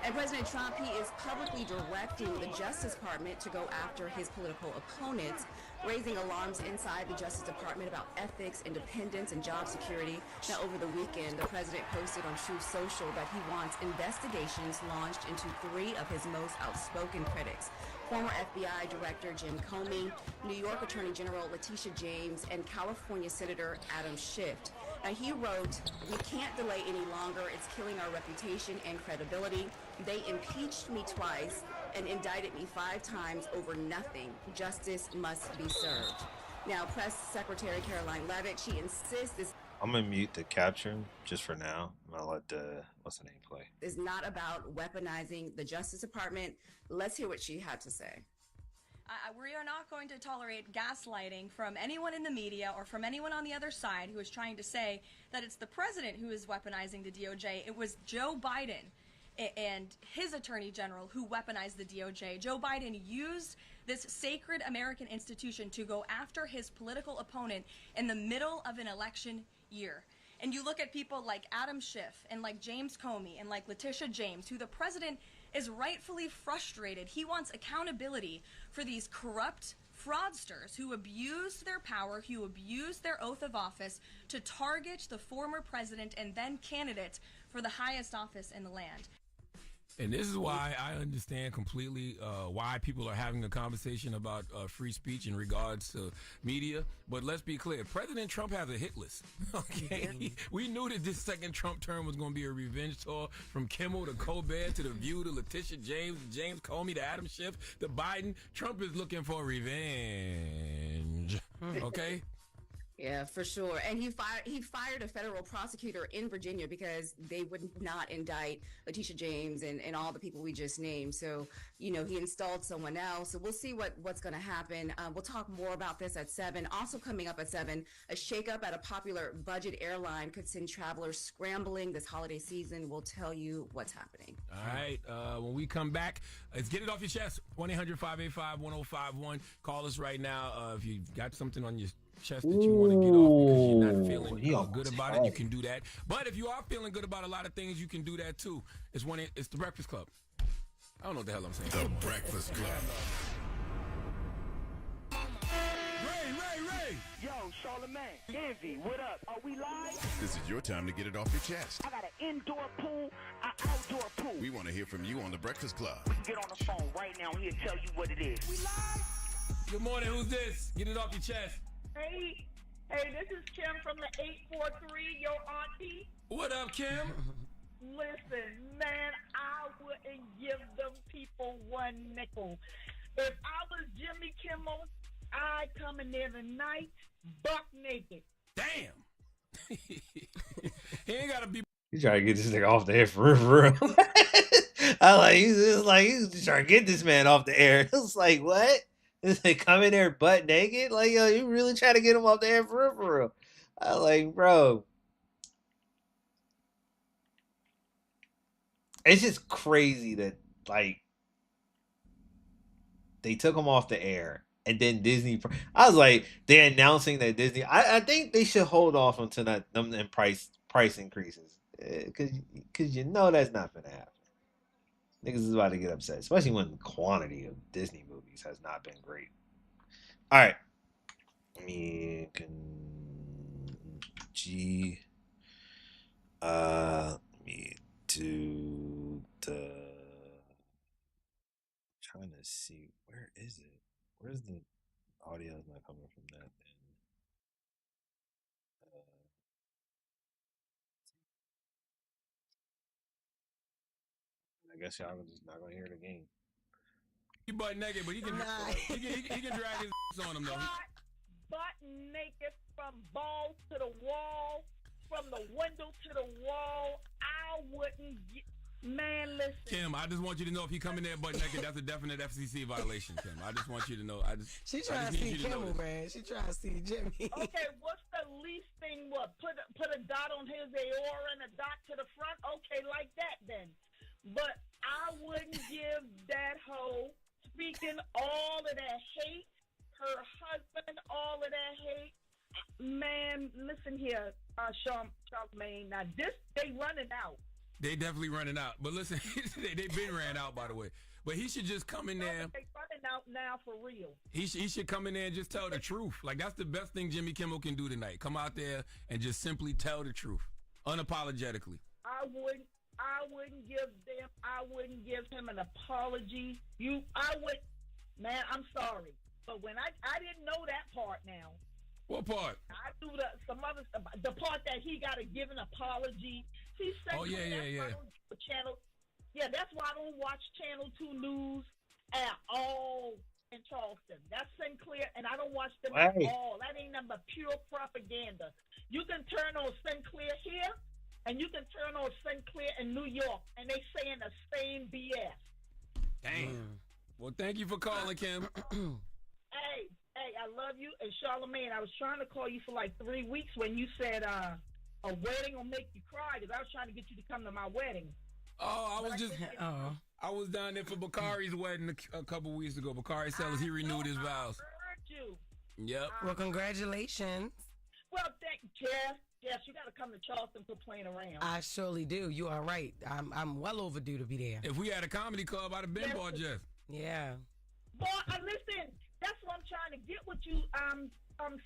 And President Trump, he is publicly directing the Justice Department to go after his political opponents, raising alarms inside the Justice Department about ethics, independence, and job security. Now, over the weekend, the president posted on Truth Social that he wants investigations launched into 3 of his most outspoken critics: former FBI Director Jim Comey, New York Attorney General Letitia James, and California Senator Adam Schiff. Now, he wrote, "We can't delay any longer. It's killing our reputation and credibility. They impeached me twice and indicted me 5 times over nothing. Justice must be served." Now, Press Secretary Caroline Leavitt, she insists this I'm gonna mute the caption just for now. I'll let what's the name play. is not about weaponizing the Justice Department. Let's hear what she had to say. We are not going to tolerate gaslighting from anyone in the media or from anyone on the other side who is trying to say that it's the president who is weaponizing the DOJ. It was Joe Biden and his attorney general who weaponized the DOJ. Joe Biden used this sacred American institution to go after his political opponent in the middle of an election year. And you look at people like Adam Schiff and like James Comey and like Letitia James, who the president is rightfully frustrated. He wants accountability for these corrupt fraudsters who abused their power, who abused their oath of office to target the former president and then candidate for the highest office in the land. And this is why I understand completely why people are having a conversation about free speech in regards to media. But let's be clear, President Trump has a hit list. Okay, we knew that this second Trump term was going to be a revenge tour, from Kimmel to Colbert to The View to Letitia James, James Comey to Adam Schiff to Biden. Trump is looking for revenge. Okay. Yeah, for sure. And he fired a federal prosecutor in Virginia because they would not indict Letitia James and all the people we just named. So, you know, he installed someone else. So we'll see what's going to happen. We'll talk more about this at 7. Also coming up at 7, a shakeup at a popular budget airline could send travelers scrambling this holiday season. We'll tell you what's happening. All right. When we come back, let's get it off your chest. 1-800-585-1051. Call us right now if you got something on your chest that you want to get off because you're not feeling good about it, you can do that. But if you are feeling good about a lot of things, you can do that too. It's The Breakfast Club. I don't know what the hell I'm saying. The Breakfast Club. Ray! Yo, Charlamagne, Envy, what up? Are we live? This is your time to get it off your chest. I got an indoor pool, an outdoor pool. We want to hear from you on The Breakfast Club. We can get on the phone right now. He'll tell you what it is. We live? Good morning. Who's this? Get it off your chest. Hey, this is Kim from the 843, your auntie. What up, Kim? Listen, man, I wouldn't give them people one nickel. If I was Jimmy Kimmel, I'd come in there tonight, buck naked. Damn. He ain't gotta be. You trying to get this nigga off the air for real. He's just trying to get this man off the air. It's like, what? They come in there butt naked? Like, yo, you really trying to get him off the air for real? I like, bro. It's just crazy that, like, they took him off the air. And then Disney, I was like, they're announcing that Disney. I think they should hold off until them price increases, because you know that's not gonna happen. Niggas is about to get upset, especially when the quantity of Disney movies has not been great. All right, let me do the. Trying to see, where is it? Where's the audio? Is not coming from that then. I guess y'all are just not gonna hear the game. He butt naked, but he can drag his on him though. Butt naked from balls to the wall, from the window to the wall. I wouldn't. Man, listen. Kim, I just want you to know if he come in there butt naked, that's a definite FCC violation, Kim. I just want you to know. She trying to see Kimmel, man. She trying to see Jimmy. Okay, what's the least thing? What? Put a dot on his aorta and a dot to the front? Okay, like that then. But I wouldn't give that hoe speaking all of that hate, her husband, all of that hate. Man, listen here, Charlamagne. Now they running out. They definitely running out. But listen, they been ran out, by the way. But he should just come in there. They running out now for real. He should come in there and just tell the truth. Like, that's the best thing Jimmy Kimmel can do tonight. Come out there and just simply tell the truth, unapologetically. I wouldn't give him an apology. Man, I'm sorry. But when I didn't know that part now. What part? I do some other stuff. The part that he got to give an apology. See, yeah. Channel. Yeah, that's why I don't watch Channel 2 News at all in Charleston. That's Sinclair, and I don't watch them at all. That ain't nothing but pure propaganda. You can turn on Sinclair here, and you can turn on Sinclair in New York, and they saying the same BS. Damn. Well, thank you for calling, Kim. Hey, I love you. And Charlamagne, I was trying to call you for like 3 weeks when you said a wedding will make you cry, because I was trying to get you to come to my wedding. Oh, I was down there for Bakari's wedding a couple weeks ago. Bakari Sellers, he renewed his vows. I heard you. Yep. Well, congratulations. Well, thank you, Jeff. Yes, you got to come to Charleston for playing around. I surely do. You are right. I'm well overdue to be there. If we had a comedy club, I'd have been bought Jeff. Yeah. Boy, listen, that's what I'm trying to get with you, son. I'm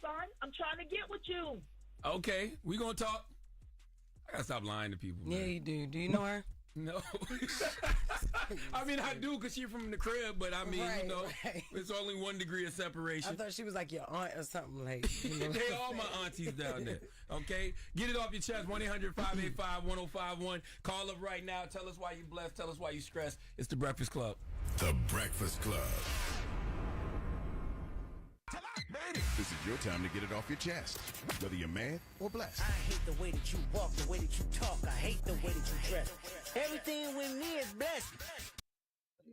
trying to get with you. Okay, we gonna talk. I gotta stop lying to people, man. Yeah, you do. Do you know her? No. I mean, I do, because she's from the crib, but I mean, it's only 1 degree of separation. I thought she was like your aunt or something. Like, They all my aunties down there. Okay? Get it off your chest. 1-800-585-1051. Call up right now. Tell us why you blessed. Tell us why you stressed. It's The Breakfast Club. The Breakfast Club. This is your time to get it off your chest, whether you're mad or blessed. I hate the way that you walk, the way that you talk. I hate the way that you dress. Everything with me is blessed.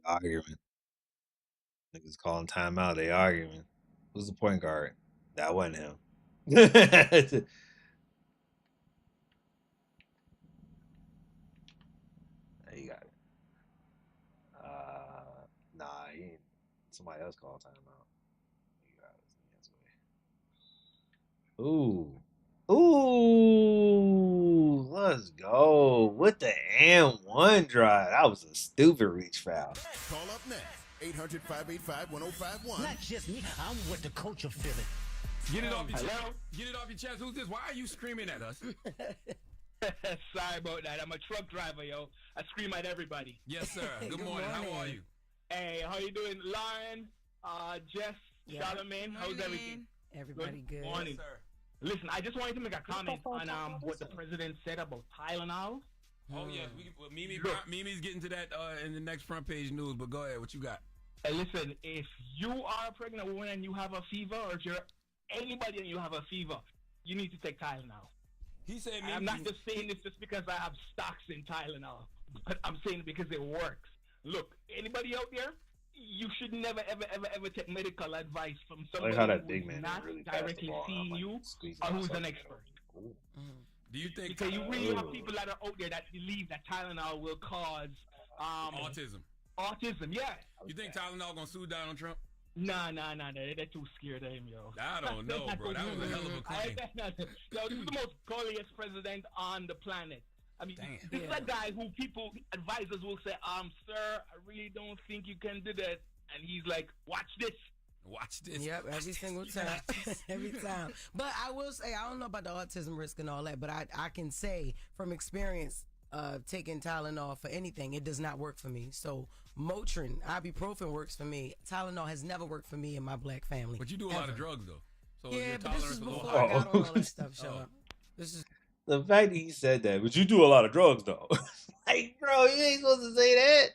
Argument. Niggas calling timeout. They arguing. Who's the point guard? That wasn't him. You got it. Nah, he ain't. Somebody else called timeout. Ooh. Let's go with the and-one drive. That was a stupid reach foul. Call up next. 800-585-1051. Not just me. I'm with the coach of Philly. Get it off your chest. Get it off your chest. Who's this? Why are you screaming at us? Sorry about that. I'm a truck driver, yo. I scream at everybody. Yes, sir. Good morning. How are you? Hey, how you doing, Lauren, Jess, Charlamagne, how's everything? Everybody good. Morning. Listen, I just wanted to make a comment on what the president said about Tylenol. Oh yeah, Mimi's getting to that in the next front page news. But go ahead, what you got? Hey, listen, if you are a pregnant woman and you have a fever, or if you're anybody and you have a fever, you need to take Tylenol. He said, I'm not just saying this just because I have stocks in Tylenol, but I'm saying it because it works. Look, anybody out there, you should never, ever take medical advice from somebody who's not directly seeing you or who's an expert. Do you think? Because you really have people that are out there that believe that Tylenol will cause autism? Autism, yeah. You think Tylenol gonna sue Donald Trump? Nah, they're too scared of him, yo. I don't know, bro. That was a hell of a claim. Yo, this is the most gulliest president on the planet. I mean, this is a guy who advisors will say, sir, I really don't think you can do that. And he's like, watch this. Watch this. Yep, every single time. Every time. But I will say, I don't know about the autism risk and all that, but I can say from experience, taking Tylenol for anything, it does not work for me. So Motrin, ibuprofen works for me. Tylenol has never worked for me and my black family. But you do a lot of drugs though. So yeah, but this is before I got on all that stuff. This is the fact that he said that. But you do a lot of drugs though. Like, bro, you ain't supposed to say that.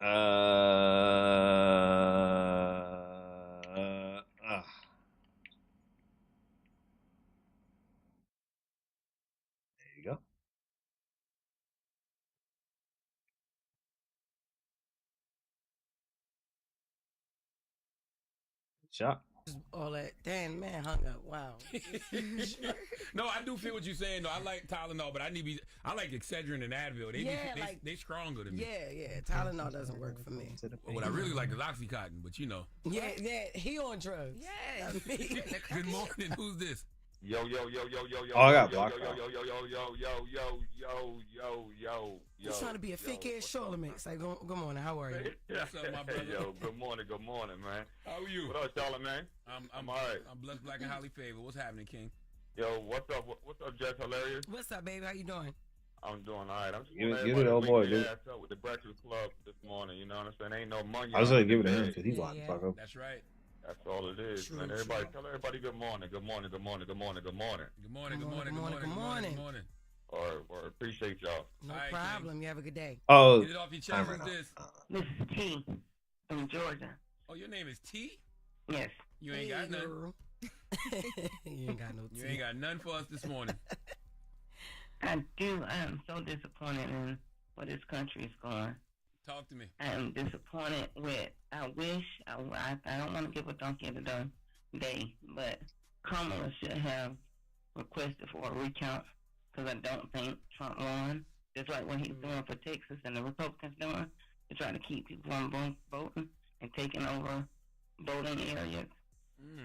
There you go. Shot. All that. Damn, man hung up. Wow. No, I do feel what you're saying though. I like Tylenol, but I like Excedrin and Advil. They stronger than me. Yeah. Tylenol doesn't work for me. What I really like is Oxycontin, but you know. Yeah. He on drugs. Yeah. Good morning. Who's this? Yo. Oh, I got blocked. Yo. You're trying to be a fake ass Charlamagne. It's like, good morning. How are you? What's up, my brother? Yo, good morning, man. How are you? What up, Charlamagne? I'm all right. I'm blessed, black, and highly favored. What's happening, King? Yo, what's up? What's up, Jess? Hilarious? What's up, baby? How you doing? I'm doing all right. I'm just give it old boy, dude. Ass up with the Breakfast Club this morning. You know what I'm saying? Ain't no money. I was gonna give it to him because he's locked the fuck up. That's right. That's all it is, True, man. Tell everybody good morning. Good morning. Or appreciate y'all. No problem. King. You have a good day. Oh, get it off your chest. Who's this? This is T from Georgia. Oh, your name is T? Yes. You ain't got none. You ain't got no T. You ain't got none for us this morning. I do. I am so disappointed in where this country is going. Talk to me. I am disappointed with. I don't want to give a donkey of the day, but Kamala should have requested for a recount because I don't think Trump won. Just like what he's doing for Texas and the Republicans doing to try to keep people from voting and taking over voting areas.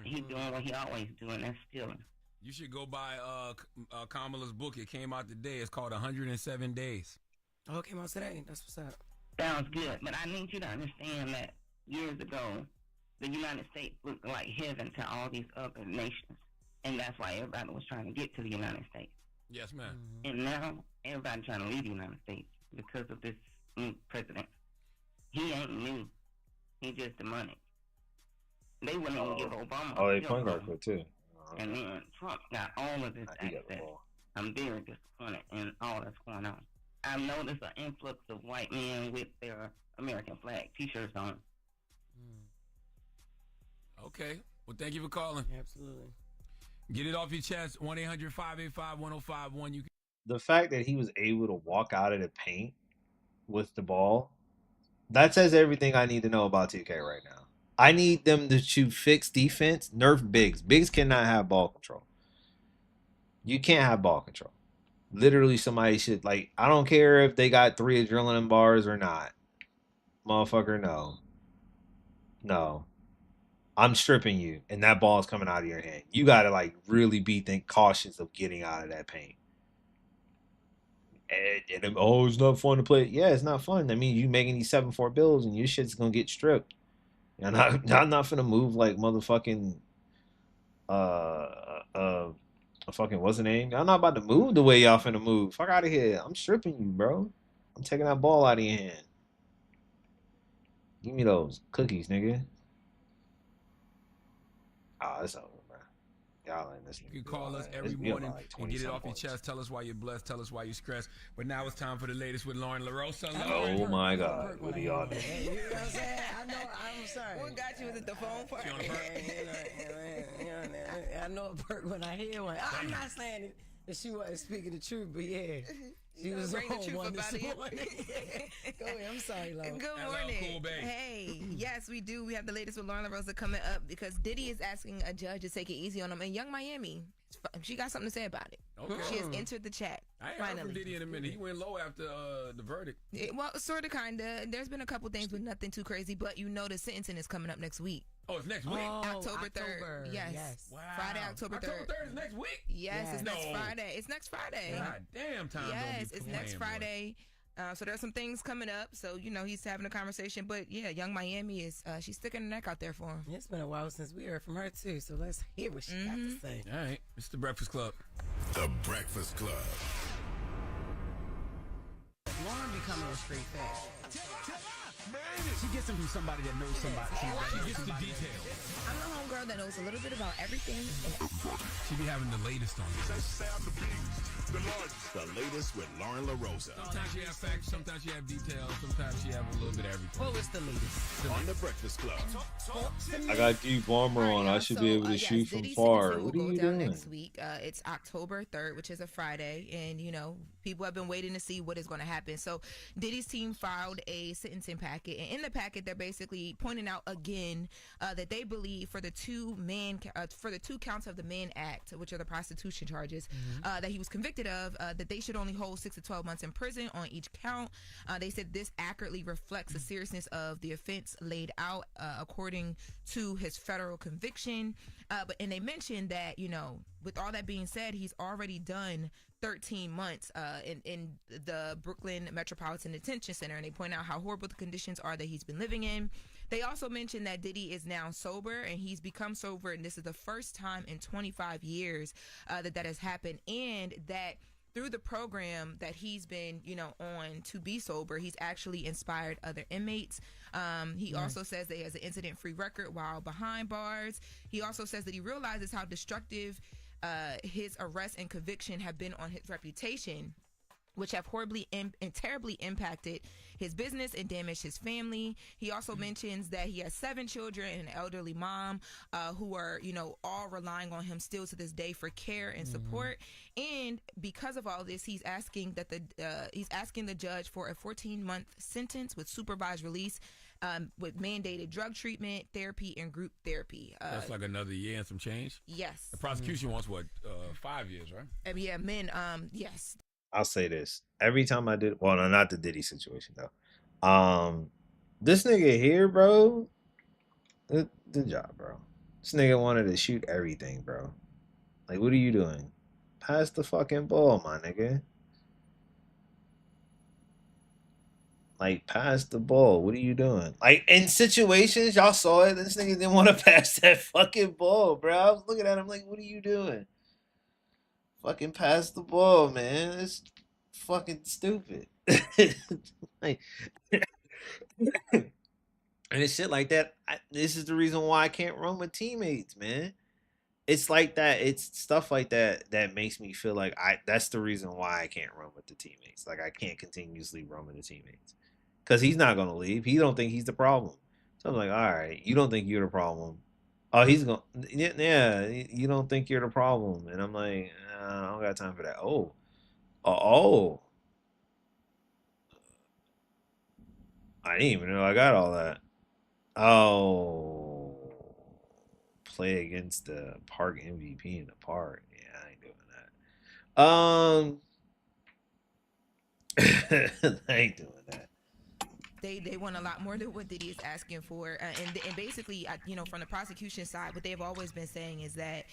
He's doing what he always do, and that's stealing. You should go buy Kamala's book. It came out today. It's called 107 Days. Oh, it came out today. That's what's up. Sounds good, but I need you to understand that years ago, the United States looked like heaven to all these other nations, and that's why everybody was trying to get to the United States. Yes, ma'am. And now everybody's trying to leave the United States because of this new president. He ain't new. He just demonic. They wouldn't even give Obama. Oh, they point guard for it too. And then Trump got all of this access. I'm very disappointed in all that's going on. I've noticed an influx of white men with their American flag T-shirts on. Okay. Well, thank you for calling. Absolutely. Get it off your chest. 1-800-585-1051. The fact that he was able to walk out of the paint with the ball, that says everything I need to know about 2K right now. I need them to fix defense, nerf bigs. Bigs cannot have ball control. You can't have ball control. Literally, somebody should, like, I don't care if they got 3 adrenaline bars or not. Motherfucker, no. No. I'm stripping you, and that ball is coming out of your hand. You got to, like, really be cautious of getting out of that paint. And oh, it's not fun to play. Yeah, it's not fun. That means you making these 7-4 builds, and your shit's going to get stripped. And I'm not going to move like motherfucking, fucking what's the name? I'm not about to move the way y'all finna move. Fuck out of here. I'm stripping you, bro. I'm taking that ball out of your hand. Give me those cookies, nigga. Oh, it's over, bro. Y'all ain't listening. You can call us every morning and get it off your chest. Tell us why you're blessed. Tell us why you're stressed. But now it's time for the latest with Lauren LaRosa. Oh my God, what are y'all doing? You know what I'm saying? I know. I'm sorry. What got you? Was it the phone part? I know a perk when I hear one. I'm not saying that she wasn't speaking the truth, but yeah. She was bring the on truth one about this it. morning. Go ahead. I'm sorry, Lauren. Good morning. Cool, Hey, yes, we do. We have the latest with Lauren LaRosa coming up because Diddy is asking a judge to take it easy on him. And Young Miami, she got something to say about it. Okay. She has entered the chat. I ain't heard from Diddy in a minute. He went low after the verdict. Well, sort of, kind of. There's been a couple things, but nothing too crazy. But you know the sentencing is coming up next week. Oh, it's next week? October 3rd. Yes. Wow. Friday, October 3rd. October 3rd is next week? Yes, it's next Friday. It's next Friday. God damn, time. Yes, it's next Friday. So there's some things coming up. So, you know, he's having a conversation. But, yeah, Young Miami is, she's sticking her neck out there for him. It's been a while since we heard from her, too. So let's hear what she got to say. All right. It's The Breakfast Club. The Breakfast Club. Lauren becoming a street fan. She gets them from somebody that knows somebody. She gets the details. I'm the homegirl that knows a little bit about everything. She be having the latest on this. The latest with Lauren LaRosa. Sometimes she have facts, sometimes she have details, sometimes she have a little bit of everything. What was the latest? On The Breakfast Club. I got deep armor on. I should be able to shoot from far. What are you doing? Next week. It's October 3rd, which is a Friday. And, you know, people have been waiting to see what is going to happen. So Diddy's team filed a sentencing packet. And in the packet, they're basically pointing out again that they believe for the two counts of the Mann Act, which are the prostitution charges, that he was convicted of, that they should only hold 6 to 12 months in prison on each count. They said this accurately reflects the seriousness of the offense laid out according to his federal conviction. And they mentioned that, you know, with all that being said, he's already done 13 months in the Brooklyn Metropolitan Detention Center, and they point out how horrible the conditions are that he's been living in. They also mentioned that Diddy is now sober, and he's become sober, and this is the first time in 25 years that has happened, and that through the program that he's been, you know, on to be sober, he's actually inspired other inmates. He also says that he has an incident-free record while behind bars. He also says that he realizes how destructive his arrest and conviction have been on his reputation, which have horribly and terribly impacted his business and damaged his family. He also mentions that he has 7 children and an elderly mom who are, you know, all relying on him still to this day for care and support. And because of all this, he's asking that the judge for a 14-month sentence with supervised release, with mandated drug treatment, therapy, and group therapy. That's like another year and some change? Yes. The prosecution wants, 5 years, right? Yeah, men, yes. I'll say this. Every time I did, well, no, not the Diddy situation though. This nigga here, bro, good job, bro. This nigga wanted to shoot everything, bro. Like, what are you doing? Pass the fucking ball, my nigga. Like, pass the ball. What are you doing? Like, in situations, y'all saw it. This nigga didn't want to pass that fucking ball, bro. I was looking at him like, what are you doing? Fucking pass the ball, man. It's fucking stupid. Like, and it's shit like that. This is the reason why I can't run with teammates, man. It's like that. It's stuff like that that makes me feel like that's the reason why I can't run with the teammates. Like, I can't continuously run with the teammates. Because he's not going to leave. He don't think he's the problem. So I'm like, all right, you don't think you're the problem. Oh, he's going, yeah, you don't think you're the problem. And I'm like, I don't got time for that. Oh. I didn't even know I got all that. Oh. Play against the park MVP in the park. Yeah, I ain't doing that. I ain't doing that. They want a lot more than what Diddy is asking for, and basically, you know, from the prosecution side, what they've always been saying is that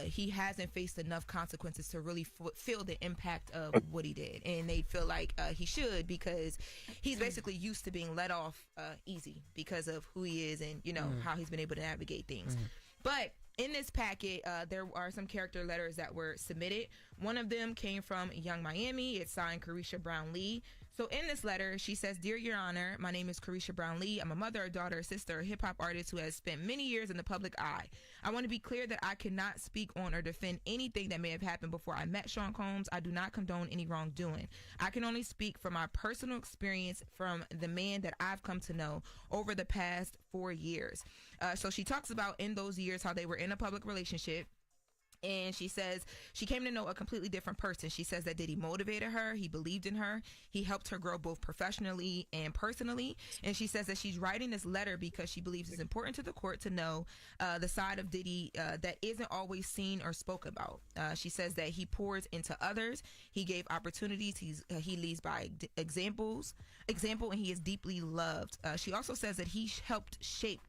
he hasn't faced enough consequences to really feel the impact of what he did, and they feel like he should, because he's basically used to being let off easy because of who he is and, you know, how he's been able to navigate things. But in this packet, there are some character letters that were submitted. One of them came from Young Miami. It's signed Carisha Brown Lee. So in this letter, she says, "Dear Your Honor, my name is Carisha Brown Lee. I'm a mother, a daughter, a sister, a hip-hop artist who has spent many years in the public eye. I want to be clear that I cannot speak on or defend anything that may have happened before I met Sean Combs. I do not condone any wrongdoing. I can only speak from my personal experience from the man that I've come to know over the past 4 years." So she talks about in those years how they were in a public relationship. And she says she came to know a completely different person. She says that Diddy motivated her. He believed in her. He helped her grow both professionally and personally. And she says that she's writing this letter because she believes it's important to the court to know the side of Diddy that isn't always seen or spoke about. She says that he pours into others. He gave opportunities. He leads by example, and he is deeply loved. She also says that he helped shape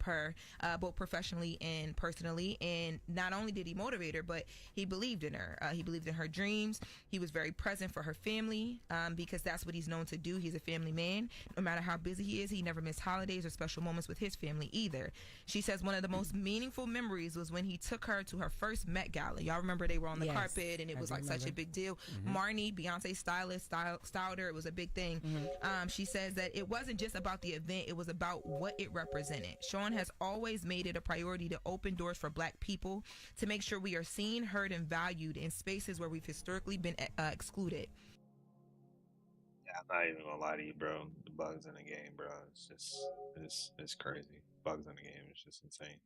her both professionally and personally. And not only did he motivate her, but he believed in her. He believed in her dreams. He was very present for her family because that's what he's known to do. He's a family man. No matter how busy he is, he never missed holidays or special moments with his family either. She says one of the most meaningful memories was when he took her to her first Met Gala. Y'all remember they were on the carpet and it was like such a big deal. Marnie, Beyonce's stylist, styled her. It was a big thing. She says that it wasn't just about the event. It was about what it represented. Sean has always made it a priority to open doors for Black people, to make sure we are seen, heard, and valued in spaces where we've historically been excluded. Yeah, I'm not even gonna lie to you, bro. The bugs in the game, bro. It's just it's crazy. Bugs in the game is just insane.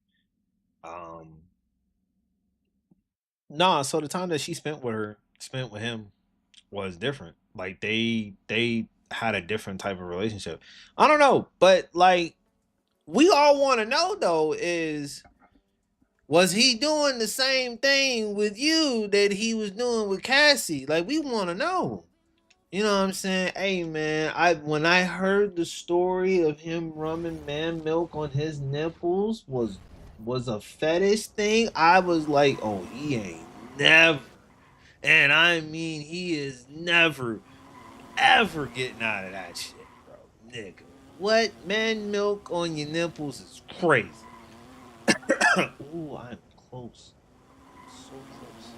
Nah, so the time that she spent with him was different. Like they had a different type of relationship. I don't know, but like we all want to know though is was he doing the same thing with you that he was doing with Cassie? Like we want to know. You know what I'm saying? Hey man, when I heard the story of him rubbing man milk on his nipples was a fetish thing, I was like, oh, he ain't never. And I mean he is never ever getting out of that shit, bro. Nigga. What? Man milk on your nipples is crazy. Ooh, I'm close. So close.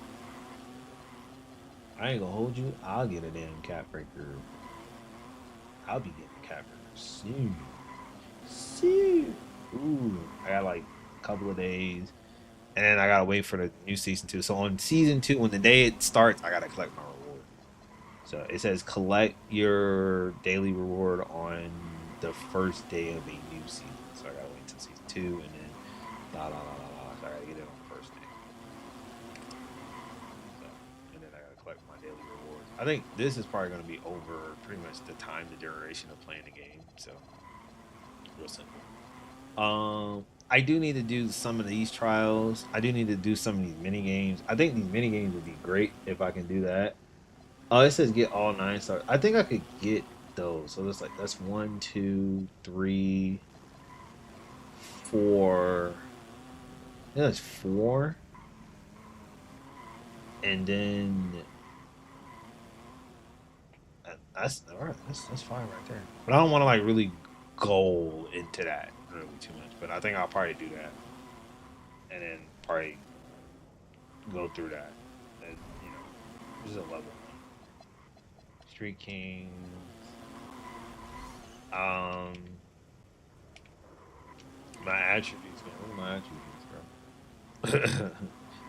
I ain't gonna hold you. I'll get a damn cat breaker. I'll be getting a cat breaker soon. Soon. Ooh, I got like a couple of days. And then I gotta wait for the new season 2. So on season 2, when the day it starts, I gotta collect my reward. So it says collect your daily reward on the first day of a new season. So I gotta wait until season 2 and then So I gotta get it on the first day. So, and then I gotta collect my daily rewards. I think this is probably gonna be over pretty much the time, the duration of playing the game. So real simple. I do need to do some of these trials. I do need to do some of these mini games. I think these mini games would be great if I can do that. Oh, it says get all 9 stars. I think I could get those. So it's like that's 1, 2, 3, 4. Yeah, that's 4. And then that's all right. That's fine right there. But I don't want to like really go into that really too much. But I think I'll probably do that, and then probably go through that. And, you know, this is a level 1. Street Kings. My attributes, man. What are my attributes, bro?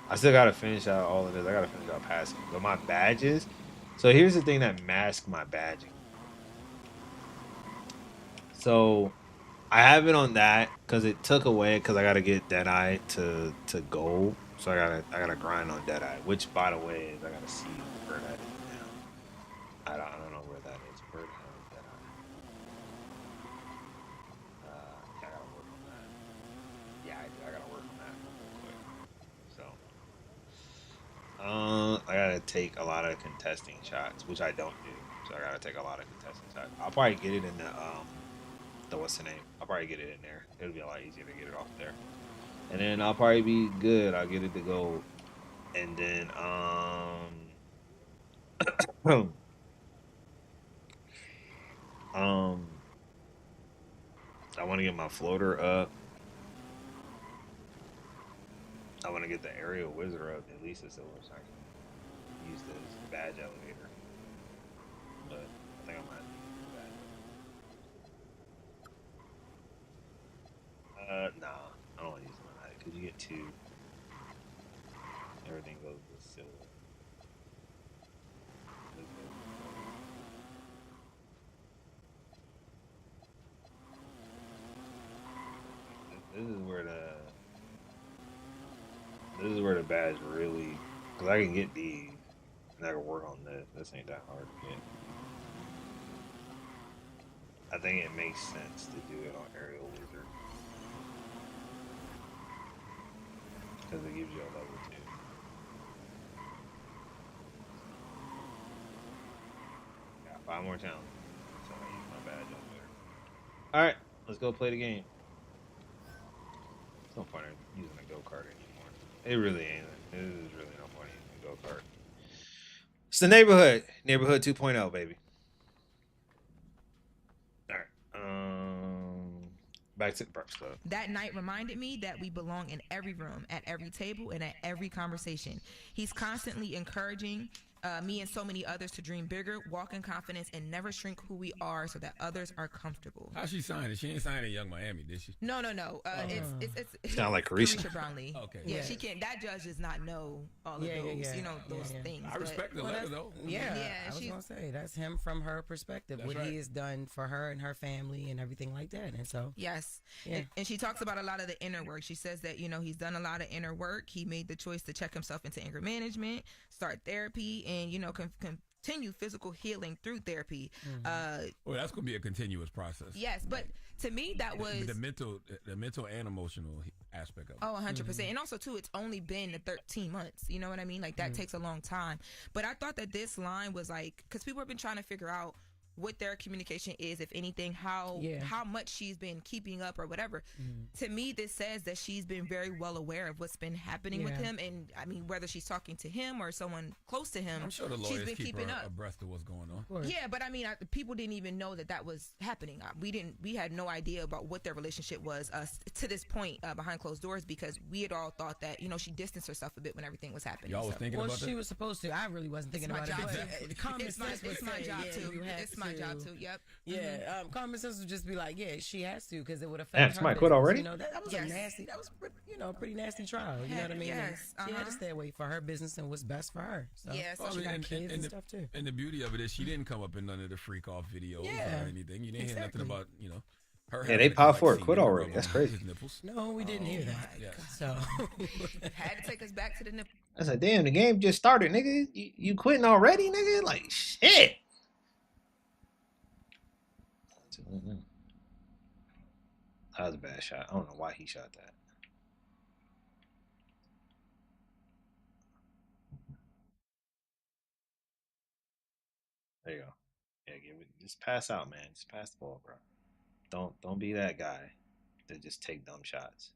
I still gotta finish out all of this. I gotta finish out passing. But my badges. So here's the thing that masks my badging. So I have it on that because it took away because I gotta get Deadeye to gold. So I gotta grind on Deadeye. Which, by the way, is I gotta see where that is now. I don't know where that is. Where the hell is Deadeye? Yeah, I gotta work on that. Yeah, I gotta work on that real quick. So, I gotta take a lot of contesting shots, which I don't do. So I gotta take a lot of contesting shots. I'll probably get it in the what's the name? I'll probably get it in there. It'll be a lot easier to get it off there. And then I'll probably be good. I'll get it to go. And then I want to get my floater up. I want to get the aerial wizard up at least a silver so I can use this badge elevator. But think I might have to do that. Nah, I don't want to use one night because you get 2. Everything goes to silver. This is where the badge really, because I can get these and I can work on this. This ain't that hard to get. I think it makes sense to do it on Aerial Wizard because it gives you a level 2. Got 5 more challenges, so I use my badge on there. All right, let's go play the game. There's no point in using a go-kart anymore. It really ain't. There's really no point in using a go-kart. It's the neighborhood. Neighborhood 2.0, baby. All right. Back to the Breakfast Club. That night reminded me that we belong in every room, at every table, and at every conversation. He's constantly encouraging me and so many others to dream bigger, walk in confidence, and never shrink who we are so that others are comfortable. How's she signing? She ain't signing Young Miami, did she? No. It's sound like Carisha. Carisha Brownlee. Okay. Yeah, she can't. That judge does not know all of those things. I respect the letter though. Yeah, I was gonna say that's him from her perspective. What he has done for her and her family and everything like that. And so yes, yeah. And she talks about a lot of the inner work. She says that he's done a lot of inner work. He made the choice to check himself into anger management, start therapy, and continue physical healing through therapy. Well, that's gonna be a continuous process. Yes, but to me that was the mental and emotional aspect of it. 100%. And also too, it's only been 13 months. You know what I mean? Like that takes a long time. But I thought that this line was like, because people have been trying to figure out what their communication is, if anything, how much she's been keeping up or whatever. To me, this says that she's been very well aware of what's been happening with him, and I mean, whether she's talking to him or someone close to him, I'm sure the she's lawyers been keep keeping her up. abreast of what's going on. Yeah, but I mean, people didn't even know that was happening. We had no idea about what their relationship was to this point behind closed doors, because we had all thought that she distanced herself a bit when everything was happening. Y'all was thinking about that? She was supposed to. I really wasn't thinking about it. It's my job too. It's my job too. Yep. Yeah. Common sense would just be like, yeah, she has to, because it would affect her. Somebody quit already? That was a nasty. That was a pretty nasty trial. You know what I mean? Yes. She had to stay away for her business and what's best for her. So, she got kids and stuff too. And the beauty of it is she didn't come up in none of the freak off videos or anything. You didn't hear nothing about her. Yeah, they power forward quit already. That's crazy. No, we didn't hear that. So had to take us back to the nipple. I was like, damn, the game just started, nigga. You quitting already, nigga? Like, shit. That was a bad shot. I don't know why he shot that. There you go. Yeah, just pass out, man. Just pass the ball, bro. Don't be that guy that just take dumb shots.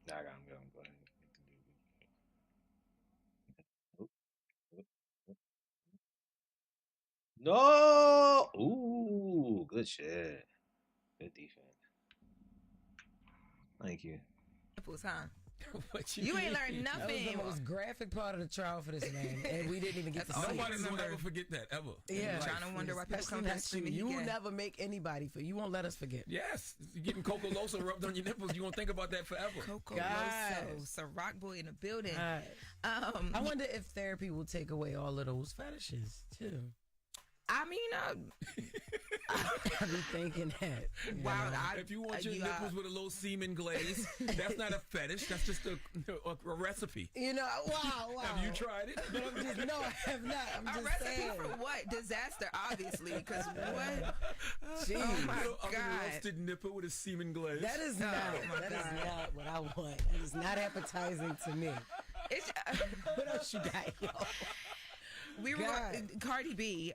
Nah, I got him. Go ahead. No! Ooh, good shit. Good defense. Thank you. Nipples, huh? What you ain't learned nothing. That was the most graphic part of the trial for this man, and we didn't even get to see it. Nobody's gonna ever forget that ever. Yeah, trying to wonder why people come back to you. You will never make anybody forget. You won't let us forget. Yes, you're getting Coco Loso rubbed on your nipples. You won't think about that forever. Coco Loso, Rock Boy in the building. I wonder if therapy will take away all of those fetishes too. I mean, I be thinking that. Wow, if you want your nipples with a little semen glaze, that's not a fetish. That's just a recipe. Wow. Have you tried it? No, I have not. I'm just recipe saying. For what? Disaster, obviously. Because what? Jeez. Oh my God. Roasted nipple with a semen glaze. That is not. That is not what I want. That is not appetizing to me. What else you got, yo? We were Cardi B.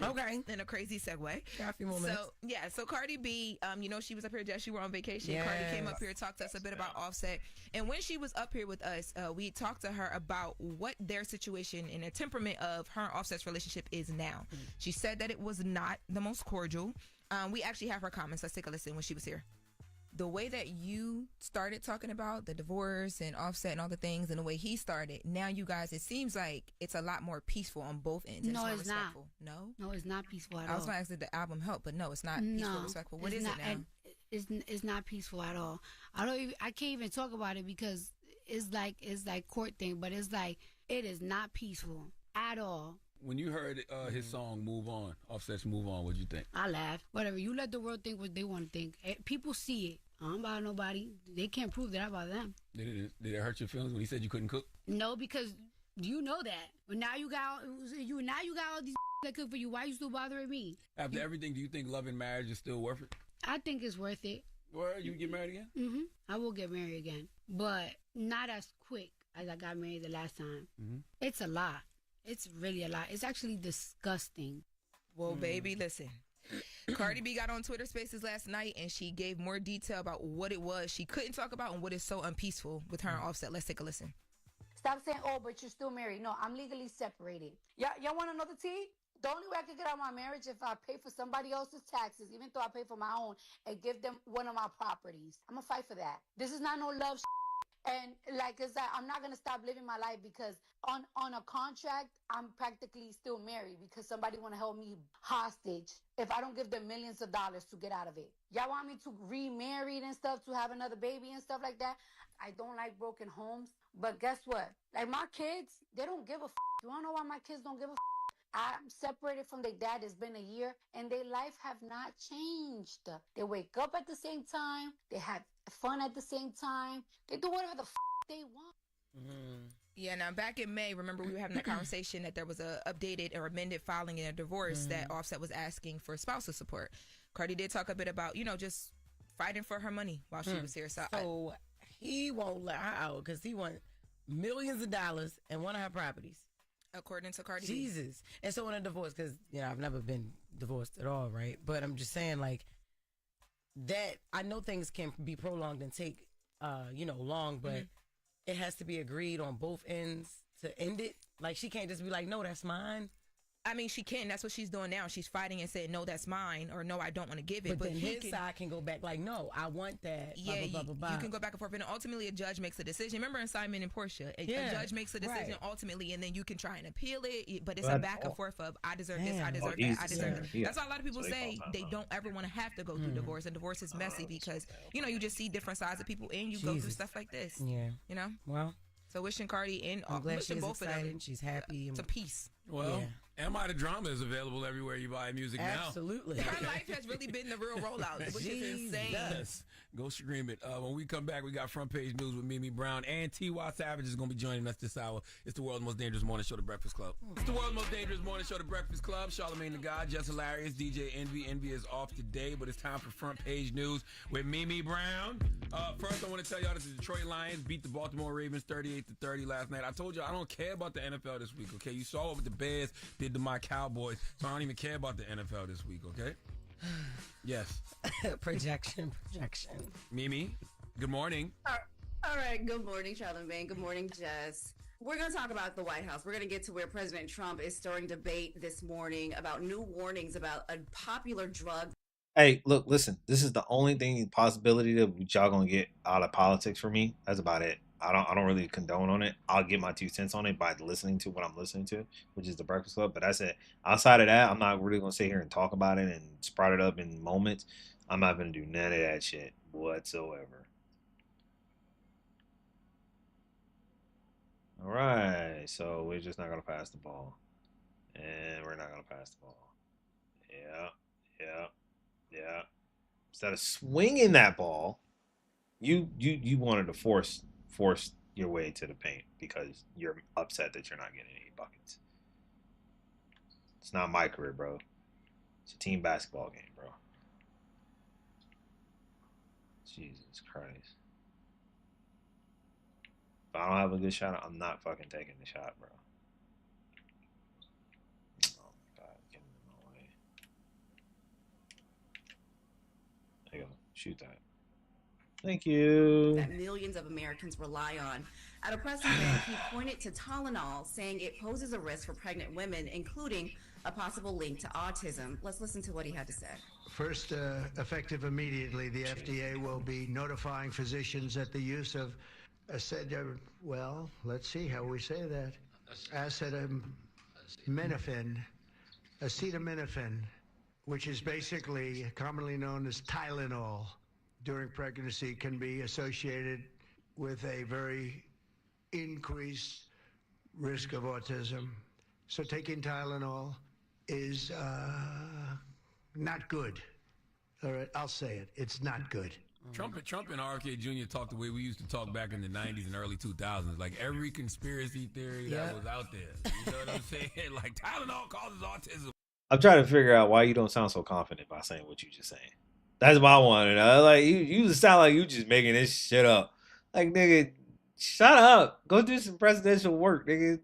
Okay. In a crazy segue. Got a few more minutes. So Cardi B. She was up here. Jess, you were on vacation. Yes. Cardi came up here, talked to us a bit about Offset, and when she was up here with us, we talked to her about what their situation and the temperament of her and Offset's relationship is now. She said that it was not the most cordial. We actually have her comments. Let's take a listen when she was here. the way that you started talking about the divorce and Offset and all the things, and the way he started, now you guys, it seems like it's a lot more peaceful on both ends. No, it's it's not. No, it's not peaceful at all. I was going to ask if the album helped, but no, it's not peaceful, respectful. What is it now? It's not peaceful at all. I can't even talk about it because it's like court thing, but it's like it is not peaceful at all. When you heard his song "Move On," Offset's "Move On," what'd you think? I laughed. Whatever. You let the world think what they want to think. People see it. I don't bother nobody. They can't prove that I bother them. Did it hurt your feelings when he said you couldn't cook? No, because you know that. But now you got all these that cook for you. Why you still bothering me? After everything, do you think love and marriage is still worth it? I think it's worth it. Well, you get married again? Mm-hmm. I will get married again, but not as quick as I got married the last time. Mm-hmm. It's a lot. It's really a lot. It's actually disgusting. Well, baby, listen. Cardi B got on Twitter Spaces last night, and she gave more detail about what it was she couldn't talk about and what is so unpeaceful with her and Offset. Let's take a listen. Stop saying, oh, but you're still married. No, I'm legally separated. Y'all want to know the tea? The only way I can get out of my marriage if I pay for somebody else's taxes, even though I pay for my own, and give them one of my properties. I'm going to fight for that. This is not no love And like I said, I'm not going to stop living my life because on a contract, I'm practically still married because somebody want to hold me hostage if I don't give them millions of dollars to get out of it. Y'all want me to remarry and stuff, to have another baby and stuff like that? I don't like broken homes. But guess what? Like my kids, they don't give a You want to know why my kids don't give a I'm separated from their dad. It's been a year, and their life have not changed. They wake up at the same time. They have fun at the same time. They do whatever the they want. Mm-hmm. Yeah, now back in May, remember we were having that conversation that there was a updated or amended filing in a divorce that Offset was asking for spousal support. Cardi did talk a bit about, just fighting for her money while she was here. So he won't let her out because he wants millions of dollars and one of her properties. According to Cardi B. Jesus. And so in a divorce, because, I've never been divorced at all, right? But I'm just saying, like, that, I know things can be prolonged and take, long, but it has to be agreed on both ends to end it. Like, she can't just be like, no, that's mine. I mean, she can. That's what she's doing now. She's fighting and saying, no, that's mine, or no, I don't want to give it. But then his side can go back like, no, I want that. Yeah, blah, blah, blah, blah. You can go back and forth. And ultimately, a judge makes a decision. Remember in Simon and Portia? A judge makes a decision ultimately, and then you can try and appeal it. But it's a back and forth of, I deserve this, I deserve that, I deserve that. That's why a lot of people say they don't ever want to have to go through divorce. And divorce is messy because, you just see different sides of people and you go through stuff like this. Yeah. Well. So wishing Cardi and I'm glad wishing she's both excited. of them. She's happy. To peace. Well, Am I the Drama is available everywhere you buy music now. Absolutely. Her life has really been the real rollout, which is insane. Yes. Go stream it. When we come back, we got front page news with Mimi Brown, and T.Y. Savage is going to be joining us this hour. It's the world's most dangerous morning show, The Breakfast Club. It's the world's most dangerous morning show, The Breakfast Club. Charlamagne the God, Just Hilarious, DJ Envy. Envy is off today, but it's time for front page news with Mimi Brown. First, I want to tell y'all that the Detroit Lions beat the Baltimore Ravens 38-30 last night. I told you I don't care about the NFL this week, okay? You saw what the Bears did to my Cowboys, so I don't even care about the NFL this week, okay? Yes. Projection. Mimi, good morning. All right. Good morning, Charlamagne. Good morning, Jess. We're going to talk about the White House. We're going to get to where President Trump is stirring debate this morning about new warnings about a popular drug. Hey, look, listen. This is the only possibility that y'all gonna get out of politics for me. That's about it. I don't really condone on it. I'll get my 2 cents on it by listening to what I'm listening to, which is the Breakfast Club. But that's it. Outside of that, I'm not really gonna sit here and talk about it and sprout it up in moments. I'm not gonna do none of that shit whatsoever. All right, so we're just not gonna pass the ball, and we're not gonna pass the ball. Yeah. Instead of swinging that ball, you wanted to force your way to the paint because you're upset that you're not getting any buckets. It's not my career, bro. It's a team basketball game, bro. Jesus Christ. If I don't have a good shot, I'm not fucking taking the shot, bro. Oh my God, get in my way. There you go. Shoot that. Thank you. That millions of Americans rely on. At a press event, he pointed to Tylenol, saying it poses a risk for pregnant women, including a possible link to autism. Let's listen to what he had to say. First, effective immediately, the FDA will be notifying physicians that the use of well, let's see how we say that. Acetaminophen, which is basically commonly known as Tylenol, during pregnancy can be associated with a very increased risk of autism. So taking Tylenol is not good. All right, I'll say it. It's not good. Trump and RFK Jr. talked the way we used to talk back in the 90s and early 2000s. Like every conspiracy theory that was out there. You know what I'm saying? Like Tylenol causes autism. I'm trying to figure out why you don't sound so confident by saying what you just saying. That's my one. Like you just sound like you just making this shit up. Like nigga, shut up. Go do some presidential work, nigga.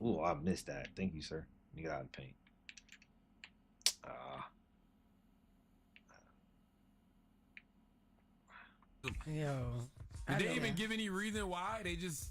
Ooh, I missed that. Thank you, sir. You got out of the paint. Yo. Did they even give any reason why? They just...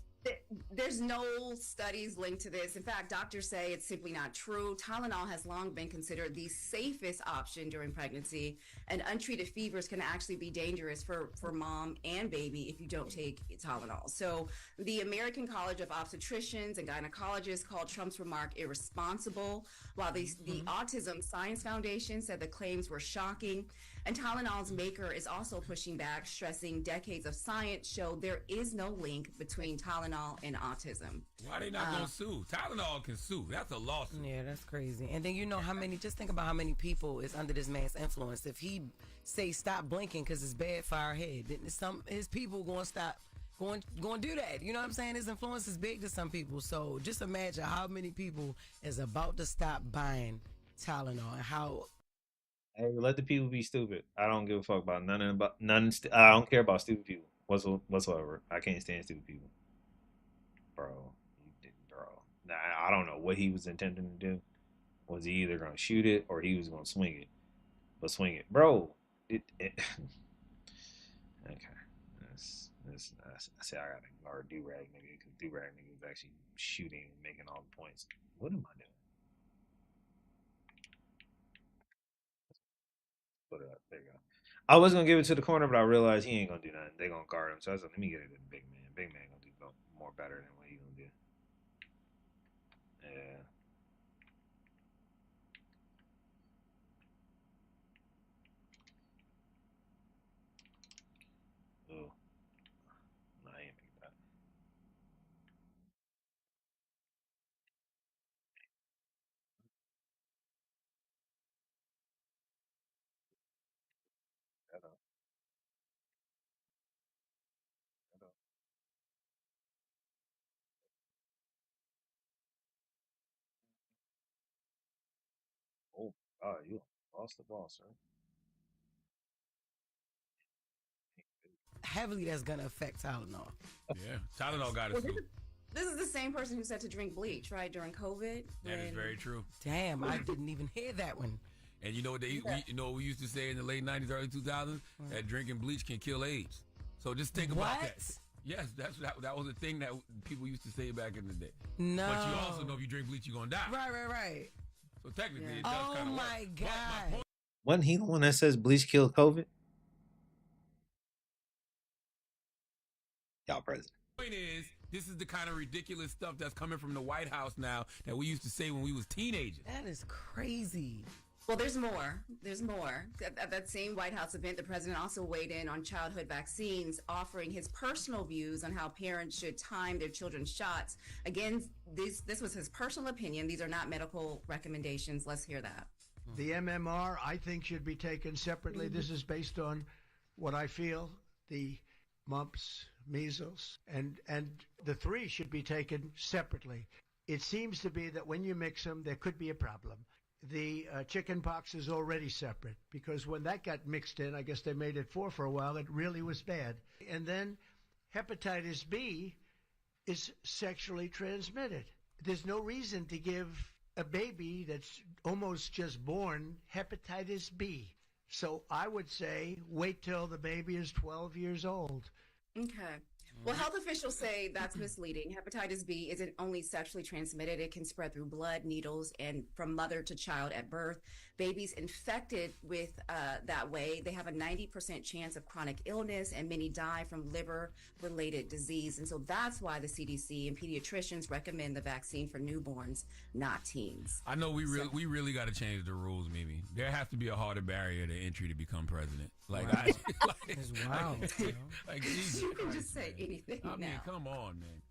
There's no studies linked to this. In fact, doctors say it's simply not true. Tylenol has long been considered the safest option during pregnancy, and untreated fevers can actually be dangerous for mom and baby if you don't take Tylenol. So the American College of Obstetricians and Gynecologists called Trump's remark irresponsible, while the Autism Science Foundation said the claims were shocking. And Tylenol's maker is also pushing back, stressing decades of science show there is no link between Tylenol and autism. Why they not going to sue? Tylenol can sue. That's a lawsuit. Yeah, that's crazy. And then you know how many, just think about how many people is under this man's influence. If he say stop blinking because it's bad for our head, then his people going to stop going to do that. You know what I'm saying? His influence is big to some people. So just imagine how many people is about to stop buying Tylenol and how... Hey, let the people be stupid. I don't give a fuck about none. I don't care about stupid people whatsoever. I can't stand stupid people, bro. Nah, I don't know what he was intending to do. Was he either gonna shoot it or he was gonna swing it? But swing it, bro. Okay. I say I gotta guard do-rag nigga because do-rag nigga is actually shooting and making all the points. What am I doing? Put it up. There you go. I was gonna give it to the corner, but I realized he ain't gonna do nothing. They gonna guard him, so I was like, let me get it to the big man. Big man gonna do more better than what he gonna do. Yeah. Oh, no, I ain't making that. Oh, you lost the ball, sir. Heavily that's going to affect Tylenol. Yeah, Tylenol got it too. This is the same person who said to drink bleach, right, during COVID. That is very true. Damn, I didn't even hear that one. And you know what we used to say in the late 90s, early 2000s? That drinking bleach can kill AIDS. So just think about that. Yes, that was a thing that people used to say back in the day. No. But you also know if you drink bleach, you're going to die. Right. So technically, it does kind of work. Oh, my God. Wasn't he the one that says bleach killed COVID? Y'all president. The point is, this is the kind of ridiculous stuff that's coming from the White House now that we used to say when we was teenagers. That is crazy. Well, there's more. At that same White House event, the president also weighed in on childhood vaccines, offering his personal views on how parents should time their children's shots. Again, this was his personal opinion. These are not medical recommendations. Let's hear that. The MMR, I think, should be taken separately. This is based on what I feel. The mumps, measles, and the three should be taken separately. It seems to be that when you mix them, there could be a problem. The chicken pox is already separate because when that got mixed in, I guess they made it four for a while. It really was bad. And then hepatitis B is sexually transmitted. There's no reason to give a baby that's almost just born hepatitis B. So I would say wait till the baby is 12 years old. Okay. Well, health officials say that's misleading. Hepatitis B isn't only sexually transmitted, it can spread through blood, needles, and from mother to child at birth. Babies infected with that way, they have a 90% chance of chronic illness, and many die from liver-related disease. And so that's why the CDC and pediatricians recommend the vaccine for newborns, not teens. I know we really got to change the rules, Mimi. There has to be a harder barrier to entry to become president. Like, Wow. it's wild. Like, Jesus You can Christ, just say anything I mean, now. come on, man.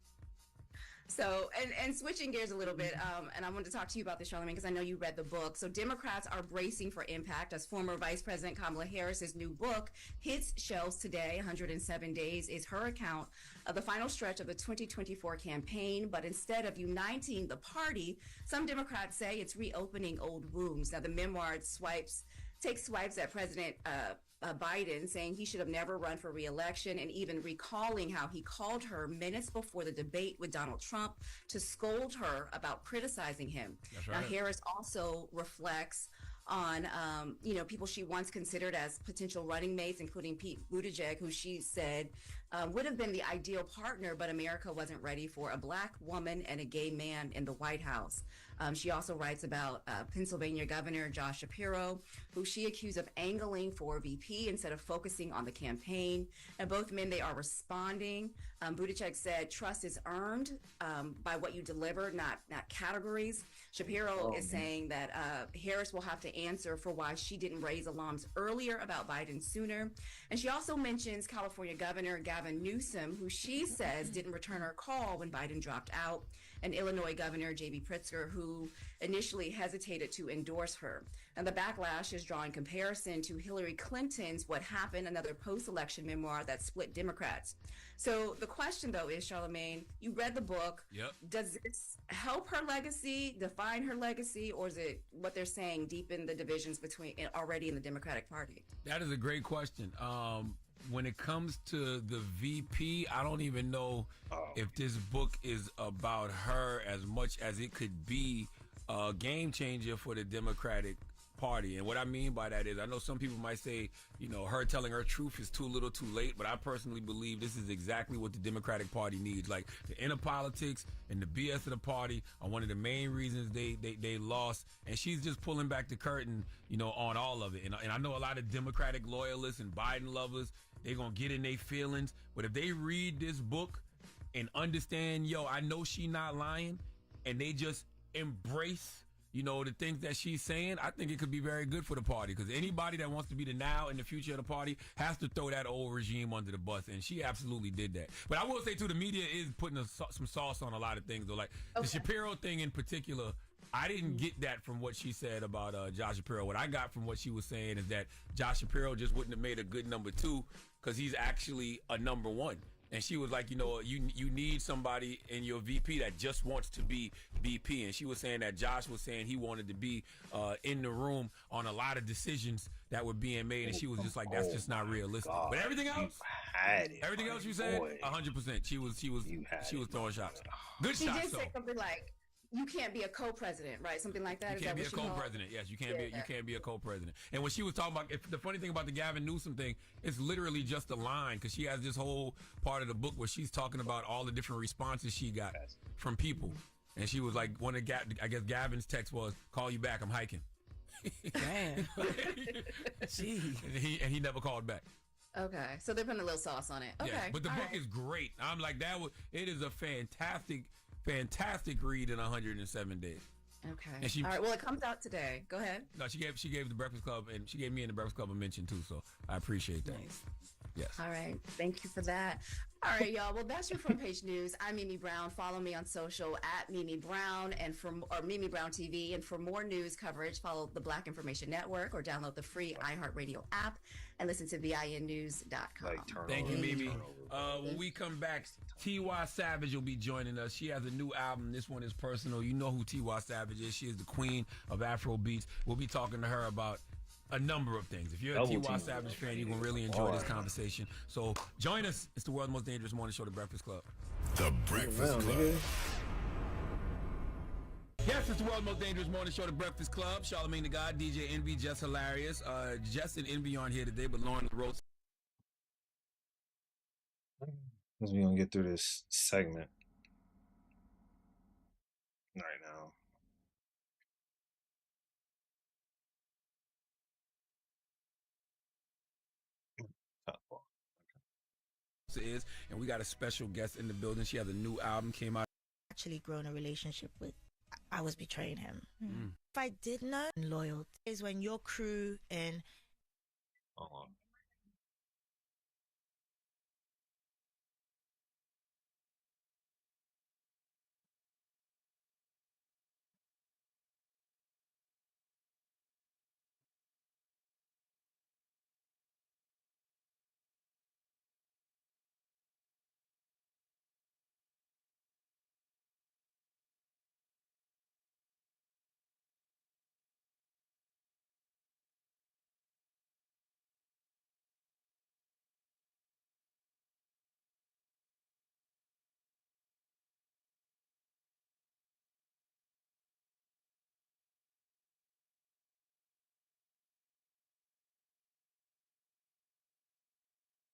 So, and switching gears a little bit, and I wanted to talk to you about this, Charlamagne, because I know you read the book. So Democrats are bracing for impact as former Vice President Kamala Harris's new book hits shelves today. 107 Days is her account of the final stretch of the 2024 campaign. But instead of uniting the party, some Democrats say it's reopening old wounds. Now, the memoir takes swipes at President Biden, saying he should have never run for re-election, and even recalling how he called her minutes before the debate with Donald Trump to scold her about criticizing him. That's Now, right. Harris also reflects on, people she once considered as potential running mates, including Pete Buttigieg, who she said would have been the ideal partner, but America wasn't ready for a black woman and a gay man in the White House. She also writes about Pennsylvania Governor Josh Shapiro, who she accused of angling for VP instead of focusing on the campaign. And both men, they are responding. Buttigieg said, trust is earned by what you deliver, not categories. Shapiro is saying that Harris will have to answer for why she didn't raise alarms earlier about Biden sooner. And she also mentions California Governor Gavin Newsom, who she says didn't return her call when Biden dropped out, and Illinois Governor J.B. Pritzker, who initially hesitated to endorse her. And the backlash is drawing comparison to Hillary Clinton's What Happened, another post-election memoir that split Democrats. So the question, though, is, Charlamagne, you read the book. Yep. Does this help her legacy, define her legacy, or is it what they're saying deepen the divisions between already in the Democratic Party? That is a great question. When it comes to the VP, I don't even know if this book is about her as much as it could be a game changer for the Democratic Party. And what I mean by that is, I know some people might say, her telling her truth is too little too late, but I personally believe this is exactly what the Democratic Party needs. Like, the inner politics and the BS of the party are one of the main reasons they lost. And she's just pulling back the curtain, on all of it. And I know a lot of Democratic loyalists and Biden lovers, they're going to get in their feelings. But if they read this book and understand, I know she not lying, and they just embrace, the things that she's saying, I think it could be very good for the party. Because anybody that wants to be the now and the future of the party has to throw that old regime under the bus. And she absolutely did that. But I will say, too, the media is putting some sauce on a lot of things, though. Like, the Shapiro thing in particular, I didn't get that from what she said about Josh Shapiro. What I got from what she was saying is that Josh Shapiro just wouldn't have made a good number 2 because he's actually a number 1. And she was like, you need somebody in your VP that just wants to be VP. And she was saying that Josh was saying he wanted to be in the room on a lot of decisions that were being made. And she was just like, that's just not realistic. But everything else, you said, 100%. She was throwing shots. Good She shots, did though. say something like, you can't be a co-president, right? Something like that. You can't be a co-president. Yes, you can't be a co-president. And when she was talking about, the funny thing about the Gavin Newsom thing, it's literally just a line, because she has this whole part of the book where she's talking about all the different responses she got from people. And she was like, I guess Gavin's text was, call you back, I'm hiking. Damn. Jeez. And he never called back. Okay, so they're putting a little sauce on it. Okay, Yes, but the all book right. is great. I'm like, it is a fantastic read in 107 days. Okay. And all right. Well, it comes out today. Go ahead. No, she gave the Breakfast Club, and she gave me and the Breakfast Club a mention too. So I appreciate that. Nice. Yes. All right. Thank you for that. All right, y'all. Well, that's your front page news. I'm Mimi Brown. Follow me on social at Mimi Brown or Mimi Brown TV. And for more news coverage, follow the Black Information Network or download the free iHeartRadio app and listen to VINnews.com. Thank you, Mimi. When we come back, T.Y. Savage will be joining us. She has a new album. This one is personal. You know who T.Y. Savage is. She is the queen of Afro beats. We'll be talking to her about a number of things. If you're a T.Y. Savage fan, you're going to really enjoy this conversation. So join us. It's the world's most dangerous morning show, The Breakfast Club. The Breakfast Club. Yes, it's the world's most dangerous morning show, The Breakfast Club. Charlamagne the God, DJ Envy, Jess Hilarious. Jess and Envy aren't here today, but Lauren LaRose. Because we're gonna get through this segment right now. Is, and we got a special guest in the building. She has a new album came out. Actually grown a relationship with. I was betraying him. If I did not, loyalty is when your crew and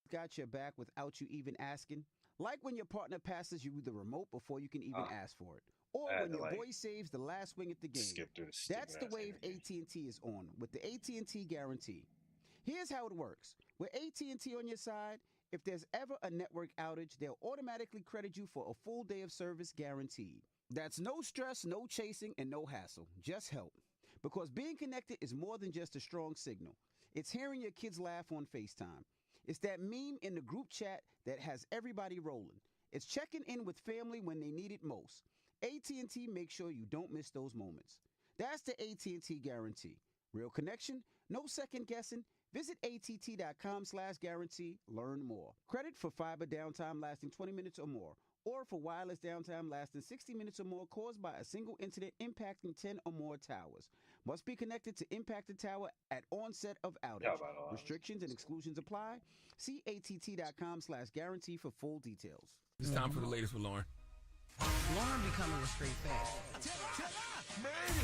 got your back without you even asking. Like when your partner passes you the remote before you can even ask for it. Or when your boy saves the last swing at the game. That's the wave AT&T is on with the AT&T guarantee. Here's how it works. With AT&T on your side, if there's ever a network outage, they'll automatically credit you for a full day of service guaranteed. That's no stress, no chasing, and no hassle. Just help. Because being connected is more than just a strong signal. It's hearing your kids laugh on FaceTime. It's that meme in the group chat that has everybody rolling. It's checking in with family when they need it most. AT&T makes sure you don't miss those moments. That's the AT&T guarantee. Real connection, no second guessing. Visit att.com/guarantee. Learn more. Credit for fiber downtime lasting 20 minutes or more, or for wireless downtime lasting 60 minutes or more caused by a single incident impacting 10 or more towers. Must be connected to impacted tower at onset of outage. Restrictions and exclusions apply. See att.com/guarantee for full details. It's time for the latest with Lauren. Lauren becoming a straight fat.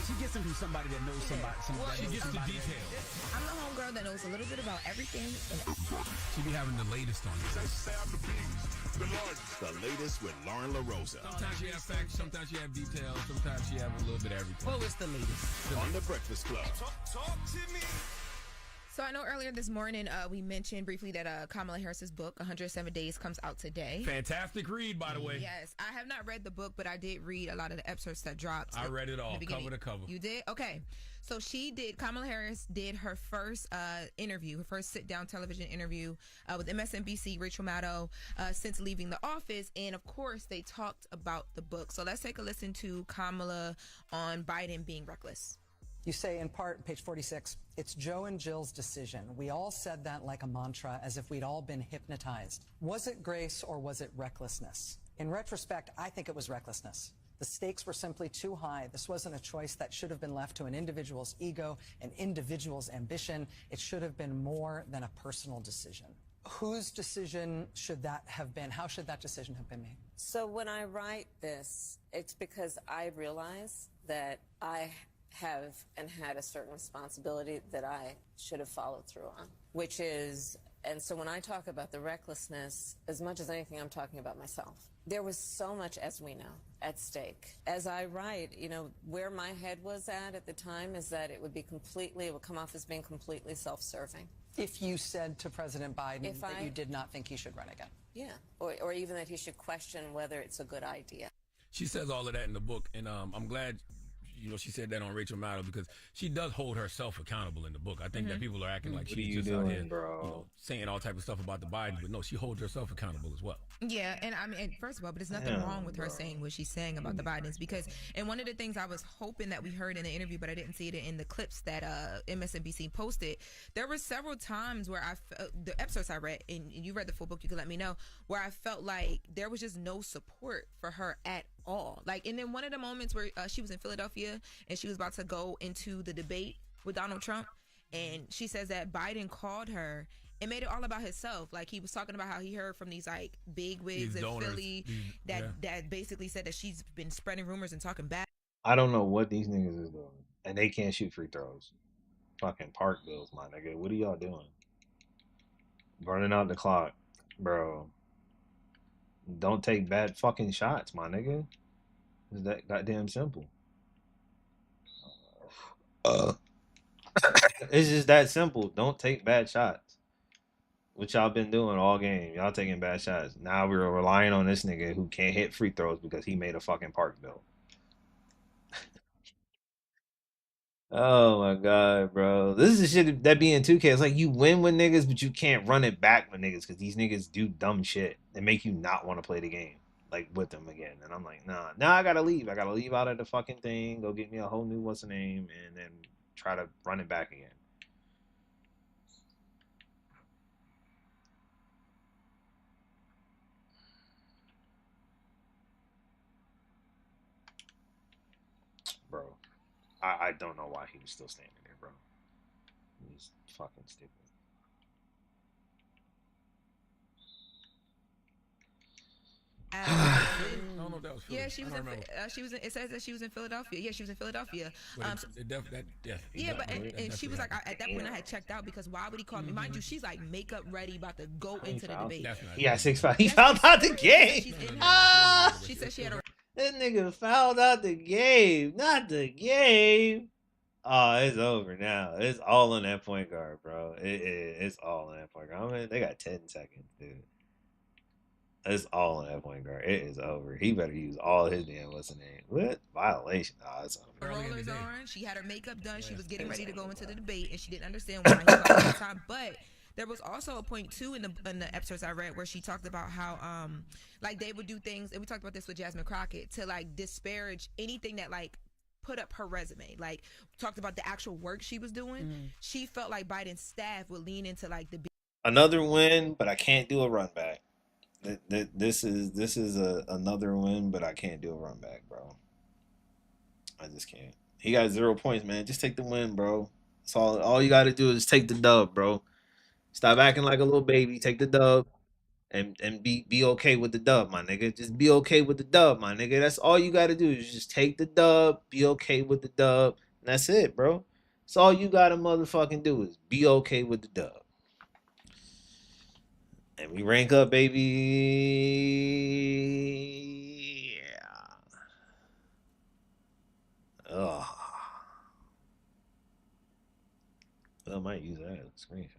She gets them from somebody that knows somebody. She gets the details. I'm the homegirl that knows a little bit about everything and everybody. She be having the latest on this. The latest with Lauren LaRosa. Sometimes she have facts, sometimes she have details, sometimes she have a little bit of everything. What was the latest? On the Breakfast Club. Talk to me. So I know earlier this morning we mentioned briefly that Kamala Harris's book, 107 Days, comes out today. Fantastic read, by the way. Yes. I have not read the book, but I did read a lot of the excerpts that dropped. I read it all, cover to cover. You did? Okay. So Kamala Harris did her first interview, her first sit-down television interview with MSNBC, Rachel Maddow, since leaving the office. And, of course, they talked about the book. So let's take a listen to Kamala on Biden being reckless. You say in part, page 46, it's Joe and Jill's decision. We all said that like a mantra, as if we'd all been hypnotized. Was it grace or was it recklessness? In retrospect, I think it was recklessness. The stakes were simply too high. This wasn't a choice that should have been left to an individual's ego, an individual's ambition. It should have been more than a personal decision. Whose decision should that have been? How should that decision have been made? So when I write this, it's because I realize that I have and had a certain responsibility that I should have followed through on, which is, and so when I talk about the recklessness, as much as anything, I'm talking about myself. There was so much, as we know, at stake. As I write, where my head was at the time is that it would come off as being completely self-serving. If you said to President Biden that you did not think he should run again. Yeah, or even that he should question whether it's a good idea. She says all of that in the book, and I'm glad she said that on Rachel Maddow because she does hold herself accountable in the book. I think that people are acting like she's just out here, saying all type of stuff about the Bidens, but no, she holds herself accountable as well. Yeah, and I mean, first of all, but there's nothing wrong with her saying what she's saying about the Bidens because, and one of the things I was hoping that we heard in the interview, but I didn't see it in the clips that MSNBC posted, there were several times where the episodes I read, and you read the full book, you could let me know, where I felt like there was just no support for her at all. Like, and then one of the moments where she was in Philadelphia and she was about to go into the debate with Donald Trump, and she says that Biden called her and made it all about himself. Like, he was talking about how he heard from these like big wigs in Philly that basically said that she's been spreading rumors and talking bad. I don't know what these niggas is doing, and they can't shoot free throws. Fucking park bills, my nigga. What are y'all doing? Burning out the clock, bro. Don't take bad fucking shots, my nigga. It's that goddamn simple. It's just that simple. Don't take bad shots. What y'all been doing all game? Y'all taking bad shots. Now we're relying on this nigga who can't hit free throws because he made a fucking park bill. Oh my god, bro. This is the shit that be in 2K. It's like you win with niggas, but you can't run it back with niggas because these niggas do dumb shit that make you not want to play the game. Like with them again. And I'm like, nah. Now I gotta leave. I gotta leave out of the fucking thing, go get me a whole new what's the name, and then try to run it back again. Bro. I don't know why he was still standing there, bro. He's fucking stupid. I don't know if that was Philly. Yeah, she was. She was. It says that she was in Philadelphia. Yeah, she was in Philadelphia. Yeah, but and she was like, at that point, I had checked out because why would he call me? Mind you, she's like makeup ready, about to go into the debate. He got 6'5". He fouled out the game. She said she had a. This nigga fouled out the game, not the game. Oh, it's over now. It's all on that point guard, bro. It's all on that point guard. I mean, they got 10 seconds, dude. It's all on that point guard. It is over. He better use all his damn what's the name? What violation? Oh, it's over. Rollers on. She had her makeup done. She was getting ready to go into the debate, and she didn't understand why he called her at the time. But there was also a point too in the episodes I read where she talked about how like they would do things, and we talked about this with Jasmine Crockett, to like disparage anything that like put up her resume, like talked about the actual work she was doing. She felt like Biden's staff would lean into like the Another win, but I can't do a run back. This is another win, but I can't do a run back, bro. I just can't. He got 0 points, man. Just take the win, bro. That's all you got to do is take the dub, bro. Stop acting like a little baby. Take the dub, and be okay with the dub, my nigga. Just be okay with the dub, my nigga. That's all you got to do is just take the dub, be okay with the dub, and that's it, bro. That's all you got to motherfucking do is be okay with the dub. And we rank up, baby. Yeah. Ugh. I might use that as a screenshot.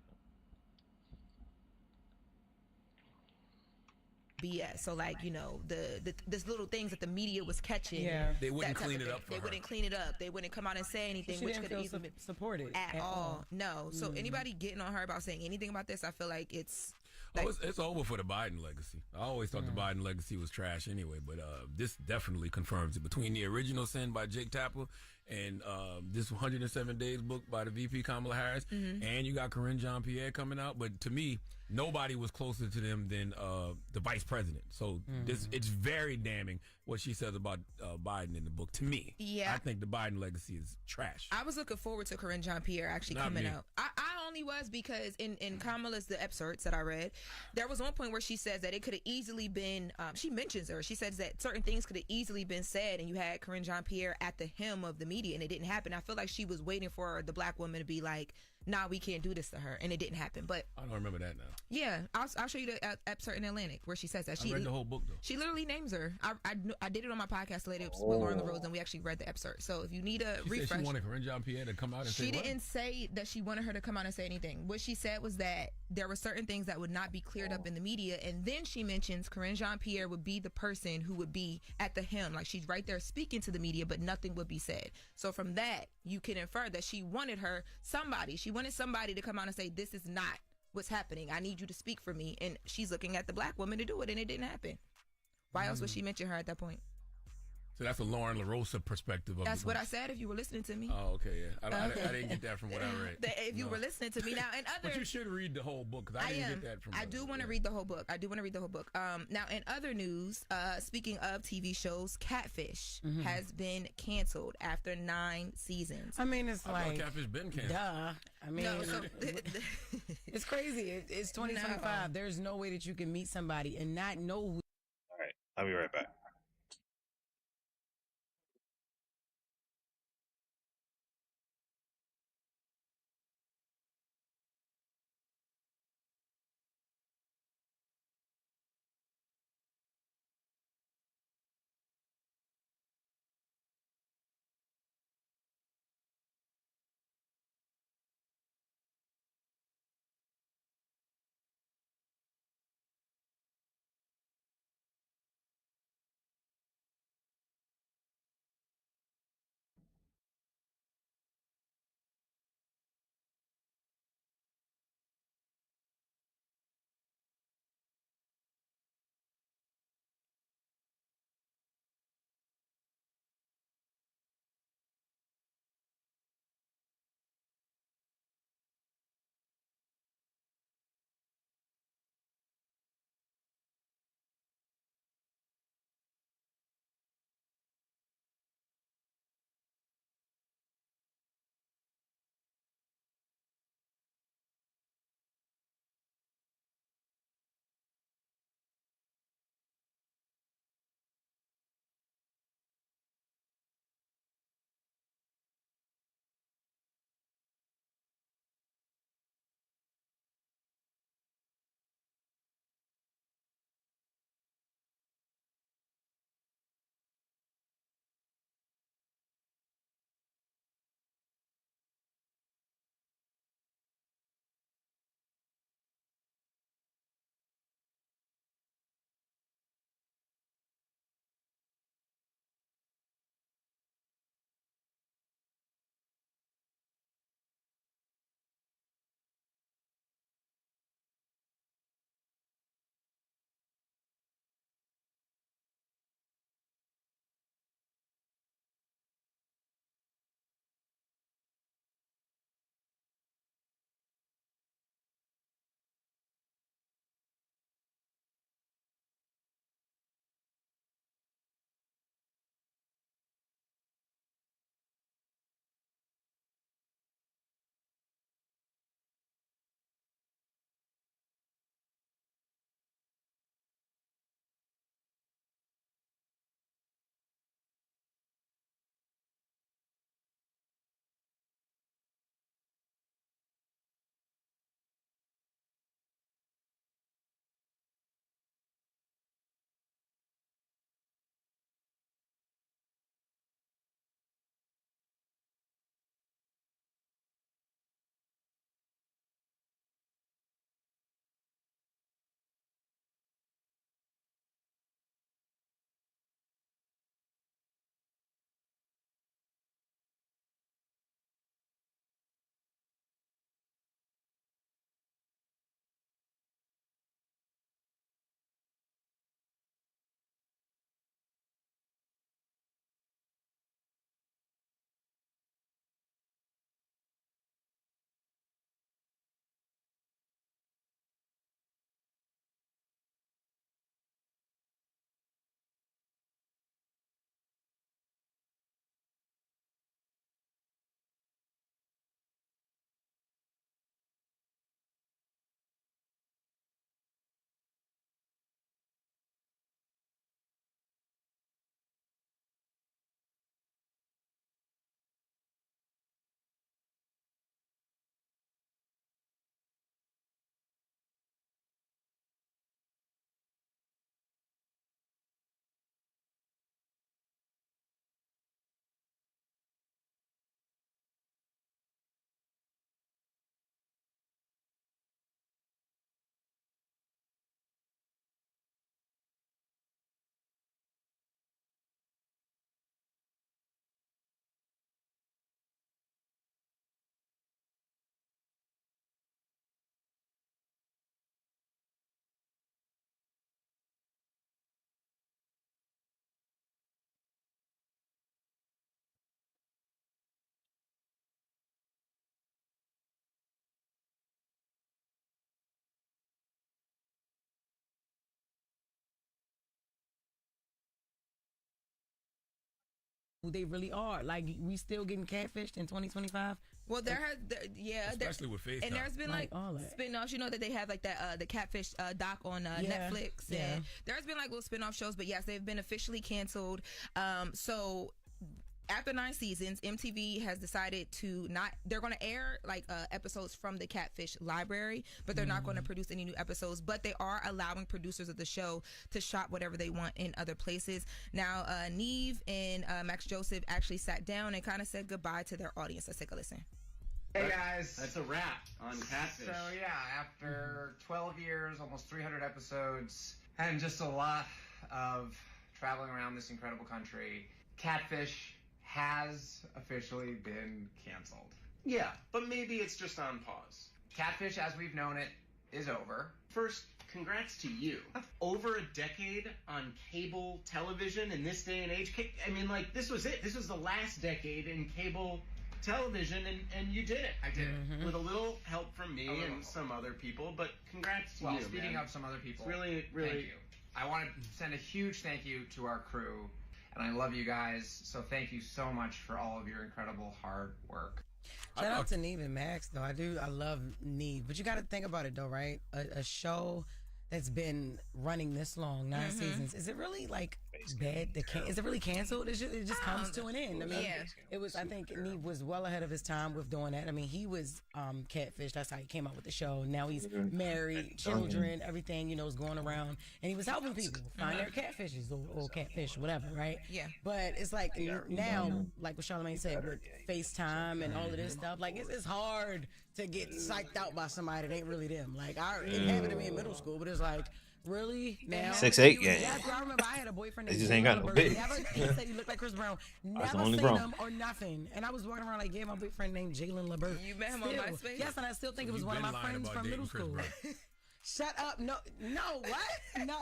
BS. So like, you know, this little things that the media was catching. Yeah. They wouldn't clean it up for They her. wouldn't clean it up. They wouldn't come out and say anything, which could have easily been supported at all. No. So anybody getting on her about saying anything about this, I feel like it's like, it's over for the Biden legacy. I always thought the Biden legacy was trash anyway, but this definitely confirms it. Between the original Sin by Jake Tapper and this 107 Days book by the VP Kamala Harris, and you got Corinne Jean-Pierre coming out, but to me, nobody was closer to them than the vice president. So it's very damning what she says about Biden in the book. To me, I think the Biden legacy is trash. I was looking forward to Corinne Jean-Pierre actually coming out. I only was because in Kamala's the excerpts that I read, there was one point where she says that it could have easily been. She mentions her. She says that certain things could have easily been said, and you had Corinne Jean-Pierre at the helm of the media, and it didn't happen. I feel like she was waiting for the black woman to be like, nah, we can't do this to her, and it didn't happen. But I don't remember that now. Yeah, I'll show you the excerpt in Atlantic where she says that. I read the whole book though. She literally names her. I did it on my podcast later with Lauren LaRose, and we actually read the excerpt. So if you need a refresh, said she wanted Corinne Jean-Pierre to come out and say she what? didn't say that she wanted her to come out and say anything. What she said was that there were certain things that would not be cleared up in the media, and then she mentions Corinne Jean-Pierre would be the person who would be at the helm, like she's right there speaking to the media, but nothing would be said. So from that, you can infer that she wanted somebody to come out and say, this is not what's happening. I need you to speak for me. And she's looking at the black woman to do it, and it didn't happen. Why else would she mention her at that point? So that's a Lauren LaRosa perspective of That's what I said if you were listening to me. Oh, okay, yeah. I didn't get that from what I read. If you were listening to me now, and other, but you should read the whole book because I didn't get that from. I do want to read the whole book. Now, in other news, speaking of TV shows, Catfish has been canceled after 9 seasons. I mean, it's like Catfish been canceled. Duh. I mean, it's crazy. It's 2025. No. There's no way that you can meet somebody and not know who. All right, I'll be right back. who they really are. Like, we still getting catfished in 2025. Well, especially with FaceTime. And there's been like spin-offs. You know that they have like that the Catfish doc on Netflix. Yeah. And there's been like little spin-off shows, but yes, they've been officially canceled. So after 9 seasons, MTV has decided they're going to air like episodes from the Catfish library, but they're not going to produce any new episodes, but they are allowing producers of the show to shop whatever they want in other places. Now, Neve and Max Joseph actually sat down and kind of said goodbye to their audience. Let's take a listen. Hey guys. That's a wrap on Catfish. So yeah, after 12 years, almost 300 episodes, and just a lot of traveling around this incredible country, Catfish has officially been canceled. Yeah, but maybe it's just on pause. Catfish, as we've known it, is over. First, congrats to you. Over a decade on cable television in this day and age. I mean, like, this was it. This was the last decade in cable television, and you did it. I did it. With a little help from me and some other people, but congrats to you, speaking man. of some other people, It's really, thank you. I want to send a huge thank you to our crew, and I love you guys, so thank you so much for all of your incredible hard work. Shout out to Neve and Max, though. I love Neve. But you got to think about it, though, right? A show that's been running this long, 9 seasons, is it really, like, bad? Is it really canceled? It just comes to an end. I mean, it was, I think Neve was well ahead of his time with doing that. I mean, he was catfish. That's how he came out with the show. Now he's married, children, everything, you know, is going around. And he was helping people find their catfishes or catfish, whatever, right? Yeah. But it's like now, like what Charlamagne said, with FaceTime and all of this stuff, like, it's hard to get psyched out by somebody that ain't really them. Like, it happened to me in middle school, but it's like, really? Now? 6'8", yeah. Yeah, I remember I had a boyfriend. They just ain't got no big. He said he looked like Chris Brown. Never seen him or nothing. And I was walking around like, yeah, my boyfriend named Jalen LeBert. You met him on MySpace? Yes, and I still think it was one of my friends from middle school. Shut up. No, what? No.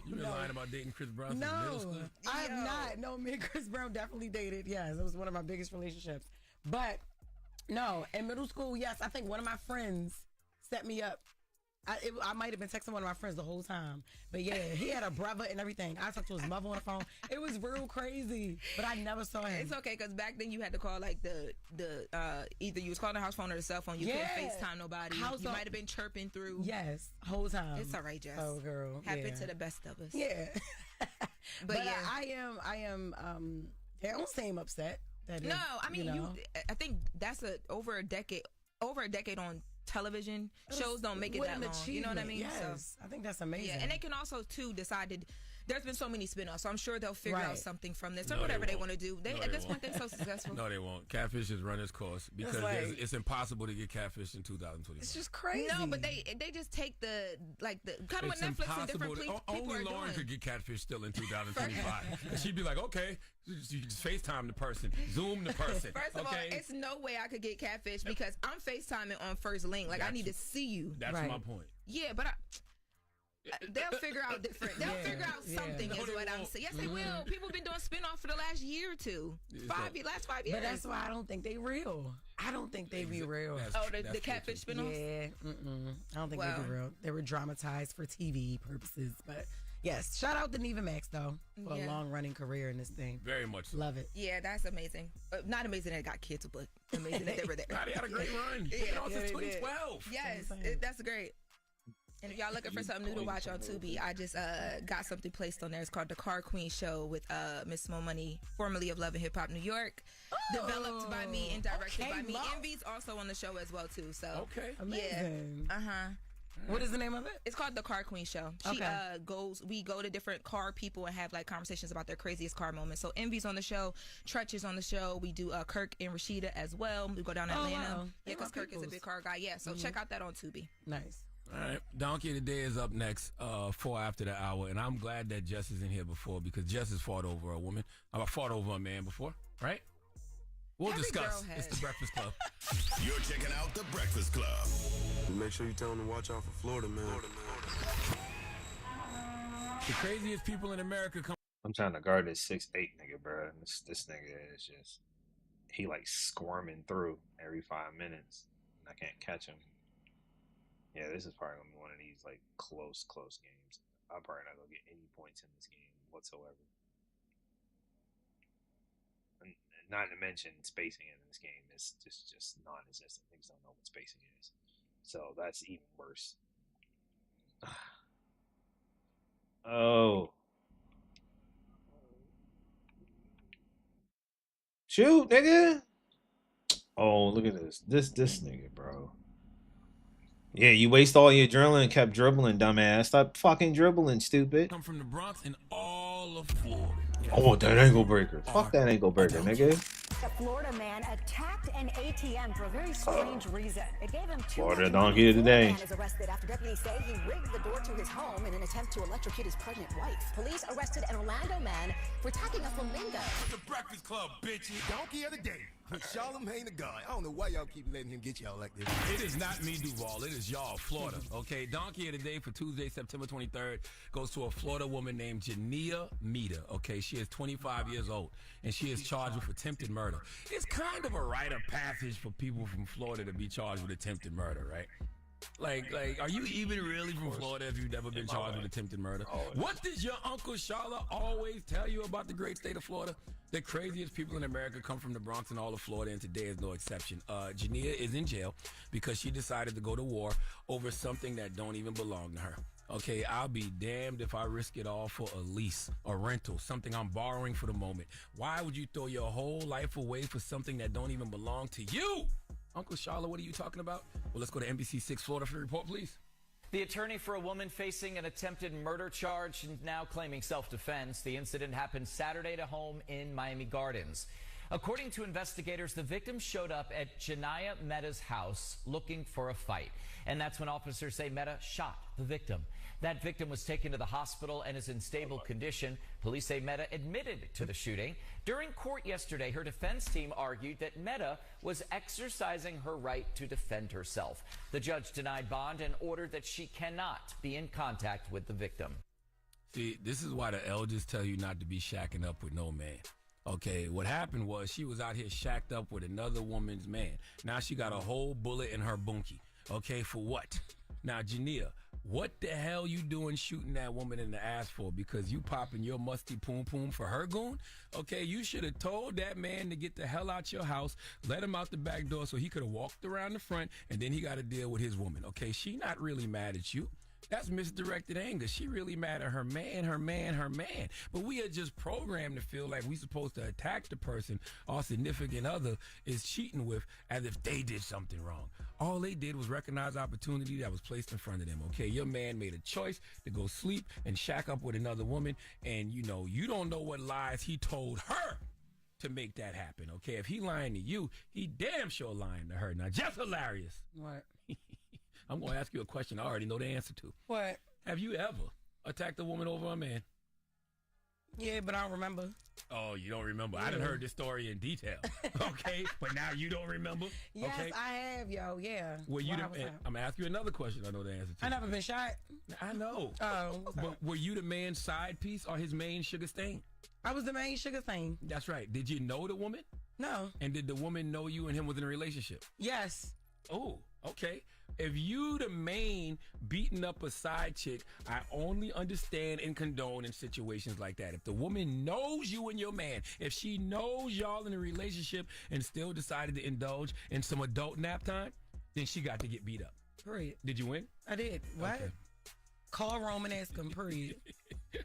You've been lying about dating Chris Brown since middle school? I have not. No, me and Chris Brown definitely dated. Yes, it was one of my biggest relationships. But, no, in middle school, yes, I think one of my friends set me up. I might have been texting one of my friends the whole time. But yeah, he had a brother and everything. I talked to his mother on the phone. It was real crazy. But I never saw him. It's okay, because back then you had to call like the either you was calling the house phone or the cell phone. You couldn't FaceTime nobody. You might have been chirping through. Yes, whole time. It's all right, Jess. Oh, girl. Happened to the best of us. Yeah. but yeah. I am I don't say I'm upset. No, I mean, I think that's over a decade on television. Shows don't make it that long. You know what I mean? Yes, I think that's amazing. Yeah, and they can also too decide to. There's been so many spin-offs, so I'm sure they'll figure out something from this or whatever they want to do. At this point, they're so successful. No, they won't. Catfish has run its course because it's impossible to get catfish in 2020. It's just crazy. No, but they just take the kind of what Netflix and different people only are Lauren doing. could get catfish still in 2025. And she'd be like, okay, you can just FaceTime the person, Zoom the person. First of all, it's no way I could get catfish because I'm FaceTiming on First Link. Like, I need to see you. That's my point. Yeah, but they'll figure out different. They'll figure out something is what I'm saying. Yes, they will. People have been doing spin-off for the last year or two. Last 5 years. But that's why I don't think they real. I don't think they be real. The catfish spin-offs? Yeah. I don't think they be real. They were dramatized for TV purposes. But yes, shout out to Neve and Max, though, for a long-running career in this thing. Very much so. Love it. Yeah, that's amazing. Not amazing that it got canceled, but amazing that they were there. They had a great run. They've been on since 2012. Yes, that's great. And if y'all looking for something new to watch on Tubi, I just got something placed on there. It's called The Car Queen Show with Miss Mo Money, formerly of Love and Hip Hop New York. Developed by me and directed by me. Envy's also on the show as well, too. So amazing. Yeah. What is the name of it? It's called The Car Queen Show. We go to different car people and have like conversations about their craziest car moments. So Envy's on the show, Trutch is on the show. We do Kirk and Rashida as well. We go down to Atlanta. Wow. Yeah, because Kirk is a big car guy. Yeah, so check out that on Tubi. Nice. All right, Donkey of the Day is up next, 4 after the hour, and I'm glad that Jess is in here before because Jess has fought over a woman. I've fought over a man before, right? We'll discuss. It's the Breakfast Club. You're checking out the Breakfast Club. Make sure you tell them to watch out for Florida, man. The craziest people in America come. I'm trying to guard this 6'8" nigga, bro. This nigga is just he like squirming through every 5 minutes. And I can't catch him. Yeah, this is probably gonna be one of these like close games. I'm probably not gonna get any points in this game whatsoever. Not to mention spacing in this game is just non-existent. Niggas don't know what spacing is, so that's even worse. Oh, shoot, nigga! Oh, look at this nigga, bro. Yeah, you waste all your adrenaline and kept dribbling, dumbass. Stop fucking dribbling, stupid. Come from the Bronx and all of Florida. Oh, that ankle breaker. Fuck that ankle breaker, nigga. A Florida man attacked an ATM for a very strange reason. It gave him Florida donkey of the day. Man is arrested after deputies say he rigged the door to his home in an attempt to electrocute his pregnant wife. Police arrested an Orlando man for attacking a flamingo. The Breakfast Club, bitches. Donkey of the day. Charlamagne the God. I don't know why y'all keep letting him get y'all like this. It is not me, Duval. It is y'all, Florida. Okay, Donkey of the Day for Tuesday, September 23rd goes to a Florida woman named Jania Mita. Okay, she is 25 years old, and she is charged with attempted murder. It's kind of a rite of passage for people from Florida to be charged with attempted murder, right? Like, are you even really from Florida if you've never been charged with attempted murder? What does your Uncle Sharla always tell you about the great state of Florida? The craziest people in America come from the Bronx and all of Florida, and today is no exception. Jania is in jail because she decided to go to war over something that don't even belong to her. Okay, I'll be damned if I risk it all for a lease, a rental, something I'm borrowing for the moment. Why would you throw your whole life away for something that don't even belong to you? Uncle Sharla, what are you talking about? Well, let's go to NBC6 Florida for the report, please. The attorney for a woman facing an attempted murder charge is now claiming self-defense. The incident happened Saturday at a home in Miami Gardens. According to investigators, the victim showed up at Janiyah Mehta's house looking for a fight. And that's when officers say Mehta shot the victim. That victim was taken to the hospital and is in stable condition. Police say Mehta admitted to the shooting. During court yesterday, her defense team argued that Mehta was exercising her right to defend herself. The judge denied bond and ordered that she cannot be in contact with the victim. See, this is why the elders tell you not to be shacking up with no man. Okay, what happened was she was out here shacked up with another woman's man. Now she got a whole bullet in her bunkie. Okay, for what? Now, Jania, what the hell you doing shooting that woman in the ass for? Because you popping your musty poom poom for her goon? Okay, you should have told that man to get the hell out your house, let him out the back door so he could have walked around the front, and then he got to deal with his woman. Okay, she not really mad at you. That's misdirected anger. She really mad at her man. But we are just programmed to feel like we supposed to attack the person our significant other is cheating with as if they did something wrong. All they did was recognize opportunity that was placed in front of them. Okay, your man made a choice to go sleep and shack up with another woman, and you don't know what lies he told her to make that happen. Okay, if he lying to you, he damn sure lying to her. Now, just hilarious. What? I'm going to ask you a question I already know the answer to. What? Have you ever attacked a woman over a man? Yeah, but I don't remember. Oh, you don't remember? Yeah. I done heard this story in detail. Okay, but now you don't remember? Yes, okay? I have, yo. Yeah. I'm going Why was I? to ask you another question I know the answer to. I never been shot. I know. Oh. But were you the man's side piece or his main sugar stain? I was the main sugar thing. That's right. Did you know the woman? No. And did the woman know you and him was in a relationship? Yes. Oh, okay. If you the main beating up a side chick, I only understand and condone in situations like that. If the woman knows you and your man, if she knows y'all in a relationship and still decided to indulge in some adult nap time, then she got to get beat up. Period. Did you win? I did. What? Okay. Call Roman, ask him, period.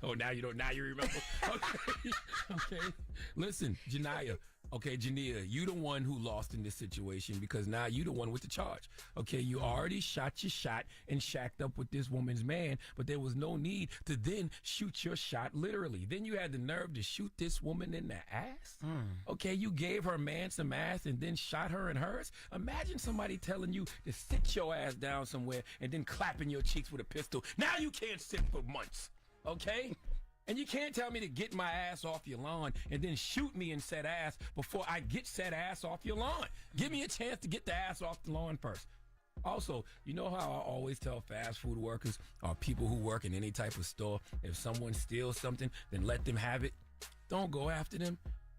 Oh, now you don't. Now you remember. Okay. Okay. Listen, Jania. Okay, Jania, you the one who lost in this situation because now you the one with the charge. Okay, you already shot your shot and shacked up with this woman's man, but there was no need to then shoot your shot literally. Then you had the nerve to shoot this woman in the ass? Okay, you gave her man some ass and then shot her in hers? Imagine somebody telling you to sit your ass down somewhere and then clapping your cheeks with a pistol. Now you can't sit for months, okay? And you can't tell me to get my ass off your lawn and then shoot me in said ass before I get said ass off your lawn. Give me a chance to get the ass off the lawn first. Also, you know how I always tell fast food workers or people who work in any type of store, if someone steals something, then let them have it. Don't go after them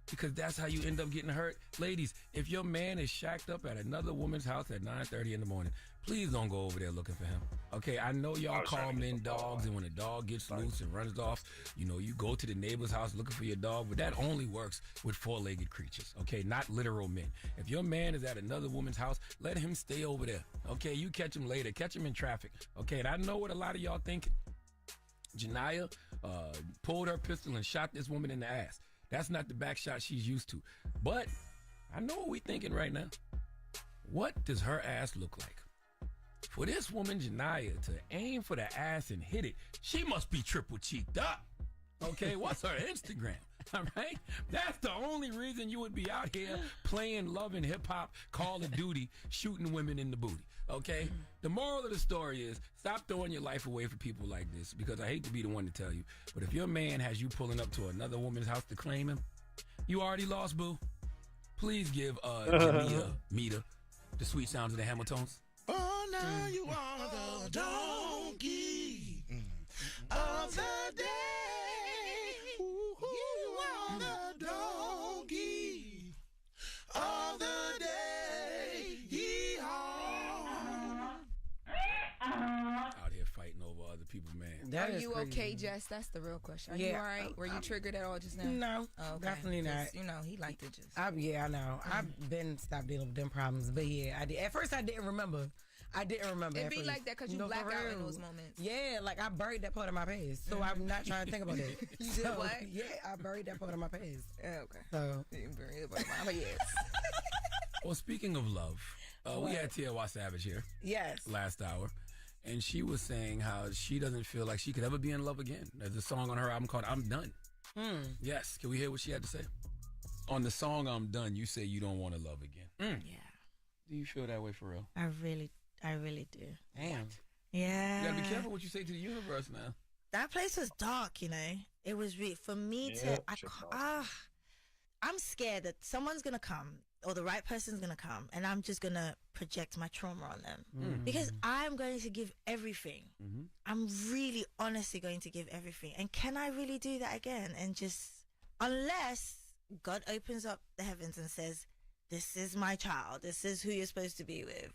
because that's how you end up getting hurt. Ladies, if your man is shacked up at another woman's house at 9:30 in the morning, please don't go over there looking for him. Okay, I know y'all call men dogs, and when a dog gets loose and runs off, you know, you go to the neighbor's house looking for your dog, but that only works with four-legged creatures, okay, not literal men. If your man is at another woman's house, let him stay over there, okay? You catch him later. Catch him in traffic, okay? And I know what a lot of y'all thinking. Janiyah pulled her pistol and shot this woman in the ass. That's not the back shot she's used to. But I know what we're thinking right now. What does her ass look like? For this woman, Janiyah, to aim for the ass and hit it, she must be triple cheeked up. Okay, what's her Instagram? All right? That's the only reason you would be out here playing love and hip-hop, Call of Duty, shooting women in the booty. Okay? The moral of the story is stop throwing your life away for people like this, because I hate to be the one to tell you, but if your man has you pulling up to another woman's house to claim him, you already lost, boo. Please give Janiyah Mita the sweet sounds of the Hamiltons. Oh, now you are the donkey of the day. You are the donkey of the day. Yeehaw. Out here fighting over other people, man. Are you okay, Jess? That's the real question. Are you all right? Were you triggered at all just now? No, okay. definitely not. 'Cause, you know, he liked it just. I know. I've been stopped dealing with them problems, but yeah, I did. At first, I didn't remember. It be like that because you black out in those moments. Yeah, like I buried that part of my past, so I'm not trying to think about it. You did what? Yeah, I buried that part of my past. Okay. So you buried that part of my past. Well, speaking of love, we had T.Y. Savage here. Yes. Last hour. And she was saying how she doesn't feel like she could ever be in love again. There's a song on her album called I'm Done. Yes. Can we hear what she had to say? On the song I'm Done, you say you don't want to love again. Yeah. Do you feel that way for real? I really do. Damn. Yeah. You gotta be careful what you say to the universe now. That place was dark, you know. It was for me I'm scared that someone's gonna come or the right person's gonna come and I'm just gonna project my trauma on them because I'm going to give everything. I'm really honestly going to give everything. And can I really do that again? And just unless God opens up the heavens and says, "This is my child. This is who you're supposed to be with."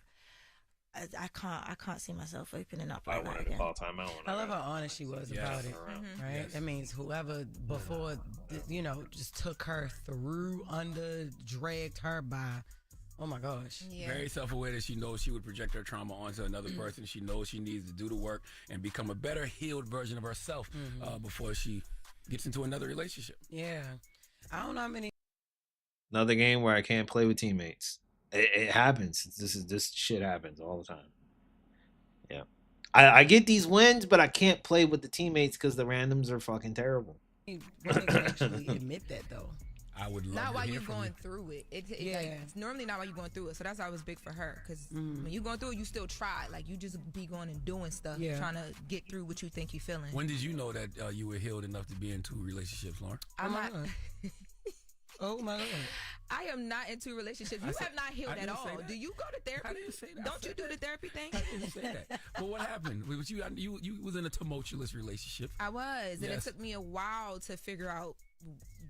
I can't see myself opening up like that again. I love how honest she was about it. Right? Yes. That means whoever before, just took her through, dragged her by. Oh my gosh. Yeah. Very self-aware that she knows she would project her trauma onto another person. She knows she needs to do the work and become a better healed version of herself before she gets into another relationship. Yeah. I don't know how many. Another game where I can't play with teammates. It happens. This shit happens all the time. Yeah, I get these wins, but I can't play with the teammates because the randoms are fucking terrible. When they can actually admit that though. I would love not to while hear you're from going you. through it. It's normally not while you're going through it. So that's why it was big for her. Because when you're going through it, you still try. Like you just be going and doing stuff, trying to get through what you think you're feeling. When did you know that you were healed enough to be in 2 relationships, Lauren? Oh my God. I am not into relationships. You have not healed at all. Do you go to therapy? I didn't say that. Don't you do the therapy thing? I didn't say that. But what happened? You was in a tumultuous relationship. I was, and it took me a while to figure out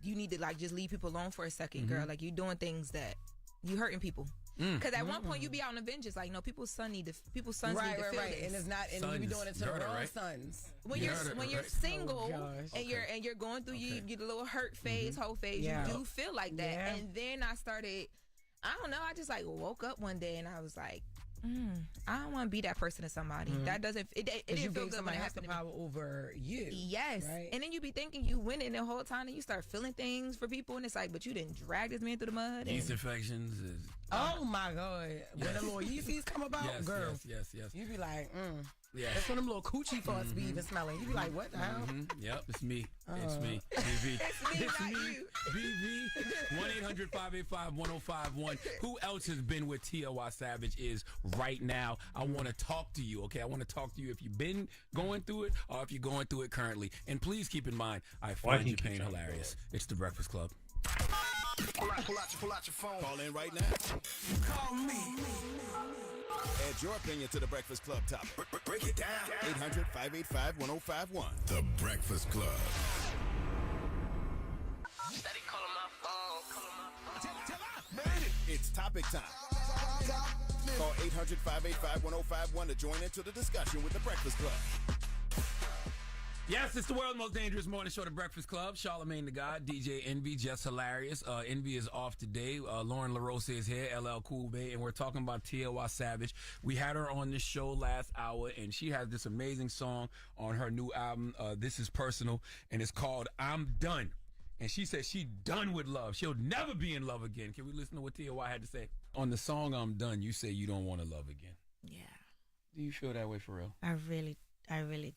you need to like just leave people alone for a second, girl. Like you doing things that you hurting people. Because at one point you be out on a vengeance, like no, people's sons need to feel this. And it's not, and you be doing it to the wrong sons. When you're single and you're going through you get a little hurt phase, whole phase, you do feel like that. Yeah. And then I started, I don't know, I just like woke up one day and I was like, I don't want to be that person to somebody. That doesn't. It didn't feel good when it happened to me. Power over you. Yes, right? And then you be thinking you winning the whole time, and you start feeling things for people, and it's like, but you didn't drag this man through the mud. Yeast infections. Oh my God! When the little yeasties come about, girl. Yes. You be like, Yeah. That's when them little coochie farts be even smelling. You be like, what the hell? Yep, it's me. It's me. BV. It's me, BV. 1-800-585-1051. Who else has been where T.Y. Savage is right now? I want to talk to you, okay? I want to talk to you if you've been going through it or if you're going through it currently. And please keep in mind, I find your pain hilarious. It's The Breakfast Club. Pull out your phone. Call in right now. Call me. Add your opinion to The Breakfast Club topic. Break it down. 800-585-1051. The Breakfast Club. Steady calling my phone. Made it. It's topic time. Call 800-585-1051 to join into the discussion with The Breakfast Club. Yes, it's the world's most dangerous morning show, The Breakfast Club. Charlamagne the God, DJ Envy, just hilarious. Envy is off today. Lauren LaRosa is here, LL Cool Bay, and we're talking about T.L.Y. Savage. We had her on this show last hour, and she has this amazing song on her new album, This Is Personal, and it's called I'm Done. And she said she's done with love. She'll never be in love again. Can we listen to what T.L.Y. had to say? On the song I'm Done, you say you don't want to love again. Yeah. Do you feel that way for real? I really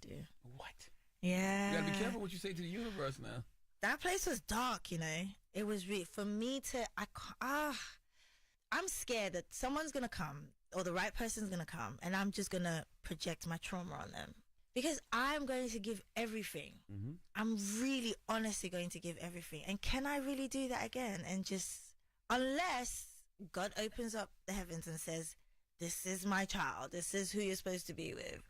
do. What? Yeah. You gotta be careful what you say to the universe now. That place was dark, you know. It was for me to, I'm scared that someone's gonna come, or the right person's gonna come, and I'm just gonna project my trauma on them. Because I'm going to give everything. Mm-hmm. I'm really honestly going to give everything. And can I really do that again? And just, unless God opens up the heavens and says, this is my child, this is who you're supposed to be with.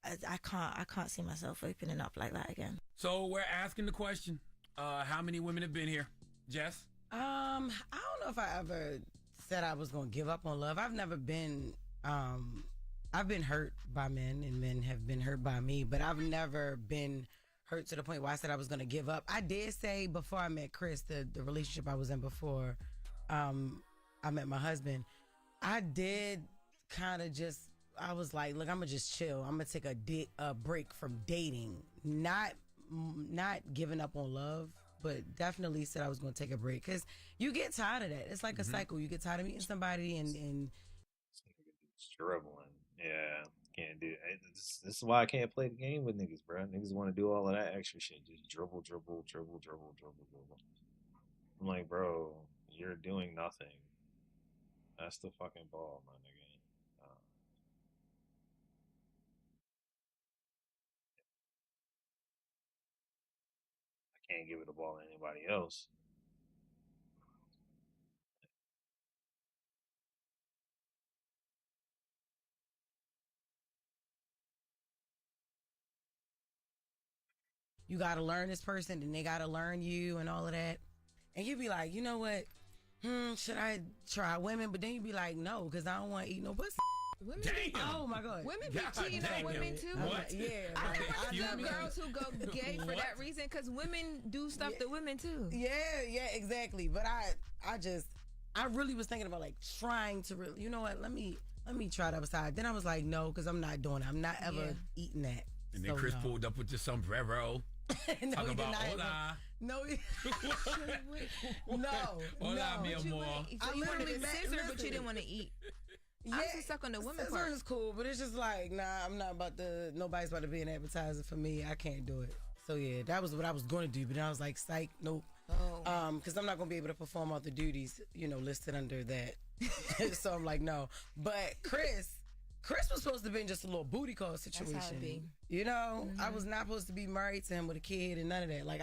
I can't see myself opening up like that again. So we're asking the question, how many women have been here? Jess? I don't know if I ever said I was going to give up on love. I've never been, I've been hurt by men, and men have been hurt by me, but I've never been hurt to the point where I said I was going to give up. I did say before I met Chris, the relationship I was in before I met my husband, I did kind of just, I was like, look, I'm going to just chill. I'm going to take a break from dating, not giving up on love, but definitely said I was going to take a break because you get tired of that. It's like a cycle. You get tired of meeting somebody and dribbling. Yeah, can't do it. This is why I can't play the game with niggas, bro. Niggas want to do all of that extra shit. Just dribble. I'm like, bro, you're doing nothing. That's the fucking ball, my nigga. I can't give it the ball to anybody else. you got to learn this person and they got to learn you and all of that. And you be like, you know what? Should I try women? But then you be like, no, because I don't want to eat no pussy. Women Oh my God. Women be cheating on women too. What? Yeah. I know girls who go gay for that reason because women do stuff to women too. Yeah, exactly. But I really was thinking about like trying to really, you know what? Let me try the other side. Then I was like, no, because I'm not doing it. I'm not ever eating that. And then Chris pulled up with the sombrero. No, talking about hola. No, Hola, mi amor. So you wanted a scissor, but you didn't want to eat. Yeah, I'm just stuck on the women part. Scissor is cool, but it's just like, nah, I'm not about to. Nobody's about to be an advertiser for me. I can't do it. So yeah, that was what I was going to do, but then I was like, psych, nope. Because I'm not going to be able to perform all the duties, listed under that. So I'm like, no. But Chris was supposed to be in just a little booty call situation. That's how it be. I was not supposed to be married to him with a kid and none of that. Like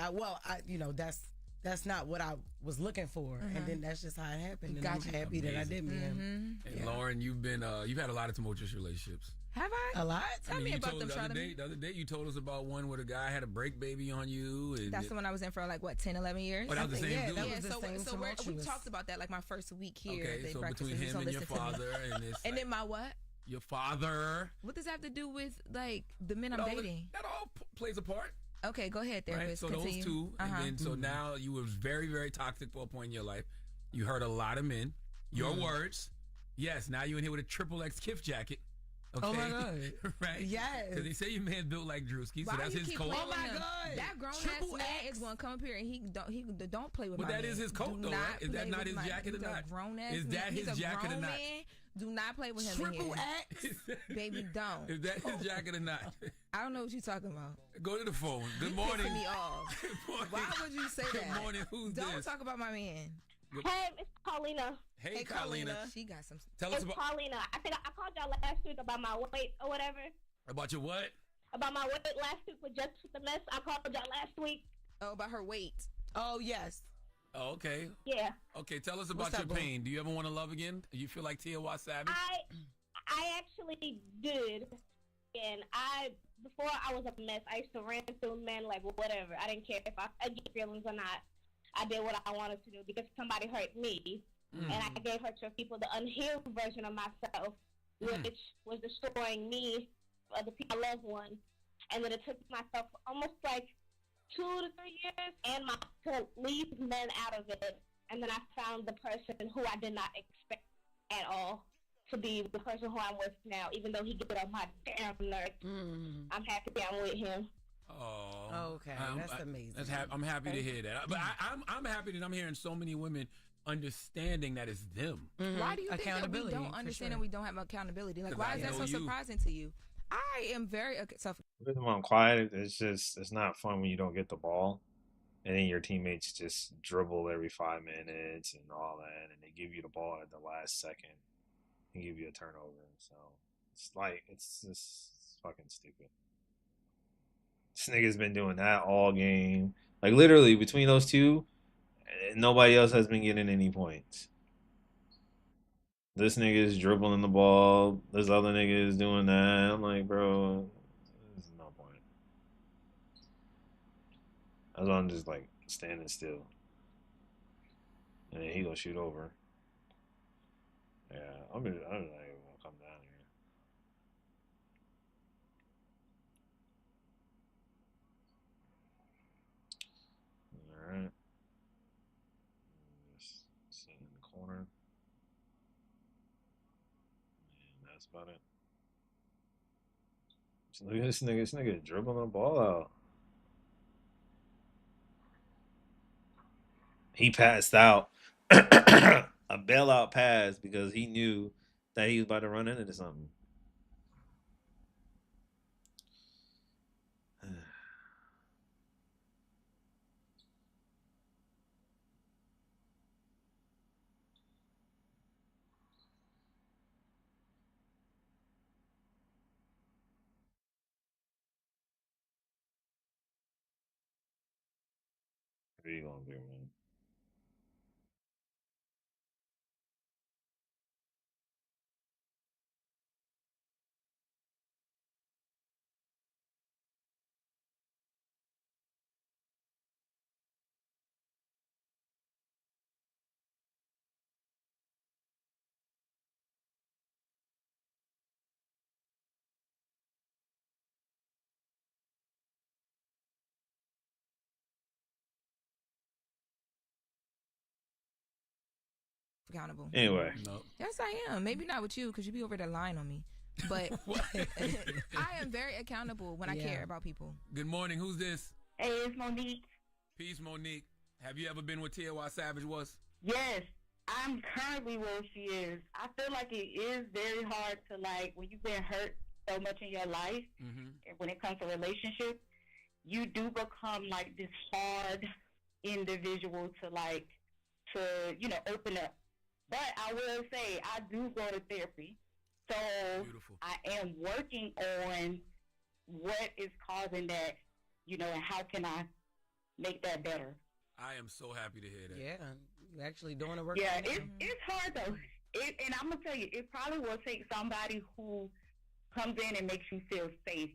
that's not what I was looking for. And then that's just how it happened. And I'm happy that I did meet him. And Lauren, you've had a lot of tumultuous relationships. Have I? A lot? Tell me about them. The other day, you told us about one where the guy had a break baby on you. And that's the one I was in for 10, 11 years. Oh, that was the same dude? That was the same so we talked about that my first week here. Okay, so between him and your father and this. And then my what? Your father. What does that have to do with the men I'm dating? That all plays a part. Okay, go ahead, therapist. Right? So continue. those two, and then so now you was very, very toxic for a point in your life. You hurt a lot of men. Your words. Yes, now you in here with a triple X Kif jacket. Okay. Oh my God. Right? Yes. Because they say your man built like Drewski, so Why that's you his keep coat. playing Oh my with him? God. That grown ass man is going to come up here and he don't play with But my that man. is his coat Do though, not right? Is that play not with his jacket or not? Grown ass Is that man. his He's a jacket or grown not? Man. Do not play with him in Triple here. X. Baby, don't. Is that his jacket or not? I don't know what you're talking about. Go to the phone. Good You morning. pissing me off. Good morning. Why would you say that? Good morning. Who's Don't this? talk about my man. Hey, it's Paulina. Hey, Paulina. She got some. Tell us It's about Paulina. I think I called y'all last week about my weight or whatever. your what? About my weight last week with Just with the Mess. I called y'all last week. Oh, about her weight. Oh, yes. Oh, okay. Yeah. Okay, tell us about your pain. Do you ever want to love again? Do you feel like T.L.Y. Savage? I actually did. And before I was a mess, I used to run through men like whatever. I didn't care if I get feelings or not. I did what I wanted to do because somebody hurt me. and I gave her to people, the unhealed version of myself, which was destroying me, the people, my loved ones. And then it took myself almost like 2 to 3 years and to leave men out of it. And then I found the person who I did not expect at all to be the person who I'm with now, even though he get on my damn nerves. I'm happy I'm with him. Oh, okay, that's amazing. I'm happy to hear that. But I'm happy that I'm hearing so many women understanding that it's them. Why do you think that we don't understand and we don't have accountability? Like, why is that so surprising to you? I am very The reason why I'm quiet, it's not fun when you don't get the ball, and then your teammates just dribble every 5 minutes and all that, and they give you the ball at the last second and give you a turnover. So it's just fucking stupid. This nigga's been doing that all game. Like, literally, between those two, nobody else has been getting any points. This nigga is dribbling the ball. This other nigga is doing that. I'm like, bro, this is no point. That's why I'm just, like, standing still. And then he gonna shoot over. Yeah, I'm not even gonna come down here. Alright. Just sit in the corner. And that's about it. So look at this nigga. This nigga dribbling the ball out. He passed out a bailout pass because he knew that he was about to run into something. What are you gonna do, man? accountable. Anyway. No. Yes, I am. Maybe not with you because you be over there lying on me. But I am very accountable when I care about people. Good morning. Who's this? Hey, it's Monique. Peace, Monique. Have you ever been with T.Y. Savage was? Yes, I'm currently where she is. I feel like it is very hard to, like, when you've been hurt so much in your life, and when it comes to relationships, you do become, like, this hard individual to open up. But I will say, I do go to therapy. So I am working on what is causing that, and how can I make that better. I am so happy to hear that. Yeah, you're actually doing the work. Yeah, it's hard though. And I'm gonna tell you, it probably will take somebody who comes in and makes you feel safe.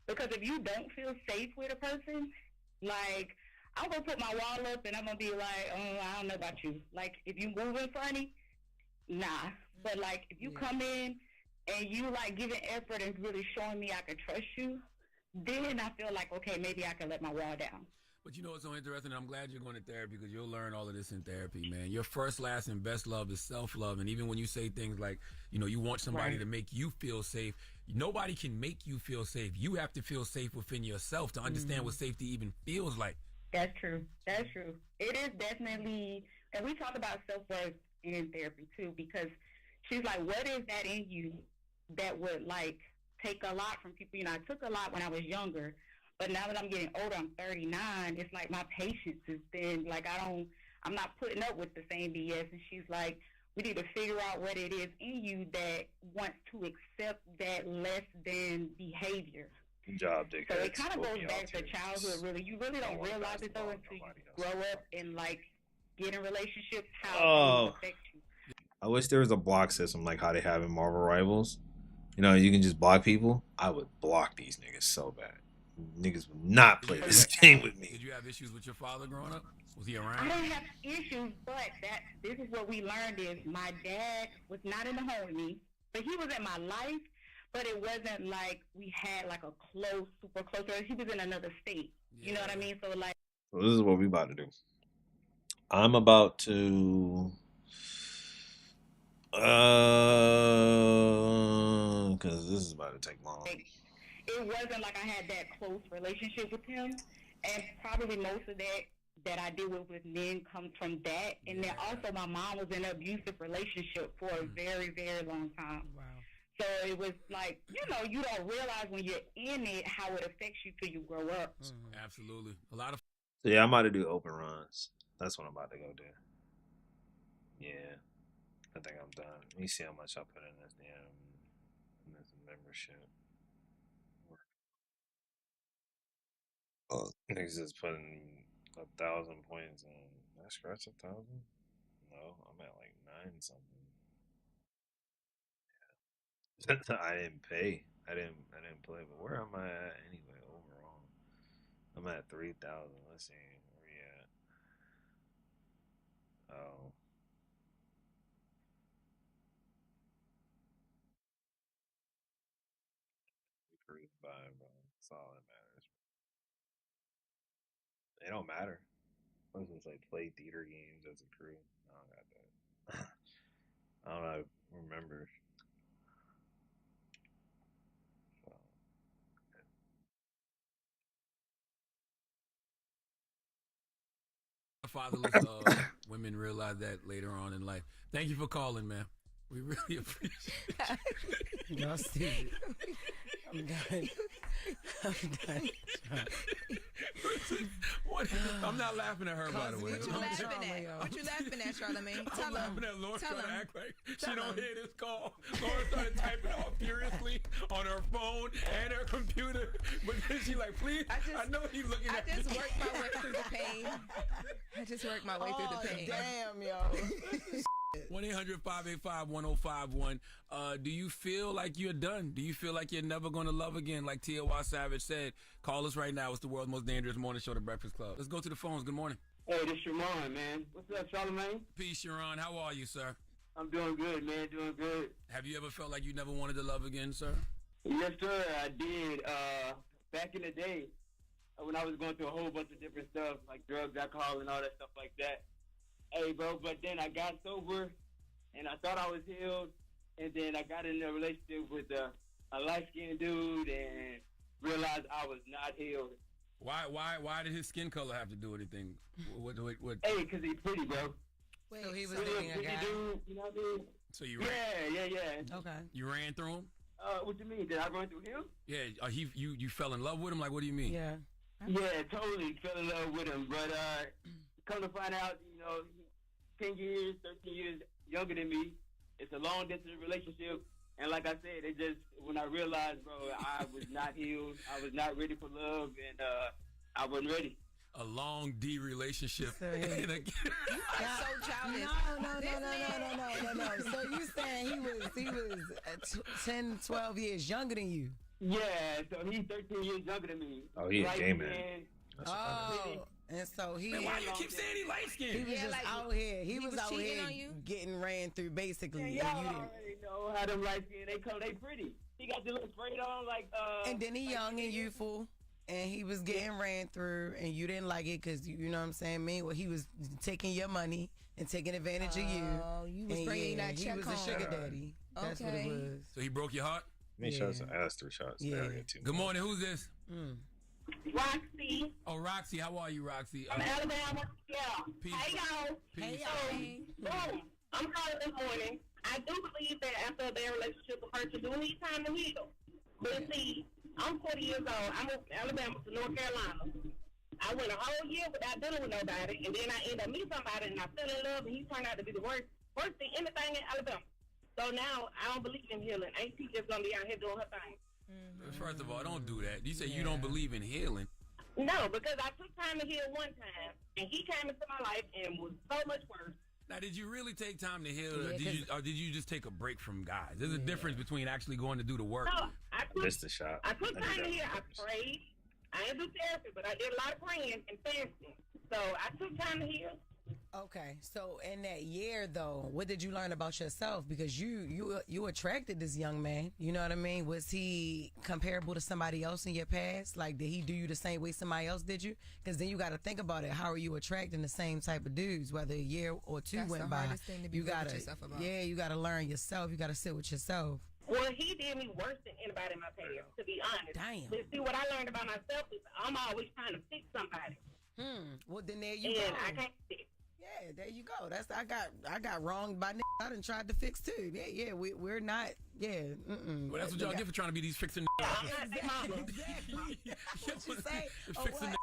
Because if you don't feel safe with a person, like, I'm gonna put my wall up and I'm gonna be like, oh, I don't know about you. Like, if you moving funny, nah. But like, if you come in and you like giving effort and really showing me I can trust you, then I feel like, okay, maybe I can let my wall down. But you know what's so interesting? I'm glad you're going to therapy because you'll learn all of this in therapy, man. Your first, last, and best love is self-love. And even when you say things like, you want somebody to make you feel safe, nobody can make you feel safe. You have to feel safe within yourself to understand what safety even feels like. That's true. That's true. It is definitely, and we talk about self-worth in therapy too, because she's like, what is that in you that would like take a lot from people? I took a lot when I was younger. But now that I'm getting older, I'm 39, it's like my patience has been, like, I'm not putting up with the same BS. And she's like, we need to figure out what it is in you that wants to accept that less than behavior. Good job, dickhead. So it kind of goes back to childhood, really. You really don't realize it, though, until you grow up and, like, get in relationships, how it affects you. I wish there was a block system like how they have in Marvel Rivals. You can just block people. I would block these niggas so bad. Niggas will not play this game with me. Did you have issues with your father growing up? Was he I around? don't have issues, but this is what we learned is my dad was not in the home with me, but he was in my life, but it wasn't like we had like a close, super close. He was in another state. You know what I mean? So like. So this is what we about to do. I'm about to, because this is about to take long. It wasn't like I had that close relationship with him, and probably most of that I deal with men comes from that. And then also my mom was in an abusive relationship for a very, very long time. Wow. So it was like, you don't realize when you're in it how it affects you till you grow up. Absolutely. A lot of. So yeah, I'm about to do open runs. That's what I'm about to go do. Yeah, I think I'm done. Let me see how much I put in this membership. Niggas is putting 1,000 points in. Did I scratch 1,000? No, I'm at like 9 something. Yeah. I didn't pay. I didn't play. But where am I at anyway overall? I'm at 3,000. Let's see where we at. Oh. Cruise by, bro. That's all that matters. It don't matter. I was just like play theater games as a crew. I don't got that. I don't know. Remember. So. Fatherless women realize that later on in life. Thank you for calling, man. We really appreciate it. Y'all stupid. I'm done. I'm not laughing at her, by the way. What you laughing at? What you laughing at, Charlamagne? I'm laughing at Laura trying to act like she don't hear this call. Laura started typing off furiously on her phone and her computer. But then she like, please, I know he's looking at me. I just worked my way through the pain. I just worked my way through the pain. Damn, yo. 1-800-585-1051. Do you feel like you're done? Do you feel like you're never going to love again? Like T.O.Y. Savage said, call us right now. It's the world's most dangerous morning show, The Breakfast Club. Let's go to the phones. Good morning. Hey, this is Sharon, man. What's up, Charlamagne? Peace, Sharon. How are you, sir? I'm doing good, man. Doing good. Have you ever felt like you never wanted to love again, sir? Yes, sir. I did. Back in the day, when I was going through a whole bunch of different stuff, like drugs, alcohol, and all that stuff like that. Hey, bro, but then I got sober, and I thought I was healed, and then I got in a relationship with a light-skinned dude and realized I was not healed. Why did his skin color have to do anything? What? Hey, because he's pretty, bro. Wait, so he was Pretty dating a guy. dude, you know what I mean? So you Yeah. Okay. You ran through him? What you mean? Did I run through him? Yeah. You fell in love with him? Like, what do you mean? Yeah. Yeah, totally fell in love with him. But come to find out, you know, 10 years, 13 years younger than me. It's a long distance relationship. And like I said, it just, when I realized, bro, I was not healed. I was not ready for love, and I wasn't ready. A long D relationship. So, You are so childish. No. So you saying he was 10, 12 years younger than you? Yeah, so he's 13 years younger than me. Oh, he a gay man. And so he. Man, why you keep saying he light skinned? He was just like, out here. He was out cheating here on you? getting ran through, basically. Yeah, and y'all you didn't. already know how them light skin, they pretty. He got the little sprayed on like. And then he like young and youthful, and he was getting ran through, and you didn't like it because you know what I'm saying. Meanwhile, he was taking your money and taking advantage of you. Oh, you was and bringing that he check was home. a sugar daddy. That's what it Okay. was. So he broke your heart? Many shots. I asked 3 shots. Yeah. Good morning. Who's this? Roxy. Oh, Roxy. How are you, Roxy? From Alabama. Yeah. Peace. Hey, y'all. Peace. Boom. I'm calling this morning. I do believe that after a bad relationship, a person do need time to heal. But see, I'm 40 years old. I moved from Alabama to North Carolina. I went a whole year without dealing with nobody, and then I ended up meeting somebody, and I fell in love, and he turned out to be the worst thing, anything in Alabama. So now I don't believe in healing. Ain't she just gonna be out here doing her thing? First of all, don't do that. You say you don't believe in healing. No, because I took time to heal one time, and he came into my life and was so much worse. Now, did you really take time to heal, Yeah, or did you just take a break from guys? There's a difference between actually going to do the work. No, I took Missed the shot. I took time to heal. I prayed. I ain't do therapy, but I did a lot of praying and fasting. So I took time to heal. Okay, so in that year though, what did you learn about yourself? Because you attracted this young man. You know what I mean? Was he comparable to somebody else in your past? Like, did he do you the same way somebody else did you? Because then you got to think about it. How are you attracting the same type of dudes? Whether a year or two That's went the by, hardest thing to be you real with gotta, yourself about. yeah, you got to learn yourself. You got to sit with yourself. Well, he did me worse than anybody in my past, to be honest. Damn. But see, what I learned about myself is I'm always trying to fix somebody. Well, then there you go. And I can't fix. Yeah, there you go. That's I got wronged by niggas I done tried to fix too. Yeah, we're not. Yeah. Well, that's what y'all get for trying to be these fixing. Exactly. What you say? Fixing.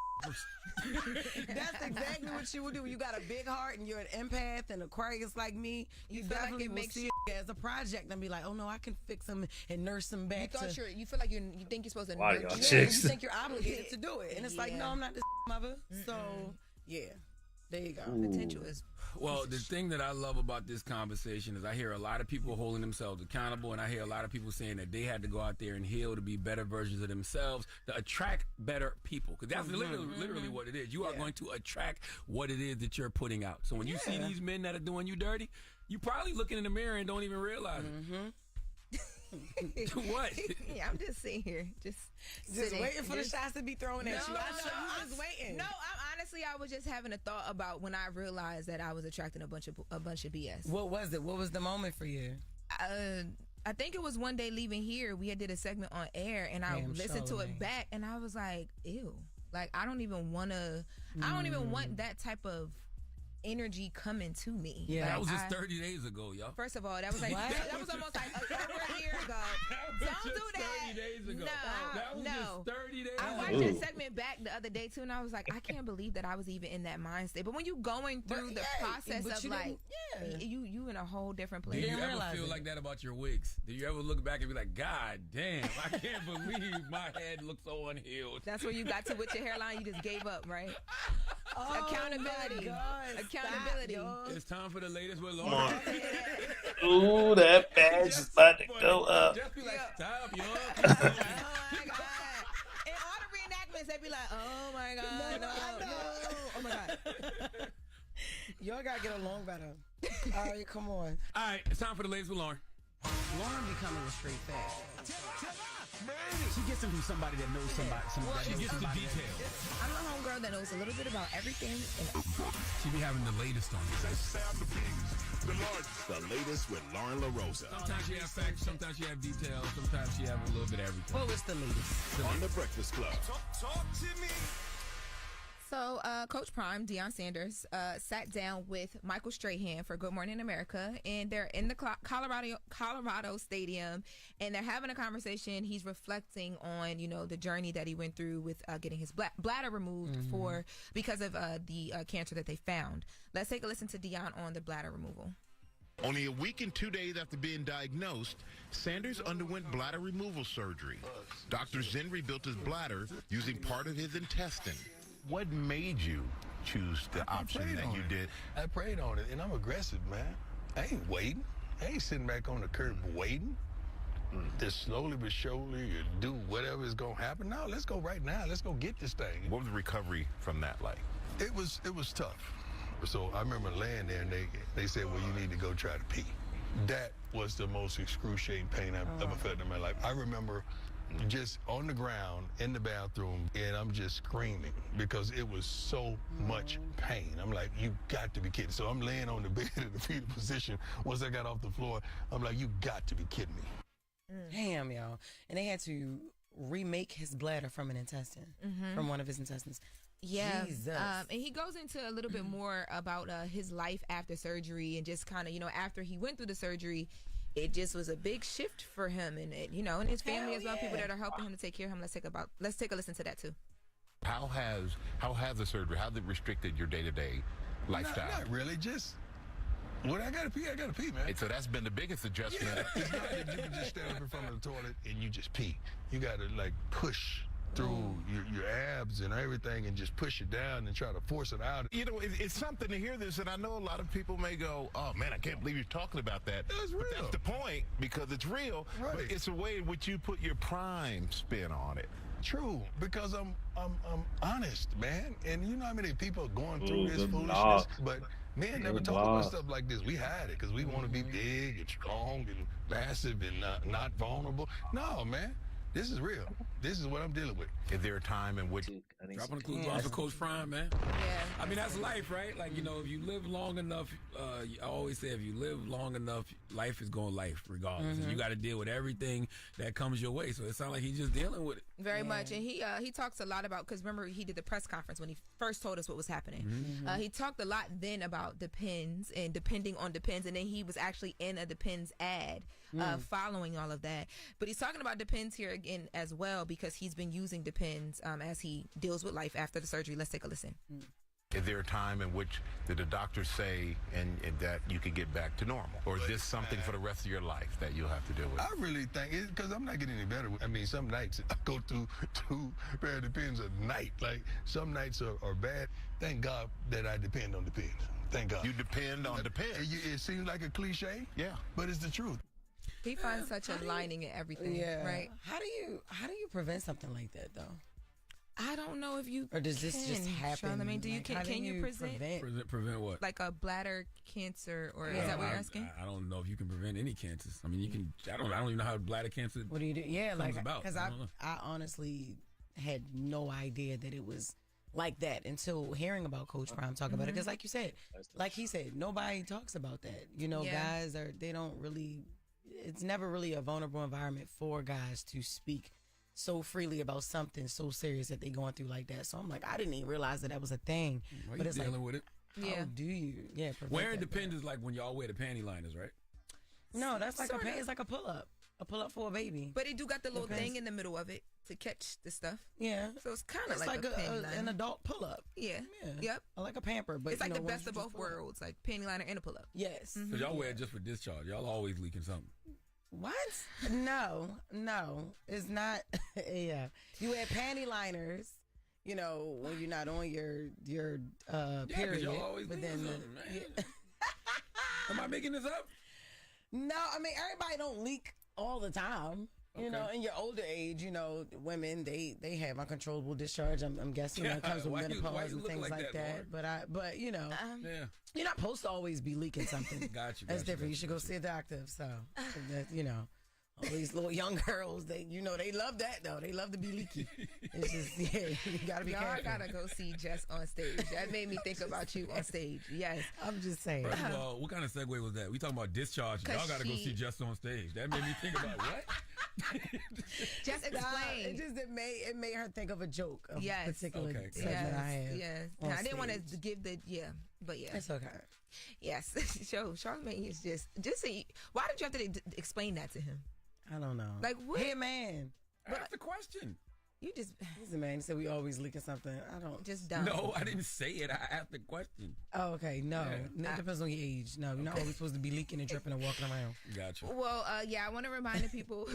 That's exactly what you would do. You got a big heart and you're an empath and Aquarius like me. You definitely will see it as a project and be like, oh no, I can fix him and nurse him back. You feel like you think you're supposed to Wow, nurture. y'all chicks. You think you're obligated to do it, and it's like, no, I'm not this mother. So yeah. There you go. Potential is. Well, the thing that I love about this conversation is I hear a lot of people holding themselves accountable, and I hear a lot of people saying that they had to go out there and heal to be better versions of themselves, to attract better people. Because that's literally what it is. You are going to attract what it is that you're putting out. So when you see these men that are doing you dirty, you probably looking in the mirror and don't even realize it. What? Yeah, I'm just sitting here, just waiting for the shots to be thrown at you. I was waiting. No, I was just having a thought about when I realized that I was attracting a bunch of BS. What was it? What was the moment for you? I think it was one day leaving here. We did a segment on air, and I listened to it back, and I was like, "Ew!" Like I don't even want that type of energy coming to me. Yeah, like, that was just 30 days ago, y'all. First of all, that was like that was almost like over a year ago. Don't do that. 30 days ago. No, that was just 30 days I watched that segment back the other day too, and I was like, I can't believe that I was even in that mind state. But when you going through the process of like, you in a whole different place. Do you ever feel like that about your wigs? Do you ever look back and be like, God damn, I can't believe my head looks so unhealed? That's where you got to with your hairline. You just gave up, right? Accountability. Accountability. It's time for the latest with Lauren. Ooh, that badge is about to go up. Just be like, stop, yo. Oh my God. In all the reenactments, they be like, oh my God, no. Oh my God. Y'all gotta get along better. All right, come on. All right, it's time for the latest with Lauren. Lauren becoming a straight fat. She gets them from somebody that knows somebody. She gets the details. I'm a homegirl that knows a little bit about everything. She be having the latest on this. The latest with Lauren LaRosa. Sometimes she have facts, sometimes she have details, sometimes she have a little bit of everything. Well, it's the latest. On The Breakfast Club. Talk to me. So, Coach Prime, Deion Sanders, sat down with Michael Strahan for Good Morning America, and they're in the Colorado Stadium, and they're having a conversation. He's reflecting on, the journey that he went through with getting his bladder removed because of the cancer that they found. Let's take a listen to Deion on the bladder removal. Only a week and 2 days after being diagnosed, Sanders underwent bladder removal surgery. Doctors then rebuilt his bladder using part of his intestine. What made you choose the option that you did? I prayed on it, and I'm aggressive, man. I ain't waiting. I ain't sitting back on the curb waiting. Just slowly but surely, you do whatever is going to happen. No, let's go right now. Let's go get this thing. What was the recovery from that like? It was tough. So I remember laying there, and they said, well, you need to go try to pee. That was the most excruciating pain I've ever felt in my life. I remember just on the ground in the bathroom, and I'm just screaming because it was so much pain. I'm like, you got to be kidding. So I'm laying on the bed in the fetal position. Once I got off the floor, I'm like, you got to be kidding me. Damn, y'all. And they had to remake his bladder from an intestine, from one of his intestines. Yeah, Jesus. And he goes into a little bit more about his life after surgery, and just kind of, after he went through the surgery, it just was a big shift for him, and and his family as well, people that are helping him to take care of him. Let's take a listen to that too. How has the surgery? How has it restricted your day-to-day lifestyle? Not really, just when I gotta pee, man. So that's been the biggest adjustment. Yeah. It's not that you can just stand up in front of the toilet and you just pee. You gotta push through your abs and everything and just push it down and try to force it out. It's something to hear this, and I know a lot of people may go, oh man, I can't believe you're talking about that. That's real. But that's the point, because it's real, right. But it's a way in which you put your prime spin on it. true because I'm honest, man. And you know how many people are going through Ooh, this good foolishness, block. but men never Good talk about block. stuff like this. We hide it because we want to be big and strong and massive and not vulnerable. No, man, this is real. This is what I'm dealing with. Is there a time in which Dropping the cool bombs for Coach Prime, man. Yeah. I mean, that's life, right? Like, you know, if you live long enough, I always say if you live long enough, life is going life regardless. And you got to deal with everything that comes your way. So it sounds like he's just dealing with it. Very much. And he talks a lot about, because remember he did the press conference when he first told us what was happening. He talked a lot then about Depends and depending on Depends. And then he was actually in a Depends ad following all of that. But he's talking about Depends here again as well because he's been using Depends as he deals with life after the surgery. Let's take a listen. is there a time in which the doctors say and that you can get back to normal? Or is this something for the rest of your life that you'll have to deal with? I really think it because I'm not getting any better. I mean, some nights I go through 2 pair of Depends a night. Like some nights are bad. Thank God that I depend on Depends. Thank God. You depend on Depends. It seems like a cliche. Yeah. But it's the truth. He finds such a lining in everything, right? How do you prevent something like that though? I don't know if you or does this just happen? Sean, I mean, can you prevent what? Like a bladder cancer, or is that what you're asking? I don't know if you can prevent any cancers. I mean, you can. I don't even know how bladder cancer. What do you do? Yeah, comes like about. because I honestly had no idea that it was like that until hearing about Coach Prime talk about it. Because like you said, like he said, nobody talks about that. You know, guys they don't really. It's never really a vulnerable environment for guys to speak so freely about something so serious that they're going through like that. So I'm like, I didn't even realize that was a thing. Why but you it's dealing like, with it? How do you? Yeah, wearing Depends is like when y'all wear the panty liners, right? No, that's like it's like a pull up for a baby. But it do got the little thing in the middle of it to catch the stuff. Yeah, so it's kind of like an adult pull up. Yeah. Yep. I like a pamper, but it's like the best of both worlds, like panty liner and a pull up. Yes. So y'all wear it just for discharge. Y'all always leaking something. What? No, it's not. Yeah, you wear panty liners. You know when you're not on your period. Y'all always but then, am I making this up? No, I mean everybody don't leak all the time. You know, in your older age, you know, women they have uncontrollable discharge. I'm guessing when it comes to menopause and things like that. But you know, you're not supposed to always be leaking something. Got you. That's different. You should go see a doctor. So that, you know, all these little young girls, they love that though. They love to be leaky. It's just you gotta be careful. I gotta go see Jess on stage. That made me think about you on stage. Yes, I'm just saying. First of all, what kind of segue was that? We talking about discharge. Y'all gotta go see Jess on stage. That made me think about what? Just explain. It just it made her think of a joke. Of yes. A particular segment I have. Yes. I didn't want to give the but yeah. It's okay. Yes. Charlamagne is just why did you have to explain that to him? I don't know. Like what? Hey man, that's the question. You just he's a man. He said we always leaking something. I don't just dumb. No, I didn't say it. I asked the question. Oh, okay. No, it depends on your age. No, you're not always supposed to be leaking and dripping and walking around. Gotcha. Well, I want to remind the people.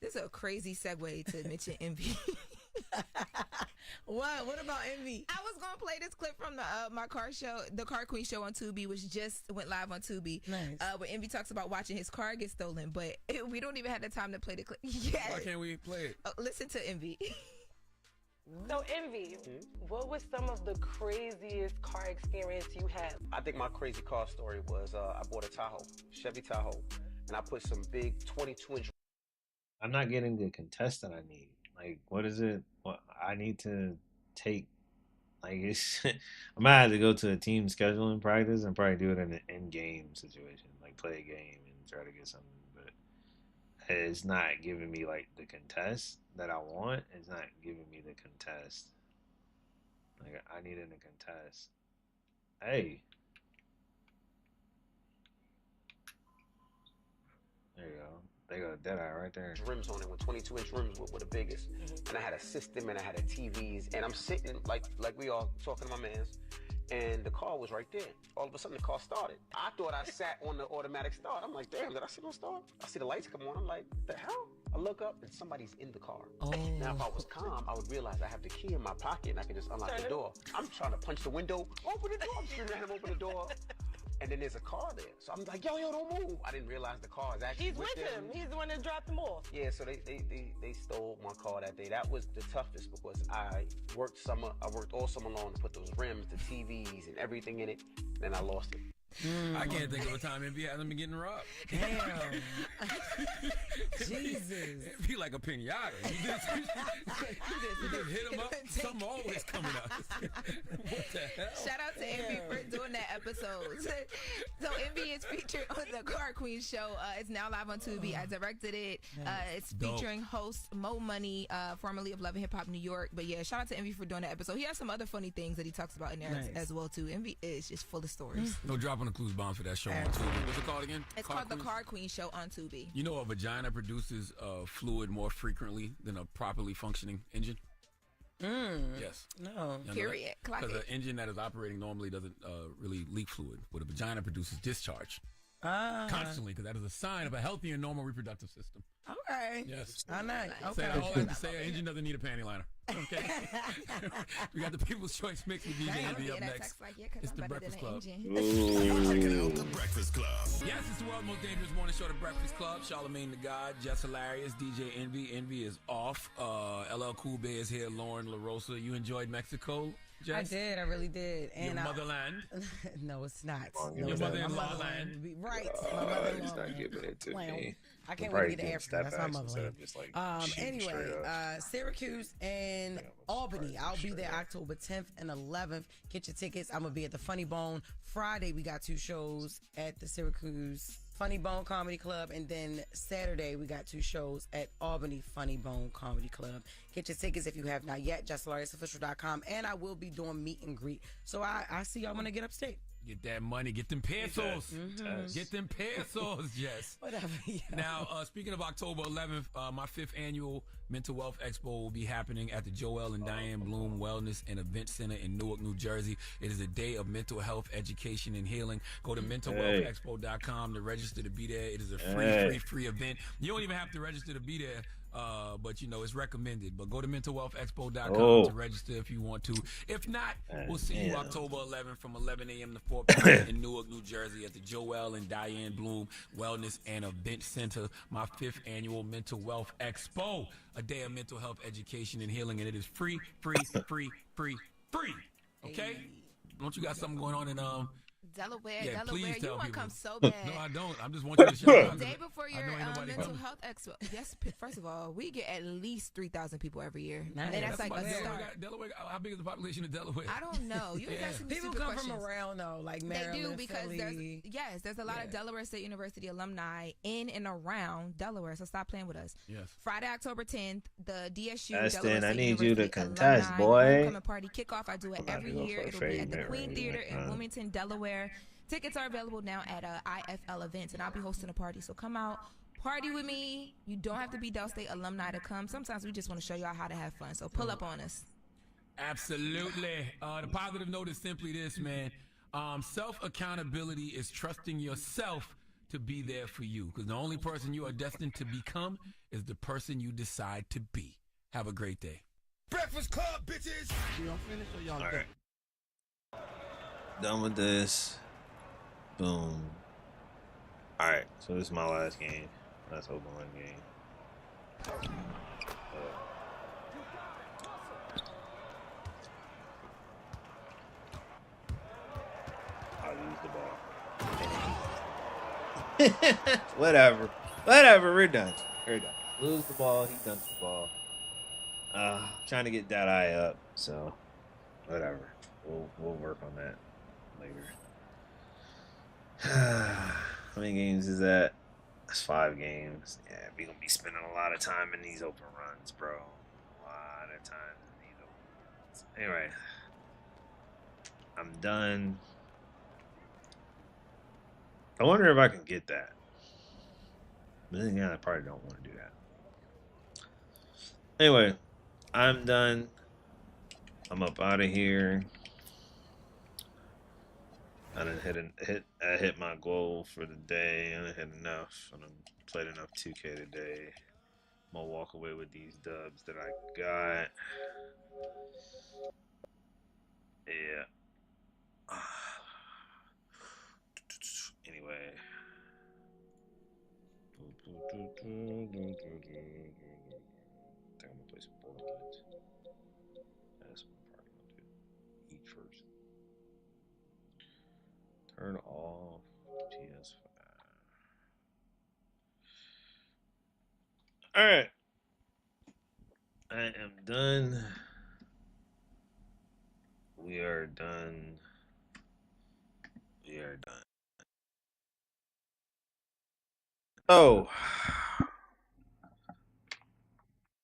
This is a crazy segue to mention Envy. What about Envy? I was gonna play this clip from my car show, the Car Queen show on Tubi, which just went live on Tubi. Nice. Where Envy talks about watching his car get stolen, but we don't even have the time to play the clip. Yes. Why can't we play it? Listen to Envy. So Envy, what was some of the craziest car experience you had? I think my crazy car story was I bought a Tahoe, Chevy Tahoe, and I put some big 22-inch. I'm not getting the contestant I need. Like, what is it? What I need to take? Like, it's I might have to go to a team scheduling practice and probably do it in an in-game situation, like play a game and try to get something. But it's not giving me like the contest that I want. It's not giving me the contest. Like, I need it in a contest. Hey. There you go. They got a dead eye right there. Rims on it with 22-inch rims were the biggest. And I had a system and I had a TVs. And I'm sitting like we all talking to my mans. And the car was right there. All of a sudden the car started. I thought I sat on the automatic start. I'm like, damn, did I sit on start? I see the lights come on. I'm like, what the hell? I look up and somebody's in the car. Oh. Now if I was calm, I would realize I have the key in my pocket and I can just unlock the door. I'm trying to punch the window. Open the door. I'm screaming at him, open the door. And then there's a car there. So I'm like, yo, don't move. I didn't realize the car is actually He's with him. He's the one that dropped them off. Yeah, so they stole my car that day. That was the toughest because I worked all summer long to put those rims, the TVs, and everything in it. Then I lost it. I can't think of a time NBA hasn't been getting robbed. Damn. Jesus. It'd be like a pinata. You just hit him up. Something always coming out. What the hell? Shout out to Envy for doing that episode. So Envy is featured on the Car Queen show. It's now live on Tubi. I directed it. It's featuring host Mo Money, formerly of Love and Hip Hop New York. But yeah, shout out to Envy for doing that episode. He has some other funny things that he talks about in there as well too. Envy is just full of stories. No drop on the clues bomb for that show on Tubi. What's it called again? It's called the Car Queen show on Tubi. You know a vagina produces fluid more frequently than a properly functioning engine? Yes. No. Period. Because an engine that is operating normally doesn't really leak fluid, but a vagina produces discharge constantly because that is a sign of a healthy and normal reproductive system. Okay. Yes. I know. Say Okay. that all I have to say, an engine doesn't need a panty liner. Okay. We got the People's Choice Mix with DJ Envy up next. It's the Breakfast Club. Checking out the Breakfast Club. Yes, it's the world's most dangerous morning show, the Breakfast Club. Charlamagne the God, Jess Hilarious, DJ Envy. Envy is off. LL Cool Bay is here. Lauren LaRosa. You enjoyed Mexico, Jess? I did. I really did. And your motherland? No, it's not. Your mother-in-law land? Right. My mother-in-law. He's not giving it to me. I can't We're wait to get probably to Africa. That's my doing step motherland. backs instead of just, like, shooting Anyway, straight up. Syracuse and Albany. I'll be there October 10th and 11th. Get your tickets. I'm going to be at the Funny Bone. Friday, we got 2 shows at the Syracuse Funny Bone Comedy Club. And then Saturday, we got 2 shows at Albany Funny Bone Comedy Club. Get your tickets if you have not yet. JustHilariousOfficial.com. And I will be doing meet and greet. So I see y'all when I get upstate. Get that money. Get them pesos. Get them pesos, Jess. Whatever. Yeah. Now, speaking of October 11th, my 5th annual Mental Wealth Expo will be happening at the Joel and Diane Bloom Wellness and Event Center in Newark, New Jersey. It is a day of mental health education and healing. Go to mentalwealthexpo.com to register to be there. It is a free event. You don't even have to register to be there. But you know, it's recommended. But go to mentalwealthexpo.com to register if you want to. If not, we'll see you October 11th from 11 a.m. to 4 p.m. in Newark, New Jersey at the Joel and Diane Bloom Wellness and Event Center. My 5th annual Mental Wealth Expo, a day of mental health education and healing, and it is free. Okay? Don't you got something going on in Delaware, yeah, Delaware, you want to come so No, bad. I don't. I just want you to shout out. The day before your mental health expo. Yes, first of all, we get at least 3,000 people every year. Nice. And that's like a start. Delaware, how big is the population of Delaware? I don't know. You guys asking me People stupid come questions. from around though, like Maryland, They do because Philly. there's a lot of Delaware State University alumni in and around Delaware. So stop playing with us. Yes. Friday, October 10th, the DSU Destin, Delaware State I need you to University contest, alumni boy. homecoming party kickoff. I do it every year. It'll be at the Queen Theater in Wilmington, Delaware. Tickets are available now at IFL Events, and I'll be hosting a party. So come out, party with me. You don't have to be Del State alumni to come. Sometimes we just want to show y'all how to have fun. So pull up on us. Absolutely. The positive note is simply this, man. Self-accountability is trusting yourself to be there for you, because the only person you are destined to become is the person you decide to be. Have a great day. Breakfast Club, bitches. Y'all finished or y'all done? Done with this. Boom. Alright, so this is my last game. Last open run game. I'll use the ball. Whatever, we're done. Lose the ball, he dunked the ball. Trying to get that eye up, so whatever. We'll work on that later. How many games is that? That's 5 games. Yeah, we gonna be spending a lot of time in these open runs, bro. A lot of time in these open runs. Anyway, I'm done. I wonder if I can get that. But then again, I probably don't want to do that. Anyway, I'm done. I'm up out of here. I done hit my goal for the day. I done hit enough. I done played enough 2K today. I'm gonna walk away with these dubs that I got. Yeah. I'm gonna play some Borderlands. That's what I'm probably gonna do. Eat first. Turn off PS5. All right. I am done. We are done. We are done. Oh,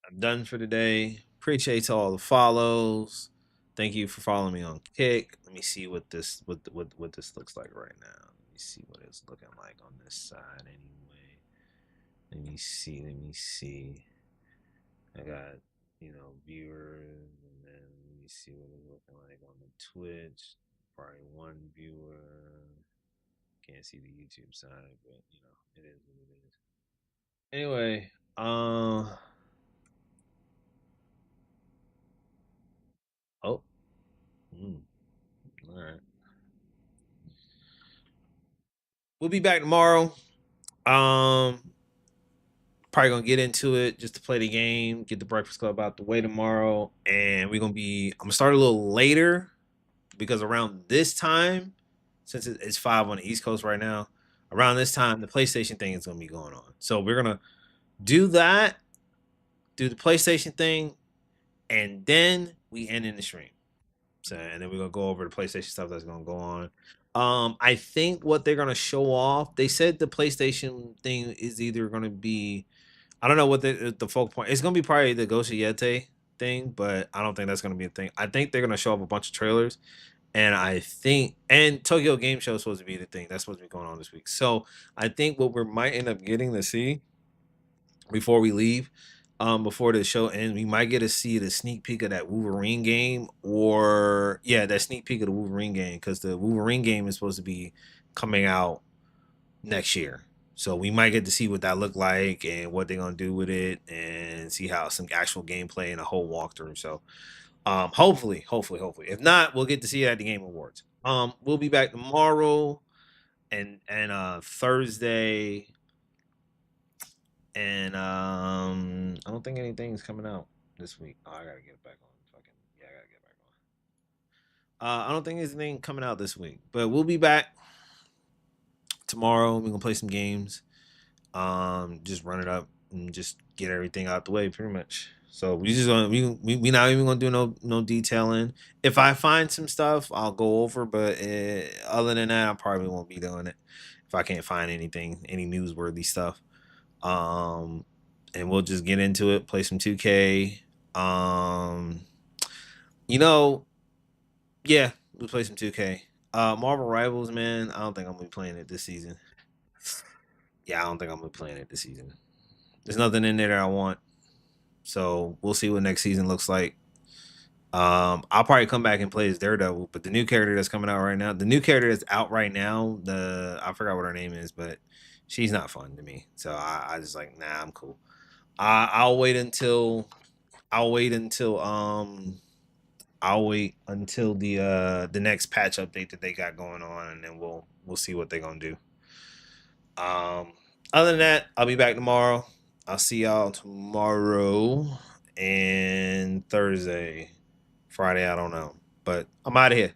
I'm done for today. Appreciate all the follows. Thank you for following me on Kick. Let me see what this what this looks like right now. Let me see what it's looking like on this side anyway. Let me see. Let me see. I got viewers, and then let me see what it's looking like on the Twitch. Probably one viewer. Can't see the YouTube side, but it is what it is. Anyway, oh, all right. We'll be back tomorrow. Probably gonna get into it just to play the game, get the Breakfast Club out the way tomorrow, and I'm gonna start a little later because around this time, since it's 5 on the East Coast right now, around this time the PlayStation thing is gonna be going on. So we're gonna do that, do the PlayStation thing, and then we end in the stream. So, and then we're gonna go over the PlayStation stuff that's gonna go on. I think what they're gonna show off, they said the PlayStation thing is either gonna be, I don't know what the focal point. It's gonna be probably the Ghost of Yeti thing, but I don't think that's gonna be a thing. I think they're gonna show up a bunch of trailers, and I think Tokyo Game Show is supposed to be the thing that's supposed to be going on this week. So I think what we might end up getting to see before we leave, before the show ends, we might get to see the sneak peek of that Wolverine game, or that sneak peek of the Wolverine game, because the Wolverine game is supposed to be coming out next year. So we might get to see what that looked like and what they're gonna do with it, and see how some actual gameplay and a whole walkthrough. So hopefully. If not, we'll get to see it at the Game Awards. We'll be back tomorrow and Thursday. And I don't think anything's coming out this week. Oh, I gotta get back on. I gotta get back on. I don't think there's anything coming out this week, but we'll be back tomorrow. We're gonna play some games. Just run it up and just get everything out the way, pretty much. So we just gonna we not even gonna do no detailing. If I find some stuff, I'll go over. But other than that, I probably won't be doing it if I can't find anything, any newsworthy stuff. And we'll just get into it, play some 2K. We'll play some 2K. Marvel Rivals, man, I don't think I'm gonna be playing it this season. Yeah, I don't think I'm gonna be playing it this season. There's nothing in there that I want. So we'll see what next season looks like. I'll probably come back and play as Daredevil, but the new character that's coming out right now, I forgot what her name is, but she's not fun to me. So I just like, nah, I'm cool. I'll wait until the next patch update that they got going on, and then we'll see what they're gonna do. Other than that, I'll be back tomorrow. I'll see y'all tomorrow and Thursday. Friday, I don't know. But I'm out of here.